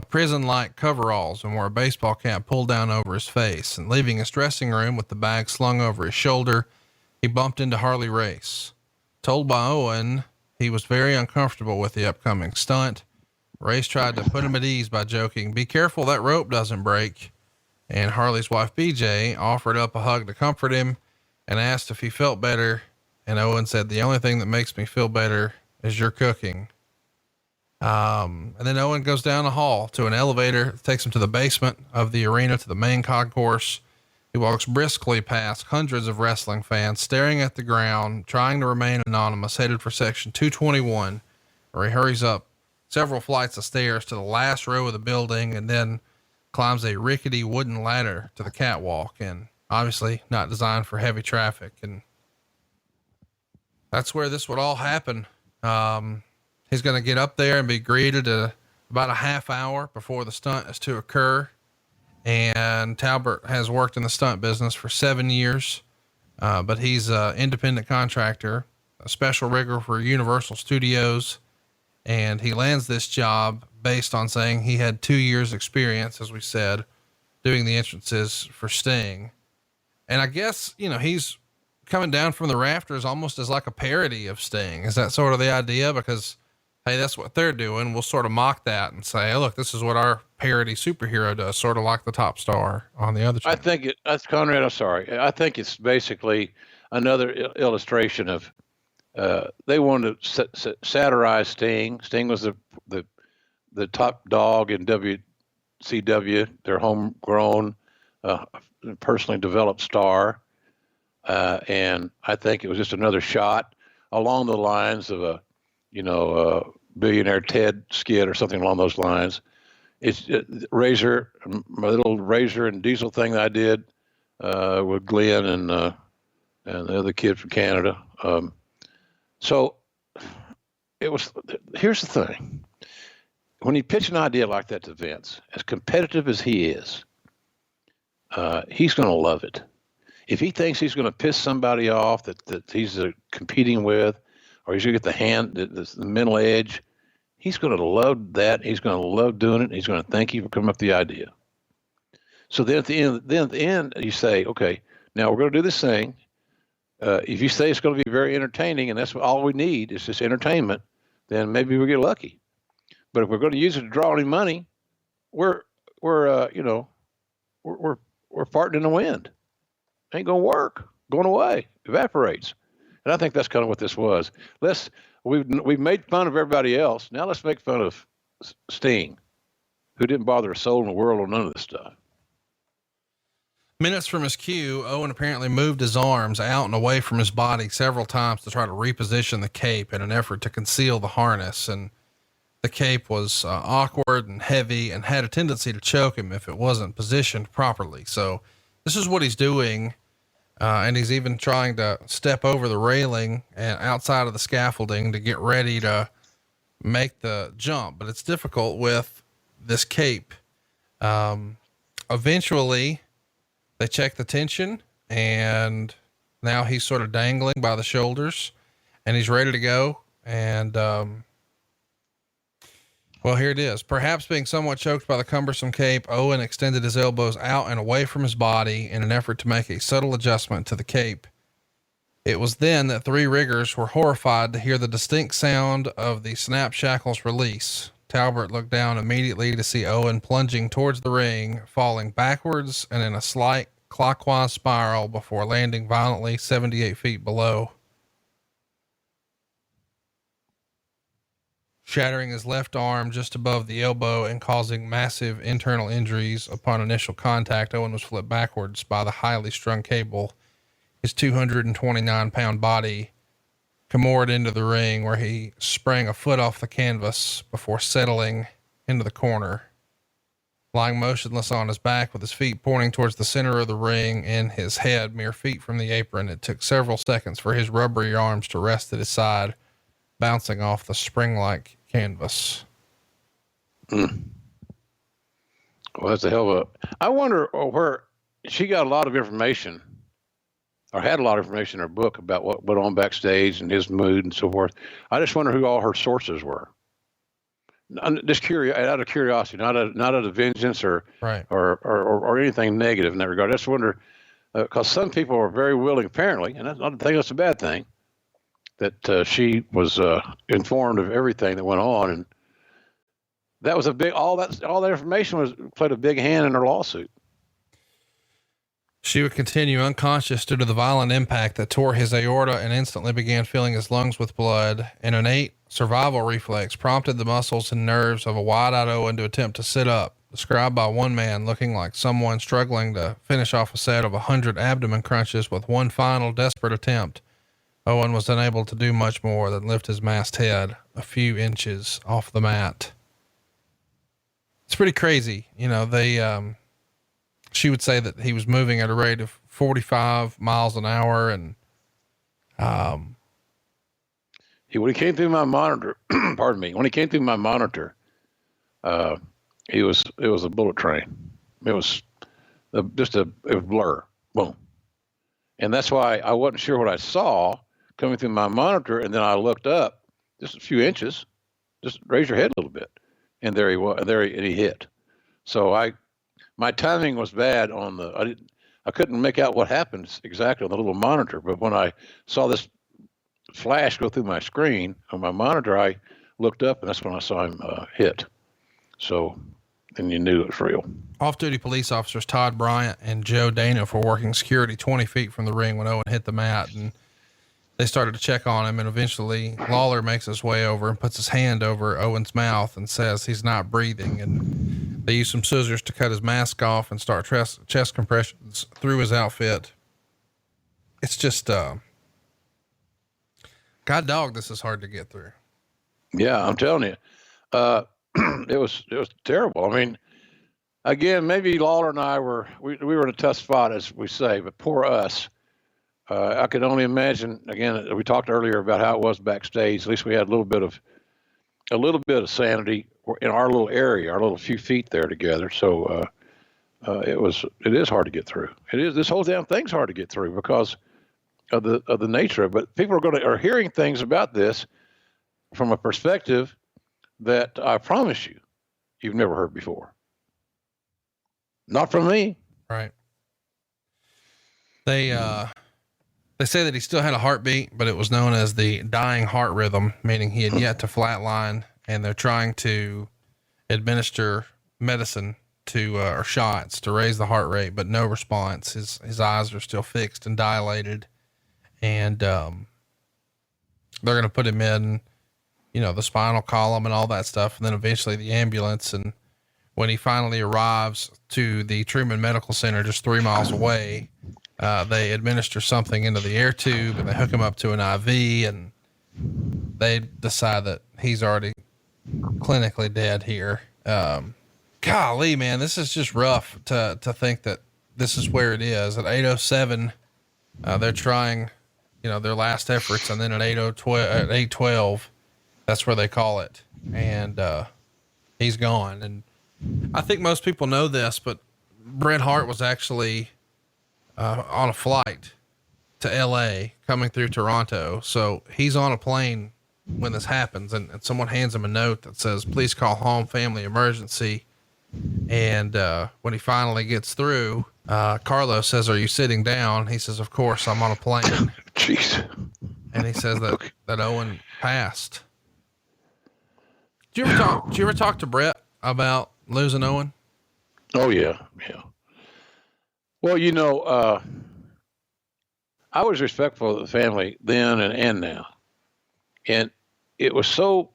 prison-like coveralls and wore a baseball cap pulled down over his face. And leaving his dressing room with the bag slung over his shoulder, he bumped into Harley Race. Told by Owen he was very uncomfortable with the upcoming stunt. Race tried to put him at ease by joking, "Be careful that rope doesn't break." And Harley's wife, BJ, offered up a hug to comfort him and asked if he felt better. And Owen said, "The only thing that makes me feel better is your cooking." And then Owen goes down the hall to an elevator that takes him to the basement of the arena to the main concourse. He walks briskly past hundreds of wrestling fans staring at the ground, trying to remain anonymous, headed for section 221, where he hurries up several flights of stairs to the last row of the building and then climbs a rickety wooden ladder to the catwalk, and obviously not designed for heavy traffic. And that's where this would all happen. He's going to get up there and be greeted about a half hour before the stunt is to occur. And Talbert has worked in the stunt business for 7 years. But he's an independent contractor, a special rigger for Universal Studios. And he lands this job based on saying he had 2 years experience, as we said, doing the entrances for Sting. And I guess, he's coming down from the rafters almost as like a parody of Sting. Is that sort of the idea? Because, hey, that's what they're doing. We'll sort of mock that and say, "Hey, look, this is what our parody superhero does," sort of like the Top Star on the other channel. I think that's Conrad. I'm sorry. I think it's basically another illustration of, they wanted to satirize Sting. Sting was the top dog in WCW, their homegrown, personally developed star. And I think it was just another shot along the lines of a Billionaire Ted skit or something along those lines. It's Razor, my little Razor and Diesel thing that I did with Glenn and the other kid from Canada. So it was. Here's the thing: when you pitch an idea like that to Vince, as competitive as he is, he's going to love it. If he thinks he's going to piss somebody off that he's competing with, or he's going to get the mental edge, he's going to love that. He's going to love doing it. He's going to thank you for coming up with the idea. So then at the end, you say, okay, now we're going to do this thing. If you say it's going to be very entertaining, and that's all we need is just entertainment, then maybe we'll get lucky. But if we're going to use it to draw any money, we're farting in the wind. Ain't going to work. Going away, evaporates. And I think that's kind of what this was. We've made fun of everybody else. Now let's make fun of Sting, who didn't bother a soul in the world on none of this stuff. Minutes from his cue, Owen apparently moved his arms out and away from his body several times to try to reposition the cape in an effort to conceal the harness. And the cape was awkward and heavy and had a tendency to choke him if it wasn't positioned properly. So this is what he's doing. And he's even trying to step over the railing and outside of the scaffolding to get ready to make the jump, but it's difficult with this cape. Eventually they check the tension, and now he's sort of dangling by the shoulders and he's ready to go. And, well, here it is. Perhaps being somewhat choked by the cumbersome cape, Owen extended his elbows out and away from his body in an effort to make a subtle adjustment to the cape. It was then that three riggers were horrified to hear the distinct sound of the snap shackles release. Talbert looked down immediately to see Owen plunging towards the ring, falling backwards and in a slight clockwise spiral before landing violently 78 feet below, shattering his left arm just above the elbow and causing massive internal injuries. Upon initial contact, Owen was flipped backwards by the highly strung cable. His 229-pound body camored into the ring, where he sprang a foot off the canvas before settling into the corner, lying motionless on his back with his feet pointing towards the center of the ring and his head mere feet from the apron. It took several seconds for his rubbery arms to rest at his side, bouncing off the spring-like canvas. Well, that's a hell of a, I wonder where she got a lot of information, or had a lot of information in her book about what went on backstage and his mood and so forth. I just wonder who all her sources were. I'm just curious, out of curiosity, not out of vengeance or anything negative in that regard. I just wonder, because some people are very willing, apparently, and I don't think that's a bad thing, that she was informed of everything that went on, and that was all that information played a big hand in her lawsuit. She would continue unconscious due to the violent impact that tore his aorta and instantly began filling his lungs with blood. An innate survival reflex prompted the muscles and nerves of a wide-eyed Owen to attempt to sit up, described by one man looking like someone struggling to finish off a set of 100 abdomen crunches with one final desperate attempt. Owen was unable to do much more than lift his masked head a few inches off the mat. It's pretty crazy. You know, she would say that he was moving at a rate of 45 miles an hour. And, when he came through my monitor, pardon me, when he came through my monitor, it was a bullet train. It was just a blur. Boom. And that's why I wasn't sure what I saw coming through my monitor. And then I looked up just a few inches, just raise your head a little bit. And there he was, and he hit. So my timing was bad I couldn't make out what happened exactly on the little monitor, but when I saw this flash go through my screen on my monitor, I looked up and that's when I saw him hit. So then you knew it was real. Off-duty police officers Todd Bryant and Joe Daniel were working security 20 feet from the ring when Owen hit the mat, and they started to check on him. And eventually Lawler makes his way over and puts his hand over Owen's mouth and says he's not breathing. And they use some scissors to cut his mask off and start chest compressions through his outfit. It's just, God dog, this is hard to get through. Yeah, I'm telling you, it was terrible. I mean, again, maybe Lawler and I were in a tough spot, as we say, but poor us. I could only imagine, again, we talked earlier about how it was backstage. At least we had a little bit of sanity in our little area, our little few feet there together. So, it is hard to get through. This whole damn thing's hard to get through because of the nature of it. But people are hearing things about this from a perspective that I promise you've never heard before. Not from me. Right. They say that he still had a heartbeat, but it was known as the dying heart rhythm, meaning he had yet to flatline, and they're trying to administer medicine to, or shots to raise the heart rate, but no response. His eyes are still fixed and dilated. And, they're going to put him in, the spinal column and all that stuff. And then eventually the ambulance. And when he finally arrives to the Truman Medical Center, just 3 miles away, they administer something into the air tube and they hook him up to an IV, and they decide that he's already clinically dead here. Golly, man, this is just rough to think that this is where it is. At 8:07, they're trying, their last efforts. And then at 8:12, that's where they call it. And, he's gone. And I think most people know this, but Bret Hart was actually, on a flight to LA coming through Toronto. So he's on a plane when this happens, and someone hands him a note that says, "Please call home, family emergency." And, when he finally gets through, Carlos says, "Are you sitting down?" He says, "Of course, I'm on a plane." Jeez. And he says that Owen passed. Did you ever talk to Bret about losing Owen? Oh yeah. Yeah. Well, I was respectful of the family then and now. And it was so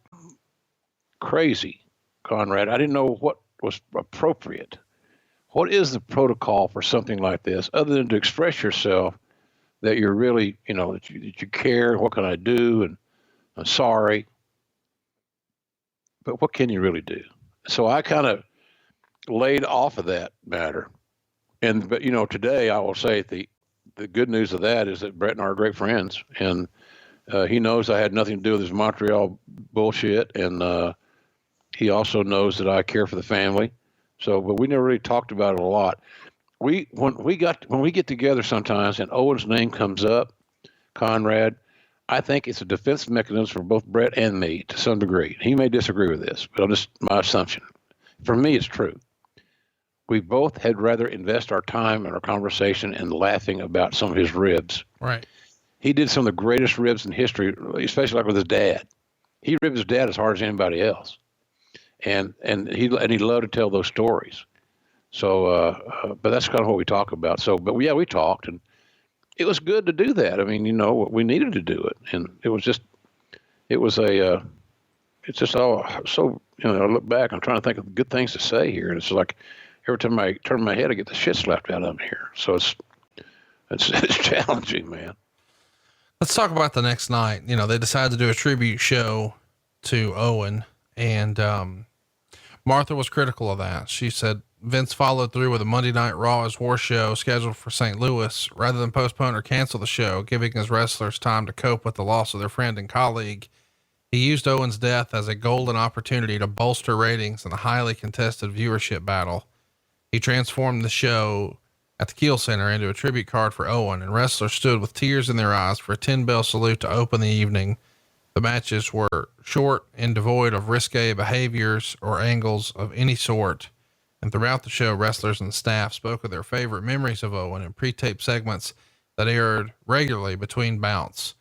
crazy, Conrad. I didn't know what was appropriate. What is the protocol for something like this, other than to express yourself that you're really, that you care. What can I do? And I'm sorry. But what can you really do? So I kind of laid off of that matter. But today I will say the good news of that is that Bret and I are great friends, and he knows I had nothing to do with his Montreal bullshit, and he also knows that I care for the family. So, but we never really talked about it a lot. When we get together sometimes and Owen's name comes up, Conrad, I think it's a defense mechanism for both Bret and me to some degree. He may disagree with this, but my assumption. For me, it's true. We both had rather invest our time and our conversation in laughing about some of his ribs. Right. He did some of the greatest ribs in history, especially like with his dad. He ribbed his dad as hard as anybody else. And he loved to tell those stories. So, but that's kind of what we talk about. So, but yeah, we talked, and it was good to do that. I mean, we needed to do it, and it's just all so. I look back, I'm trying to think of good things to say here, and it's like every time I turn my head, I get the shit slapped out of me here. So it's challenging, man. Let's talk about the next night. They decided to do a tribute show to Owen, and Martha was critical of that. She said Vince followed through with a Monday Night Raw as War show scheduled for St. Louis rather than postpone or cancel the show, giving his wrestlers time to cope with the loss of their friend and colleague. He used Owen's death as a golden opportunity to bolster ratings in a highly contested viewership battle. He transformed the show at the Kiel Center into a tribute card for Owen, and wrestlers stood with tears in their eyes for a 10-bell salute to open the evening. The matches were short and devoid of risque behaviors or angles of any sort. And throughout the show, wrestlers and staff spoke of their favorite memories of Owen in pre-taped segments that aired regularly between bouts.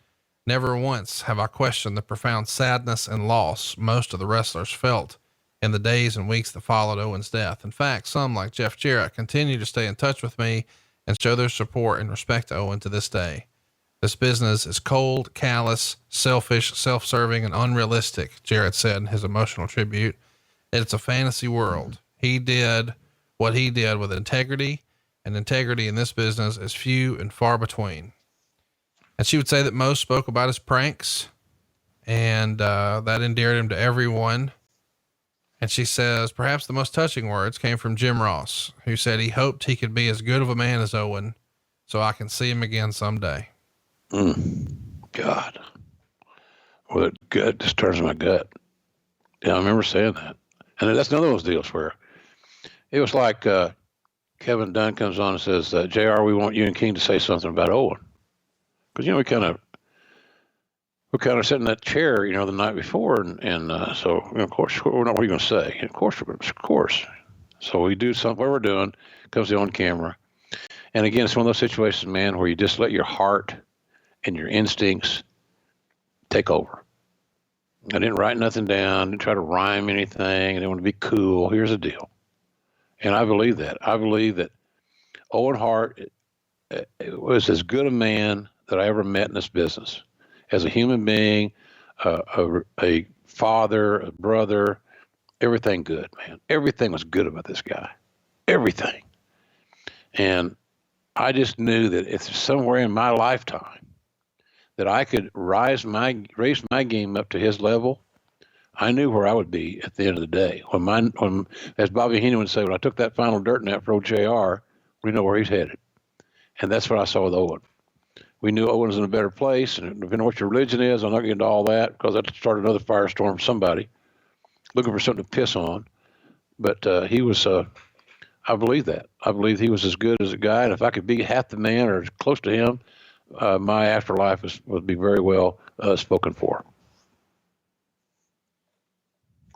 Never once have I questioned the profound sadness and loss most of the wrestlers felt in the days and weeks that followed Owen's death. In fact, some, like Jeff Jarrett, continue to stay in touch with me and show their support and respect to Owen to this day. This business is cold, callous, selfish, self-serving, and unrealistic, Jarrett said in his emotional tribute. It's a fantasy world. He did what he did with integrity, and integrity in this business is few and far between. And she would say that most spoke about his pranks, and that endeared him to everyone. And she says perhaps the most touching words came from Jim Ross, who said he hoped he could be as good of a man as Owen so I can see him again someday. God. Well, it just turns my gut. Yeah, I remember saying that. And that's another one of those deals where it was like Kevin Dunn comes on and says, JR, we want you and King to say something about Owen. Because, we kind of, we kind of sat in that chair, the night before, and so of course, what are you going to say? Of course. So we do something. What we're doing comes on camera, and again, it's one of those situations, man, where you just let your heart and your instincts take over. I didn't write nothing down. Didn't try to rhyme anything. I didn't want to be cool. Here's the deal, and I believe that. I believe that Owen Hart was as good a man that I ever met in this business. As a human being, a father, a brother, everything good, man. Everything was good about this guy. Everything. And I just knew that if somewhere in my lifetime that I could raise my game up to his level, I knew where I would be at the end of the day. When as Bobby Heenan would say, when I took that final dirt nap for OJR, we know where he's headed. And that's what I saw with Owen. We knew Owen was in a better place, and depending on what your religion is, I'm not getting into all that because that started another firestorm for somebody looking for something to piss on. But he was, I believe that. I believe he was as good as a guy, and if I could be half the man or as close to him, my afterlife would be very well spoken for.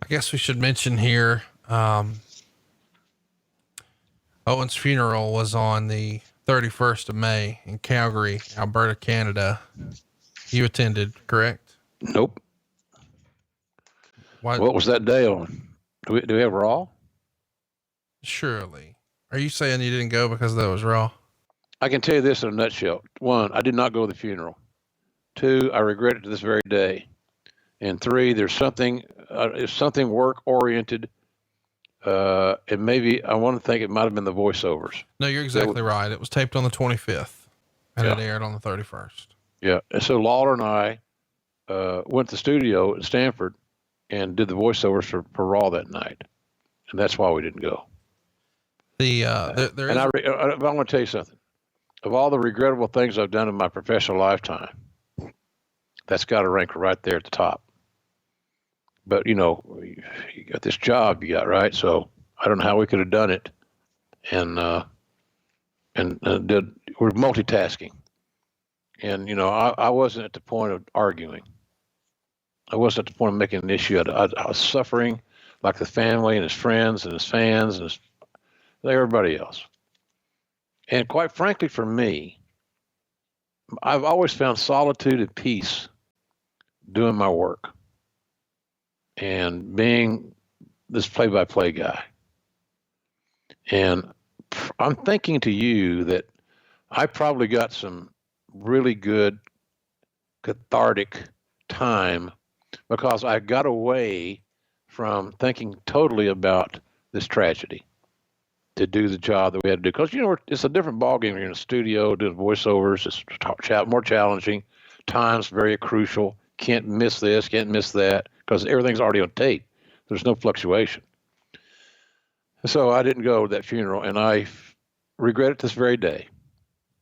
I guess we should mention here, Owen's funeral was on the 31st of May in Calgary, Alberta, Canada. You attended, correct? Nope. What was that day on? Do we have Raw? Surely. Are you saying you didn't go because that was Raw? I can tell you this in a nutshell. 1, I did not go to the funeral. 2, I regret it to this very day. And 3, there's something work oriented. And maybe I want to think it might've been the voiceovers. No, you're exactly right. It was taped on the 25th and it aired on the 31st. Yeah. And so Lawler and I, went to the studio in Stanford and did the voiceovers for Raw that night. And that's why we didn't go. I want to tell you something. Of all the regrettable things I've done in my professional lifetime, that's got to rank right there at the top. But you got this job you got, right? So I don't know how we could have done it, and we're multitasking, and I wasn't at the point of arguing. I wasn't at the point of making an issue. I was suffering like the family and his friends and his fans and everybody else. And quite frankly, for me, I've always found solitude and peace doing my work and being this play-by-play guy. And I'm thinking to you that I probably got some really good cathartic time because I got away from thinking totally about this tragedy to do the job that we had to do. Because, it's a different ballgame. You're in a studio doing voiceovers. It's more challenging. Time's very crucial. Can't miss this, can't miss that, because everything's already on tape. There's no fluctuation. So I didn't go to that funeral, and I regret it this very day.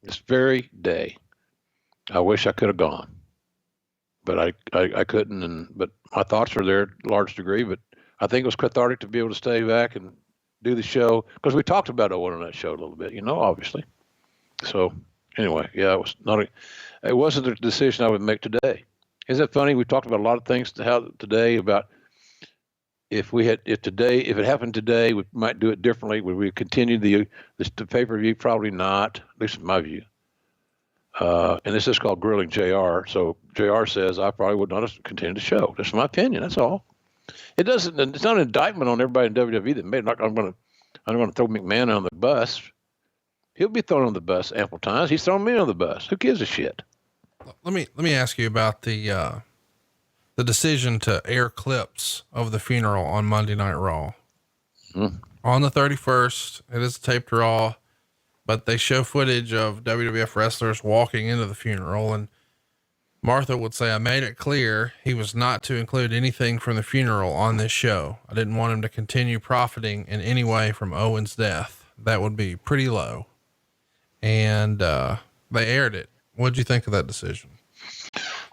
This very day. I wish I could have gone, but I couldn't. But my thoughts are there to a large degree. But I think it was cathartic to be able to stay back and do the show, because we talked about Owen on that show a little bit, obviously. So anyway, yeah, it wasn't a decision I would make today. Isn't it funny? We talked about a lot of things today about if it happened today, we might do it differently. Would we continue the pay-per-view? Probably not, at least in my view. And this is called Grilling JR. So JR says I probably would not have continued the show. That's my opinion. That's all. It's not an indictment on everybody in WWE that made it. I'm going to throw McMahon on the bus. He'll be thrown on the bus ample times. He's thrown me on the bus. Who gives a shit? Let me ask you about the decision to air clips of the funeral on Monday Night Raw. On the 31st, it is taped Raw, but they show footage of WWF wrestlers walking into the funeral, and Martha would say, I made it clear he was not to include anything from the funeral on this show. I didn't want him to continue profiting in any way from Owen's death. That would be pretty low. And they aired it. What'd you think of that decision?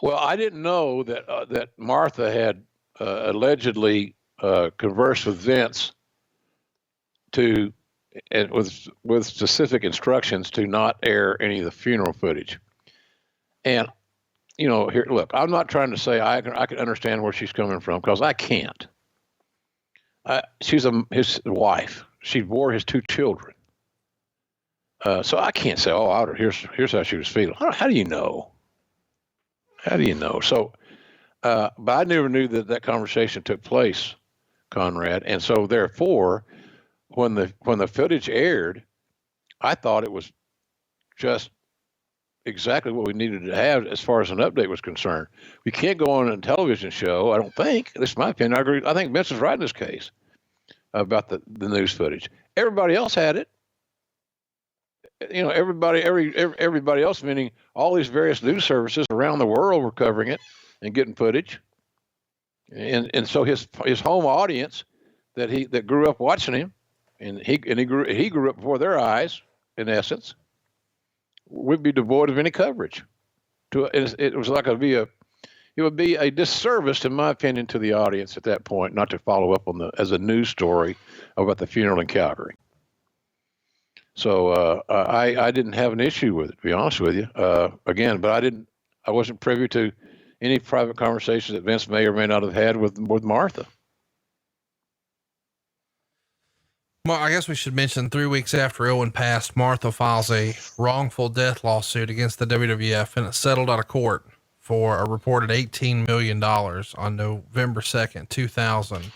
Well, I didn't know that Martha had allegedly conversed with Vince with specific instructions to not air any of the funeral footage. And here, look, I'm not trying to say I can understand where she's coming from, because I can't. She's his wife. She bore his two children. So I can't say, here's how she was feeling. How do you know? How do you know? So, but I never knew that conversation took place, Conrad. And so therefore, when the footage aired, I thought it was just exactly what we needed to have as far as an update was concerned. We can't go on a television show, I don't think. This is my opinion. I agree. I think Vince is right in this case about the news footage. Everybody else had it. Everybody else, meaning all these various news services around the world, were covering it and getting footage. And so his home audience that grew up watching him, and he grew up before their eyes, in essence, would be devoid of any coverage. It would be a disservice, in my opinion, to the audience at that point not to follow up on as a news story about the funeral in Calgary. So I didn't have an issue with it, to be honest with you. Again, but I wasn't privy to any private conversations that Vince may or may not have had with Martha. Well, I guess we should mention 3 weeks after Owen passed, Martha files a wrongful death lawsuit against the WWF, and it's settled out of court for a reported $18 million on November 2nd, 2000.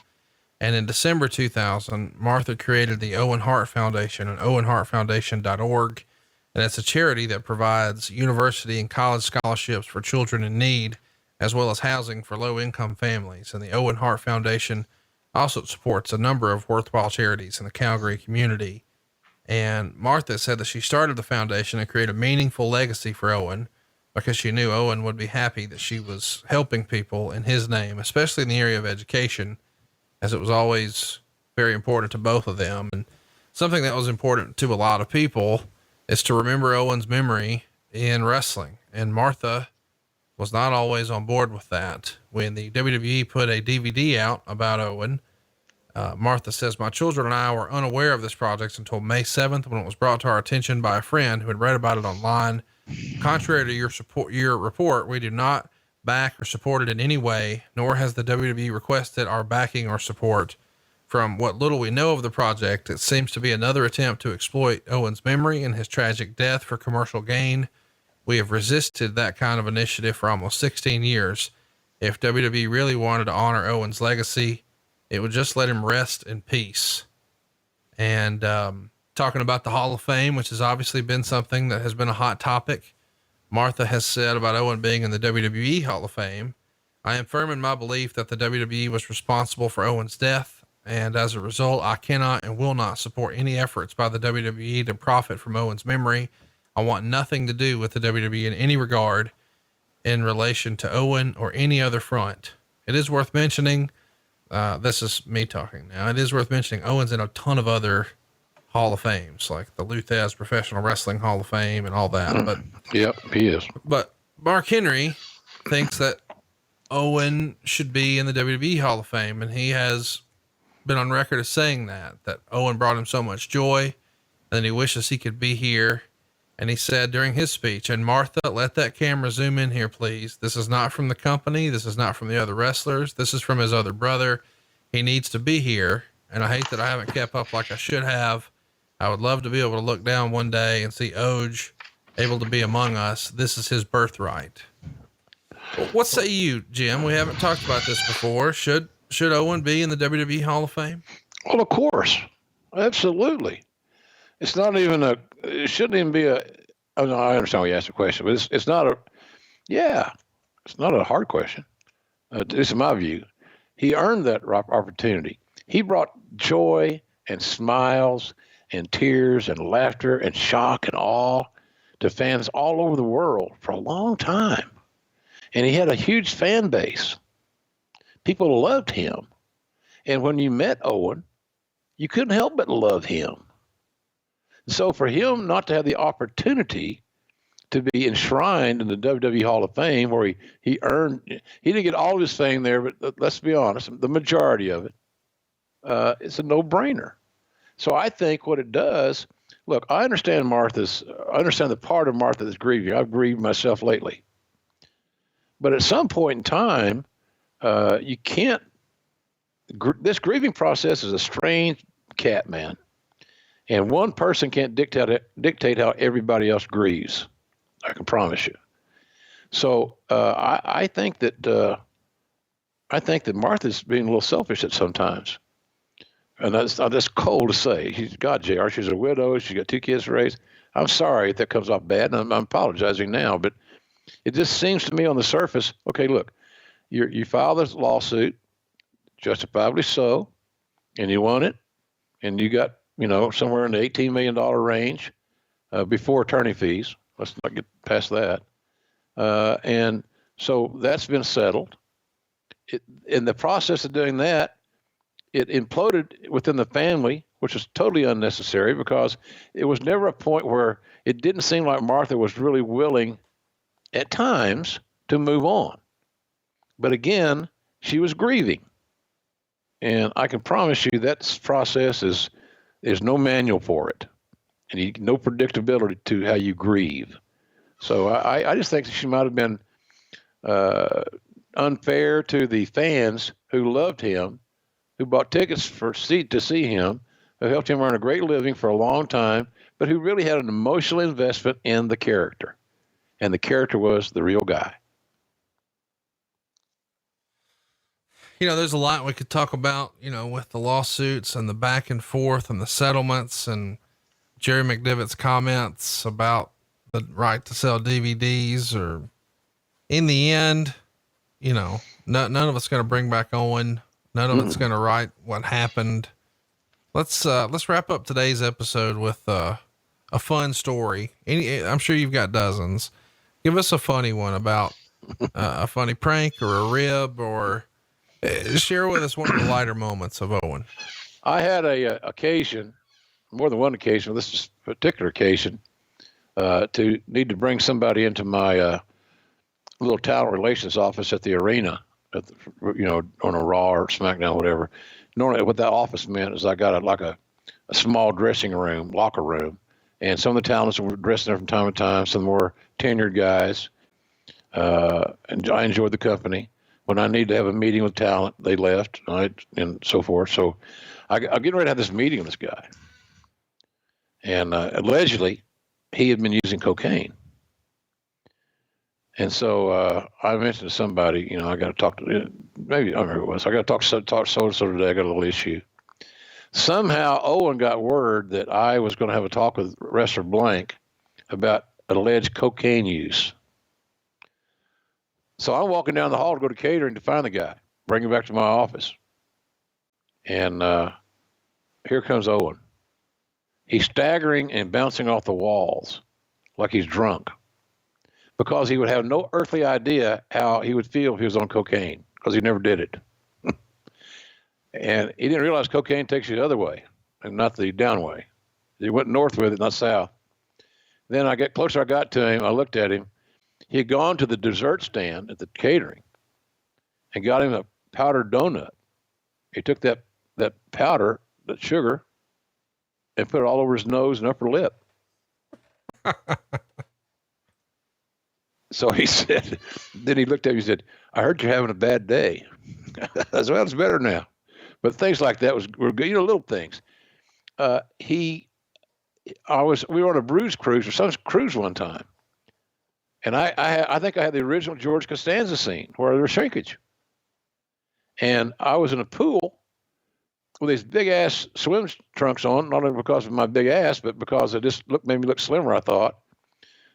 And in December 2000, Martha created the Owen Hart Foundation and owenhartfoundation.org. And it's a charity that provides university and college scholarships for children in need, as well as housing for low income families. And the Owen Hart Foundation also supports a number of worthwhile charities in the Calgary community. And Martha said that she started the foundation to create a meaningful legacy for Owen, because she knew Owen would be happy that she was helping people in his name, especially in the area of education, as it was always very important to both of them. And something that was important to a lot of people is to remember Owen's memory in wrestling. And Martha was not always on board with that. When the WWE put a DVD out about Owen, Martha says, "My children and I were unaware of this project until May 7th, when it was brought to our attention by a friend who had read about it online. Contrary to your report, we do not back or support it in any way, nor has the WWE requested our backing or support. From what little we know of the project, it seems to be another attempt to exploit Owen's memory and his tragic death for commercial gain. We have resisted that kind of initiative for almost 16 years. If WWE really wanted to honor Owen's legacy, it would just let him rest in peace." And, talking about the Hall of Fame, which has obviously been something that has been a hot topic, Martha has said about Owen being in the WWE Hall of Fame, "I am firm in my belief that the WWE was responsible for Owen's death. And as a result, I cannot and will not support any efforts by the WWE to profit from Owen's memory. I want nothing to do with the WWE in any regard in relation to Owen or any other front. It is worth mentioning," this is me talking now, "it is worth mentioning Owen's in a ton of other Hall of Fames, like the Luthez Professional Wrestling Hall of Fame and all that." But yep, he is. But Mark Henry thinks that Owen should be in the WWE Hall of Fame. And he has been on record as saying that Owen brought him so much joy and he wishes he could be here. And he said during his speech, "And Martha, let that camera zoom in here, please. This is not from the company. This is not from the other wrestlers. This is from his other brother. He needs to be here. And I hate that I haven't kept up like I should have. I would love to be able to look down one day and see Oj able to be among us. This is his birthright." What say you, Jim? We haven't talked about this before. Should Owen be in the WWE Hall of Fame? Well, of course. Absolutely. It's not even it shouldn't even be oh, no, I understand why you asked the question, but it's not it's not a hard question. This is my view. He earned that opportunity. He brought joy and smiles and tears and laughter and shock and awe to fans all over the world for a long time. And he had a huge fan base. People loved him. And when you met Owen, you couldn't help but love him. So for him not to have the opportunity to be enshrined in the WWE Hall of Fame, where he didn't get all of his fame there, but let's be honest, the majority of it, it's a no-brainer. So I think what it does, look, I understand the part of Martha that's grieving. I've grieved myself lately. But at some point in time, you can't. This grieving process is a strange cat, man. And one person can't dictate how everybody else grieves. I can promise you. So I think that Martha's being a little selfish at sometimes, and that's cold to say. God, JR, she's a widow. She's got 2 kids to raise. I'm sorry if that comes off bad, and I'm apologizing now, but it just seems to me on the surface. Okay, look, you filed this lawsuit, justifiably so, and you won it, and you got somewhere in the $18 million range before attorney fees. Let's not get past that. And so that's been settled. In the process of doing that, it imploded within the family, which is totally unnecessary because it was never a point where it didn't seem like Martha was really willing at times to move on. But again, she was grieving. And I can promise you that process there's no manual for it, and no predictability to how you grieve. So I just think that she might have been unfair to the fans who loved him, who bought tickets to see him, who helped him earn a great living for a long time, but who really had an emotional investment in the character. And the character was the real guy. There's a lot we could talk about, with the lawsuits and the back and forth and the settlements and Jerry McDevitt's comments about the right to sell DVDs, or in the end, none of it's going to bring back Owen. None of it's going to right what happened. Let's wrap up today's episode with a fun story. I'm sure you've got dozens. Give us a funny one about a funny prank or a rib, or share with us one of the lighter moments of Owen. I had more than one occasion, this is a particular occasion, to need to bring somebody into my little talent relations office at the arena, on a Raw or SmackDown, whatever. Normally, what that office meant is I got a small dressing room, locker room, and some of the talents were dressing there from time to time. Some more tenured guys, and I enjoyed the company. When I needed to have a meeting with talent, they left, and so forth. So I'm getting ready to have this meeting with this guy. And allegedly, he had been using cocaine. And so I mentioned to somebody, I got to talk to, maybe, I don't remember who it was. I got to talk so-and-so today. I got a little issue. Somehow Owen got word that I was going to have a talk with wrestler blank about alleged cocaine use. So I'm walking down the hall to go to catering to find the guy, bring him back to my office. And here comes Owen. He's staggering and bouncing off the walls like he's drunk, because he would have no earthly idea how he would feel if he was on cocaine, because he never did it. And he didn't realize cocaine takes you the other way and not the down way. He went north with it, not south. Then closer I got to him, I looked at him. He had gone to the dessert stand at the catering and got him a powdered donut. He took that powder, that sugar, and put it all over his nose and upper lip. So he said, then he looked at me and said, "I heard you're having a bad day." I said, "Well, it's better now." But things like that were good, little things. We were on a Bruce cruise or some cruise one time. And I think I had the original George Costanza scene where there was shrinkage. And I was in a pool with these big ass swim trunks on, not only because of my big ass, but because it just made me look slimmer, I thought.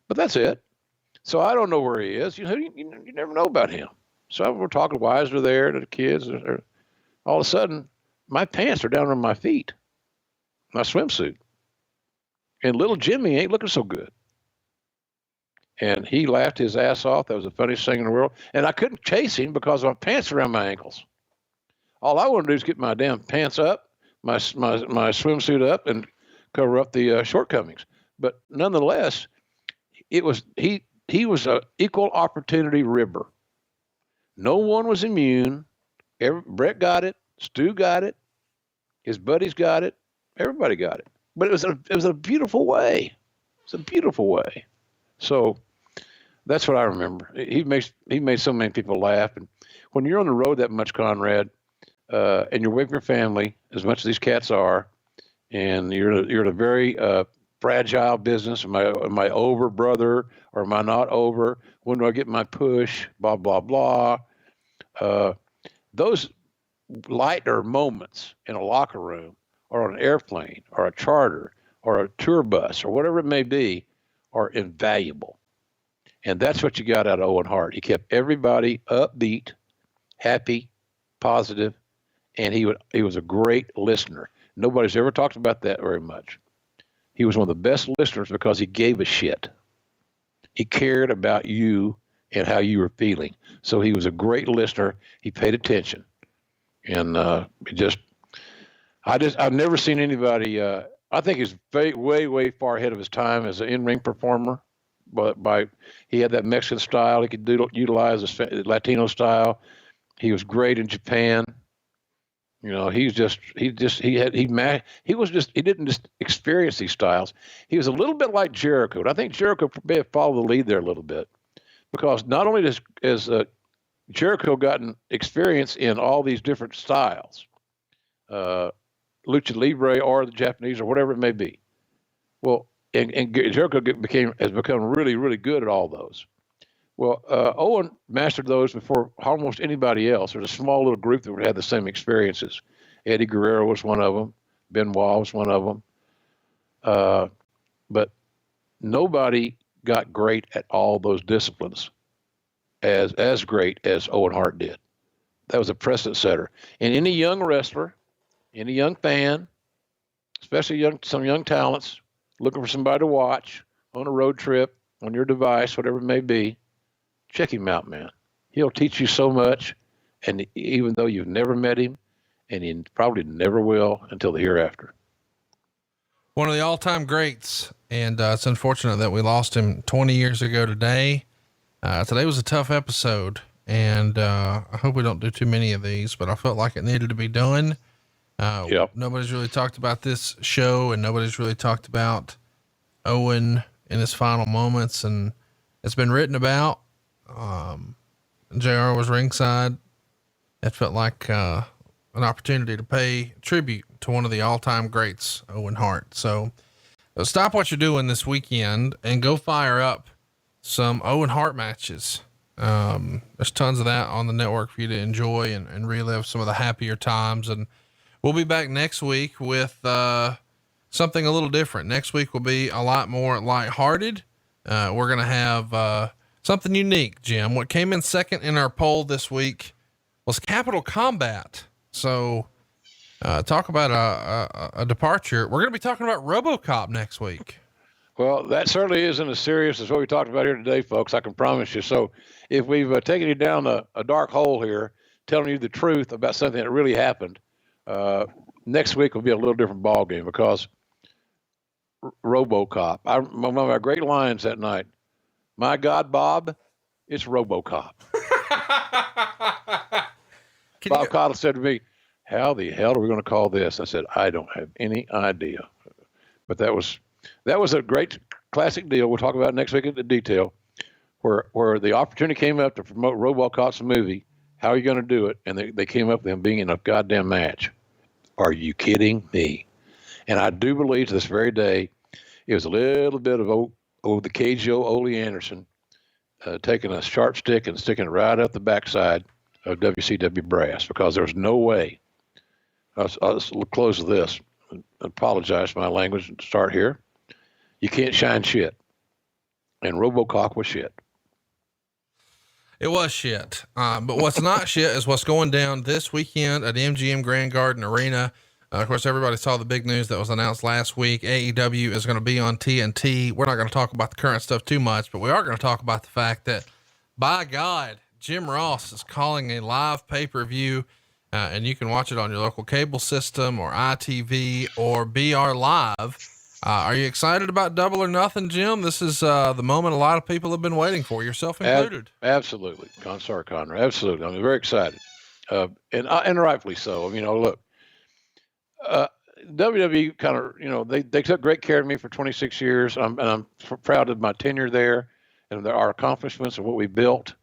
But that's it. So I don't know where he is. You never know about him. So we're talking, wives are there, the kids. All of a sudden, my pants are down on my feet, my swimsuit. And little Jimmy ain't looking so good. And he laughed his ass off. That was the funniest thing in the world. And I couldn't chase him because my pants around my ankles. All I want to do is get my damn pants up, my swimsuit up, and cover up the shortcomings. But nonetheless, he was an equal opportunity ribber. No one was immune. Brett got it. Stu got it. His buddies got it. Everybody got it. But it was a beautiful way. It's a beautiful way. So That's what I remember. He made so many people laugh. And when you're on the road that much, Conrad, and you're with your family as much as these cats are, and you're in a very fragile business. Am I over, brother, or am I not over? When do I get my push? Blah blah blah. Uh, those lighter moments in a locker room, or on an airplane, or a charter, or a tour bus, or whatever it may be, are invaluable. And that's what you got out of Owen Hart. He kept everybody upbeat, happy, positive, and he was a great listener. Nobody's ever talked about that very much. He was one of the best listeners because he gave a shit. He cared about you and how you were feeling. So he was a great listener. He paid attention. And I've never seen anybody, I think he's way far ahead of his time as an in-ring performer. But he had that Mexican style. He could utilize the Latino style. He was great in Japan. You know, he didn't just experience these styles. He was a little bit like Jericho. And I think Jericho may have followed the lead there a little bit, because not only has Jericho gotten experience in all these different styles, lucha libre or the Japanese or whatever it may be. Well, and Jericho has become really, really good at all those. Well, Owen mastered those before almost anybody else. There's a small little group that had the same experiences. Eddie Guerrero was one of them. Benoit was one of them. But nobody got great at all those disciplines as great as Owen Hart did. That was a precedent setter. And any young wrestler, any young fan, especially some young talents, looking for somebody to watch on a road trip, on your device, whatever it may be, check him out, man. He'll teach you so much, and even though you've never met him, and you probably never will until the hereafter. One of the all-time greats, and it's unfortunate that we lost him 20 years ago today. Today was a tough episode, and I hope we don't do too many of these, but I felt like it needed to be done. Yep. Nobody's really talked about this show, and nobody's really talked about Owen in his final moments, and it's been written about. JR was ringside. It felt like an opportunity to pay tribute to one of the all-time greats, Owen Hart. So stop what you're doing this weekend and go fire up some Owen Hart matches. There's tons of that on the network for you to enjoy and relive some of the happier times. And we'll be back next week with something a little different. Next week will be a lot more lighthearted. We're going to have something unique, Jim. What came in second in our poll this week was Capital Combat. So talk about a departure. We're going to be talking about RoboCop next week. Well, that certainly isn't as serious as what we talked about here today, folks. I can promise you. So if we've taken you down a dark hole here, telling you the truth about something that really happened, next week will be a little different ball game, because RoboCop. One of my great lines that night. My God, Bob, it's RoboCop. Bob Cottle said to me, "How the hell are we going to call this?" I said, "I don't have any idea." But that was a great classic deal. We'll talk about it next week in the detail, where the opportunity came up to promote RoboCop's movie. How are you going to do it? And they came up with him being in a goddamn match. Are you kidding me? And I do believe to this very day, it was a little bit of the Cage Joe Ole Anderson taking a sharp stick and sticking it right up the backside of WCW brass, because there was no way. I'll close with this. Apologize for my language and start here. You can't shine shit. And RoboCop was shit. It was shit. But what's not shit is what's going down this weekend at MGM Grand Garden Arena. Of course, everybody saw the big news that was announced last week. AEW is going to be on TNT. We're not going to talk about the current stuff too much, but we are going to talk about the fact that, by God, Jim Ross is calling a live pay-per-view, and you can watch it on your local cable system or ITV or BR Live. Are you excited about Double or Nothing, Jim? This is the moment a lot of people have been waiting for, yourself included. Absolutely. Sorry, Conrad. Absolutely. I'm very excited. And rightfully so. I mean, look, WWE kind of, they took great care of me for 26 years. I'm proud of my tenure there. and our accomplishments and what we built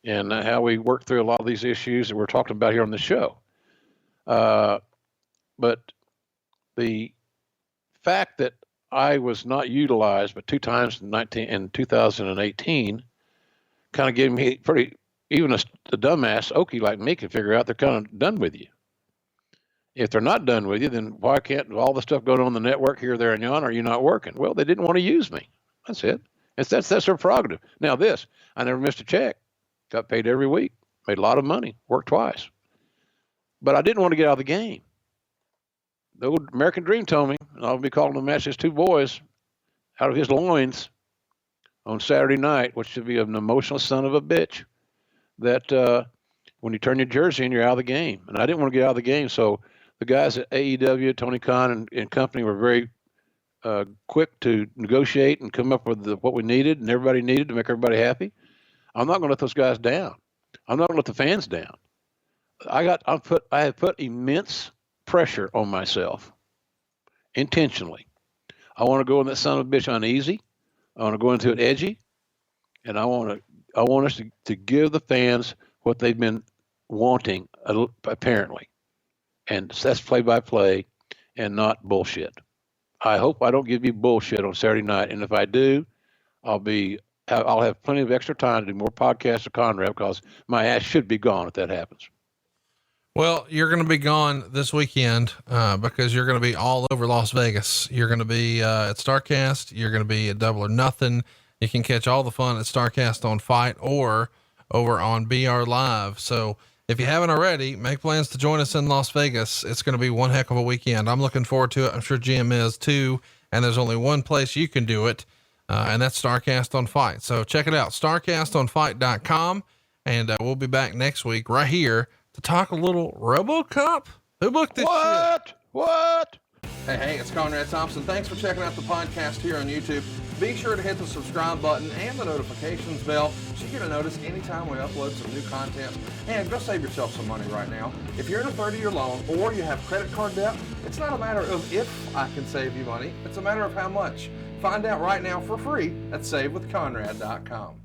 and how we worked through a lot of these issues that we're talking about here on the show. But the fact that I was not utilized but 2 times in 2018 kind of gave me even a dumbass Okie like me can figure out they're kind of done with you. If they're not done with you, then why can't all the stuff going on the network here, there, and yonder, are you not working? Well, they didn't want to use me. That's it. That's their prerogative. Now I never missed a check. Got paid every week. Made a lot of money. Worked twice. But I didn't want to get out of the game. The old American Dream told me, and I'll be calling to match his 2 boys out of his loins on Saturday night, which should be an emotional son of a bitch, that when you turn your jersey in, you're out of the game. And I didn't want to get out of the game. So the guys at AEW, Tony Khan and company were very quick to negotiate and come up with what we needed and everybody needed to make everybody happy. I'm not going to let those guys down. I'm not going to let the fans down. I have put immense pressure on myself intentionally. I want to go in that son of a bitch uneasy. I want to go into it edgy, and I want us to give the fans what they've been wanting, apparently, and that's play-by-play and not bullshit. I hope I don't give you bullshit on Saturday night, and if I do, I'll have plenty of extra time to do more podcasts of Conrad because my ass should be gone if that happens. Well, you're going to be gone this weekend, because you're going to be all over Las Vegas. You're going to be, at StarCast. You're going to be at Double or Nothing. You can catch all the fun at StarCast on Fight or over on BR Live. So if you haven't already, make plans to join us in Las Vegas. It's going to be one heck of a weekend. I'm looking forward to it. I'm sure Jim is too. And there's only one place you can do it. And that's StarCast on Fight. So check it out, starcastonfight.com. And we'll be back next week right here to talk a little RoboCop. Who booked this shit? What? Hey, it's Conrad Thompson. Thanks for checking out the podcast here on YouTube. Be sure to hit the subscribe button and the notifications bell so you get a notice anytime we upload some new content. And go save yourself some money right now. If you're in a 30-year loan or you have credit card debt, it's not a matter of if I can save you money. It's a matter of how much. Find out right now for free at savewithconrad.com.